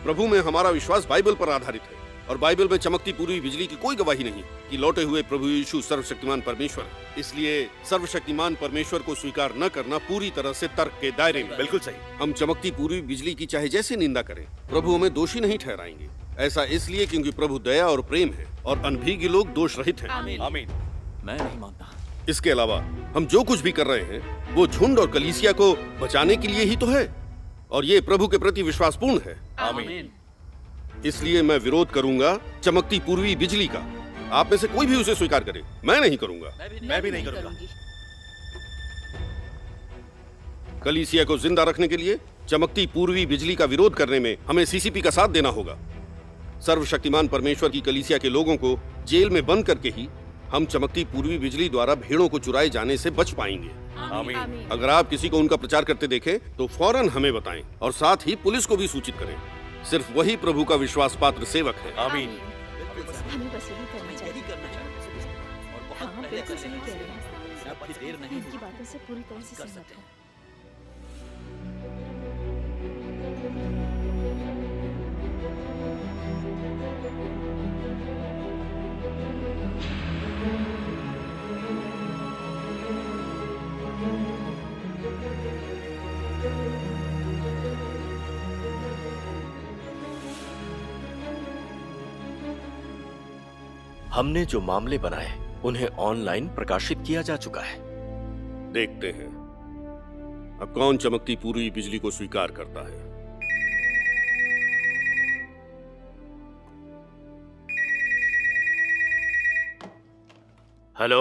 Speaker 3: प्रभु में हमारा विश्वास बाइबल पर आधारित है, और बाइबल में चमकती पूर्वी बिजली की कोई गवाही नहीं कि लौटे हुए प्रभु यीशु सर्वशक्तिमान परमेश्वर। इसलिए सर्वशक्तिमान परमेश्वर को स्वीकार न करना पूरी तरह से तर्क के दायरे में।
Speaker 8: बिल्कुल सही।
Speaker 3: हम चमकती पूर्वी बिजली की चाहे जैसे निंदा करें, प्रभु हमें दोषी नहीं ठहराएंगे। ऐसा इसलिए क्योंकि प्रभु दया और प्रेम है, और अनभिज्ञ लोग दोष रहित हैं।
Speaker 8: आमीन।
Speaker 5: मैं नहीं मानता।
Speaker 3: इसके अलावा हम जो कुछ भी कर रहे हैं, वो झुंड और कलीसिया को बचाने के लिए ही तो है, और ये प्रभु के प्रति विश्वासपूर्ण है।
Speaker 8: आमीन।
Speaker 3: इसलिए मैं विरोध करूंगा चमकती पूर्वी बिजली का। आप में से कोई भी उसे स्वीकार करे, मैं नहीं करूंगा।
Speaker 8: मैं भी नहीं करूंगा।
Speaker 3: कलीसिया को जिंदा रखने के लिए चमकती पूर्वी बिजली का विरोध करने में हमें सीसीपी का साथ देना होगा। सर्वशक्तिमान परमेश्वर की कलीसिया के लोगों को जेल में बंद करके ही हम चमकती पूर्वी बिजली द्वारा भेड़ों को चुराए जाने से बच पाएंगे।
Speaker 8: आमीन।
Speaker 3: अगर आप किसी को उनका प्रचार करते देखें तो फौरन हमें बताएं, और साथ ही पुलिस को भी सूचित करें। सिर्फ वही प्रभु का विश्वास पात्र सेवक है।
Speaker 8: आमीन।
Speaker 4: हमें बस यही करना चाहिए। हाँ, बिल्कुल सही कह रहे हैं। मैं इनकी बातों से पूरी तरह से सहमत हूँ।
Speaker 2: हमने जो मामले बनाए उन्हें ऑनलाइन प्रकाशित किया जा चुका है।
Speaker 3: देखते हैं अब कौन चमकती पूर्वी बिजली को स्वीकार करता है?
Speaker 11: हेलो।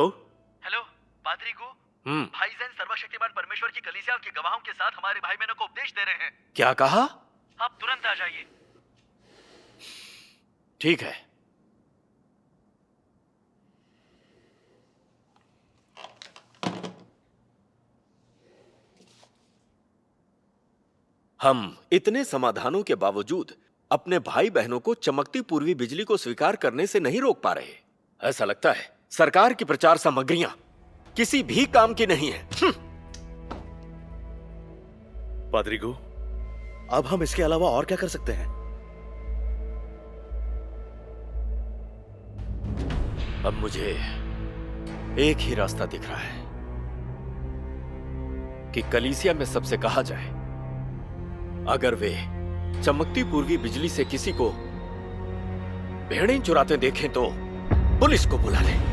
Speaker 12: हेलो पादरी को भाई जैन सर्वशक्तिमान परमेश्वर की कलीसिया के गवाहों के साथ हमारे भाई बहनों को उपदेश दे रहे हैं।
Speaker 2: क्या कहा?
Speaker 12: आप तुरंत आ जाइए।
Speaker 2: ठीक है। हम इतने समाधानों के बावजूद अपने भाई बहनों को चमकती पूर्वी बिजली को स्वीकार करने से नहीं रोक पा रहे। ऐसा लगता है सरकार की प्रचार सामग्रियां किसी भी काम की नहीं है।
Speaker 8: पादरी को, अब हम इसके अलावा और क्या कर सकते हैं?
Speaker 2: अब मुझे एक ही रास्ता दिख रहा है कि कलीसिया में सबसे कहा जाए, अगर वे चमकती पूर्वी बिजली से किसी को भेड़ें चुराते देखें तो पुलिस को बुला लें।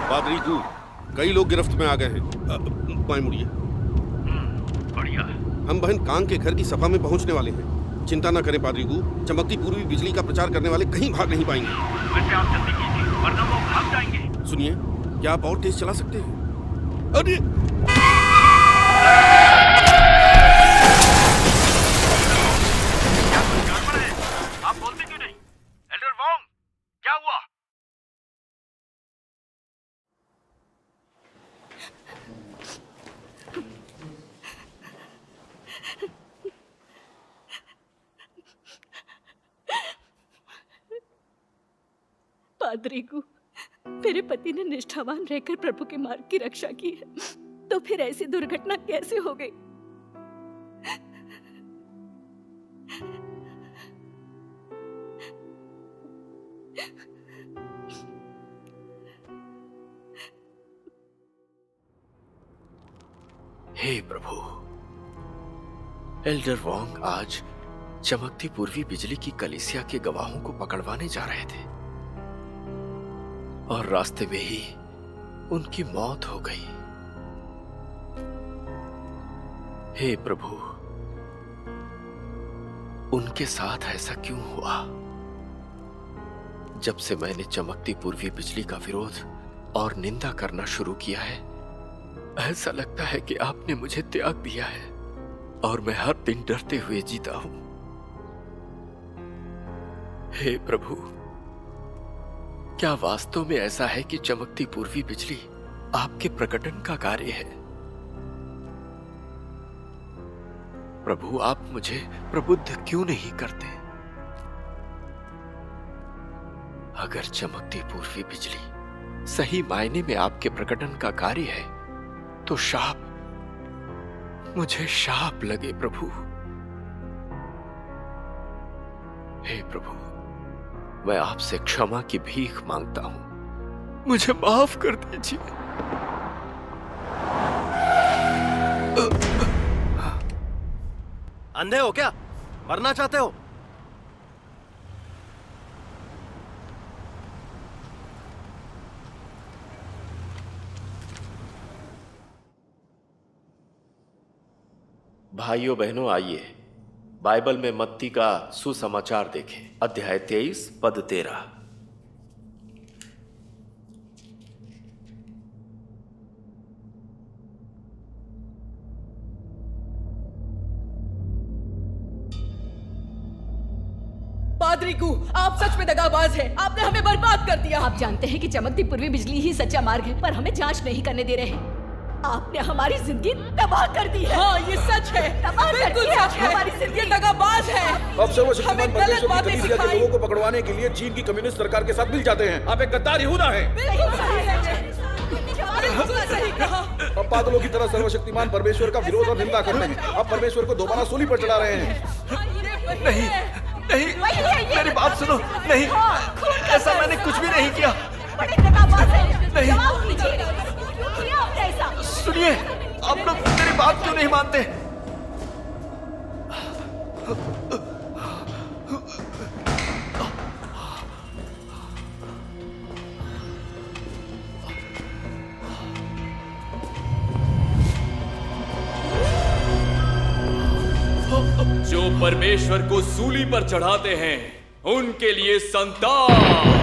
Speaker 3: पादरी गु, कई लोग गिरफ्त में आ गए हैं। पाए मुड़िए।
Speaker 2: बढ़िया।
Speaker 3: हम बहन कांग के घर की सभा में पहुंचने वाले हैं। चिंता न करें पादरी गु, चमकती पूर्वी बिजली का प्रचार करने वाले कहीं भाग नहीं पाएंगे।
Speaker 12: वैसे आप जल्दी कीजिए वरना वो भाग जाएंगे।
Speaker 3: सुनिए, क्या आप और तेज चला सकते हैं? अरे
Speaker 12: आप बोलते क्यों नहीं? एल्डर वोंग, क्या हुआ?
Speaker 4: पादरी को, मेरे पति ने निष्ठावान रहकर प्रभु के मार्ग की रक्षा की है, तो फिर ऐसी दुर्घटना कैसे हो गई?
Speaker 2: हे प्रभु, एल्डर वोंग आज चमकती पूर्वी बिजली की कलीसिया के गवाहों को पकड़वाने जा रहे थे और रास्ते में ही उनकी मौत हो गई। हे प्रभु, उनके साथ ऐसा क्यों हुआ? जब से मैंने चमकती पूर्वी बिजली का विरोध और निंदा करना शुरू किया है, ऐसा लगता है कि आपने मुझे त्याग दिया है और मैं हर दिन डरते हुए जीता हूं। हे प्रभु, क्या वास्तव में ऐसा है कि चमकती पूर्वी बिजली आपके प्रकटन का कार्य है? प्रभु, आप मुझे प्रबुद्ध क्यों नहीं करते? अगर चमकती पूर्वी बिजली सही मायने में आपके प्रकटन का कार्य है, तो मुझे शाप लगे प्रभु। हे प्रभु, मैं आपसे क्षमा की भीख मांगता हूं, मुझे माफ कर दीजिए।
Speaker 8: अंधे हो क्या? मरना चाहते हो?
Speaker 2: भाइयों बहनों, आइए बाइबल में मत्ती का सुसमाचार देखें, अध्याय 23 पद 13।
Speaker 4: पादरी को, आप सच में दगाबाज हैं। आपने हमें बर्बाद कर दिया। आप जानते हैं कि चमकती पूर्वी बिजली ही सच्चा मार्ग है, पर हमें जांच नहीं करने दे रहे हैं। आपने हमारी जिंदगी तबाह कर दी है।
Speaker 13: हाँ, ये सच है,
Speaker 4: तबाह कर
Speaker 13: बिल्कुल
Speaker 4: दी है
Speaker 13: सच
Speaker 4: आपने
Speaker 13: है।
Speaker 4: हमारी जिंदगी।
Speaker 13: ये दगाबाज है।
Speaker 19: अब सर्वशक्तिमान
Speaker 13: हमें गलत
Speaker 19: परमेश्वर की
Speaker 13: बातें
Speaker 19: कलीसिया के
Speaker 13: सिखाई।
Speaker 19: लोगों को पकड़वाने के लिए चीन की कम्युनिस्ट सरकार के साथ मिल जाते हैं। आप एक गद्दार यहूदा हैं।
Speaker 13: बिल्कुल सही कहा।
Speaker 19: अब पागलों की तरह सर्वशक्तिमान परमेश्वर का विरोध और निंदा करते हैं। अब परमेश्वर को दोबारा सूली पर चढ़ा रहे हैं।
Speaker 5: नहीं, नहीं, मेरी बात सुनो। नहीं, ऐसा मैंने कुछ भी नहीं किया।
Speaker 4: बड़े दगाबाज हैं।
Speaker 5: नहीं।
Speaker 4: जवाब दीजिए, क्यों किया आपने ऐसा?
Speaker 5: सुनिए, आप लोग मेरी बात क्यों नहीं मानते?
Speaker 20: जो परमेश्वर को सूली पर चढ़ाते हैं उनके लिए संताप।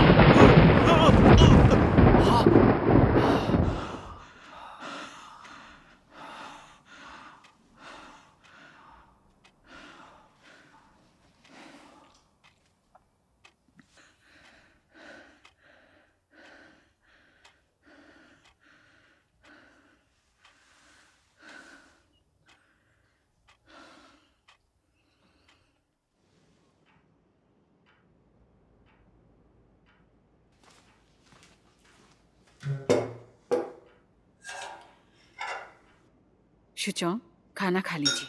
Speaker 7: शुचौंग, खाना खा लीजिए।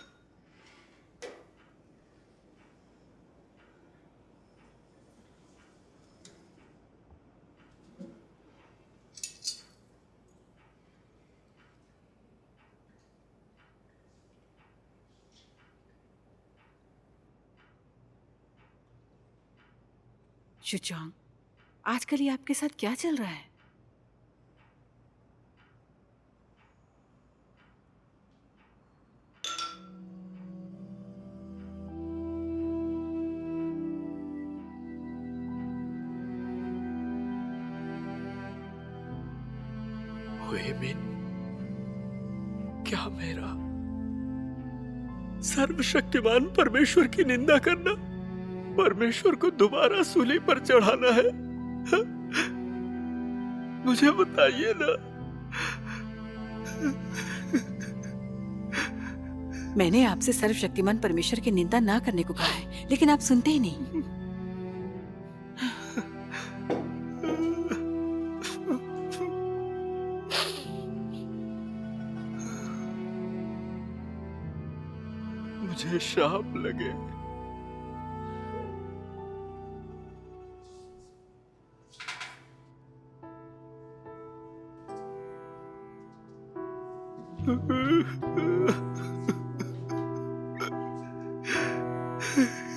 Speaker 7: शुचौंग, आजकल ये आपके साथ क्या चल रहा है?
Speaker 2: वेमिन, क्या मेरा सर्वशक्तिमान परमेश्वर की निंदा करना परमेश्वर को दोबारा सूली पर चढ़ाना है? मुझे बताइए ना।
Speaker 7: मैंने आपसे सर्वशक्तिमान परमेश्वर की निंदा ना करने को कहा है, लेकिन आप सुनते ही नहीं।
Speaker 2: मुझे शाप लगे।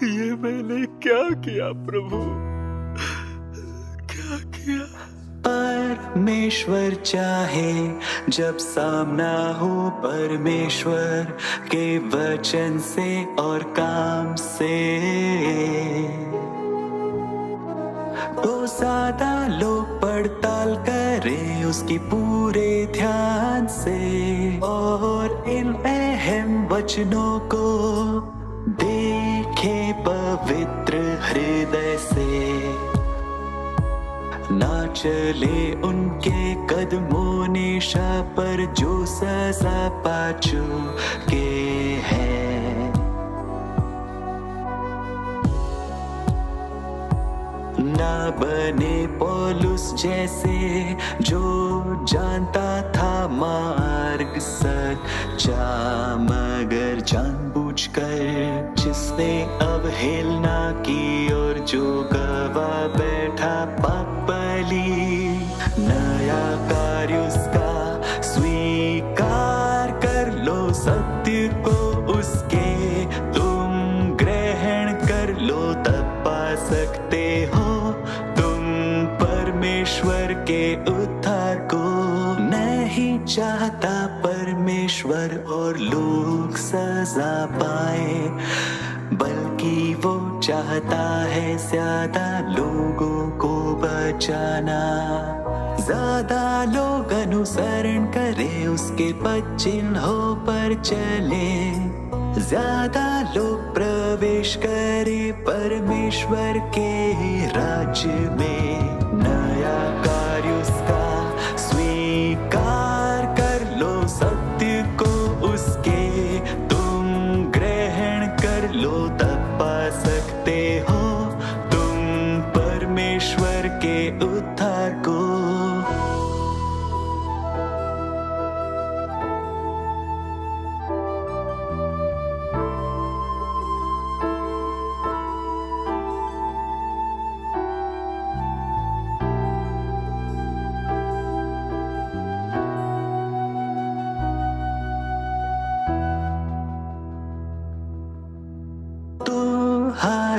Speaker 2: ये मैंने क्या किया प्रभु, क्या किया?
Speaker 21: परमेश्वर चाहे जब सामना हो परमेश्वर के वचन से और काम से, तो ज्यादा लोग पड़ताल करें उसकी पूरे ध्यान से और इन अहम वचनों को देखे पवित्र हृदय से, ना चले उनके कदमों निशा पर जो सजा पा चुके हैं। ना बने पौलुस जैसे जो जानता था मार्ग सच्चा, मगर जानबूझकर जिसने अवहेलना की और जो गवा बैठा पापली, नया कार्य उसका स्वीकार कर लो, सत्य को उसके तुम ग्रहण कर लो, तब पा सकते हो तुम परमेश्वर के उद्धार को। नहीं चाहता परमेश्वर और लोग सजा पाए, बल्कि वो चाहता है ज्यादा लोगों को बचाना। ज्यादा लोग अनुसरण करें उसके पद चिन्हों पर चले, ज्यादा लोग प्रवेश करें परमेश्वर के राज्य में। नया कार्य उसका स्वीकार कर लो,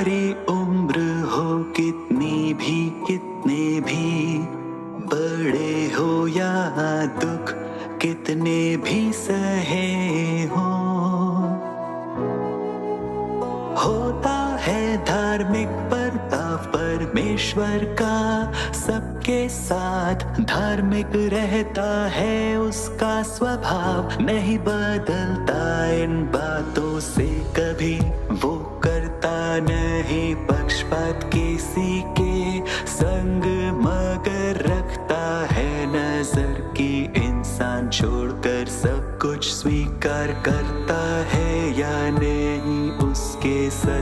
Speaker 21: सारी उम्र हो कितनी कितने भी बड़े हो या दुख कितने भी सहे हो, होता है धार्मिक बर्ताव परमेश्वर का सबके साथ, धार्मिक रहता है उसका स्वभाव, नहीं बदलता इन बातों से कभी, वो करता नहीं पक्षपात किसी के संग, मगर रखता है नजर की इंसान छोड़कर सब कुछ स्वीकार करता है या नहीं उसके सर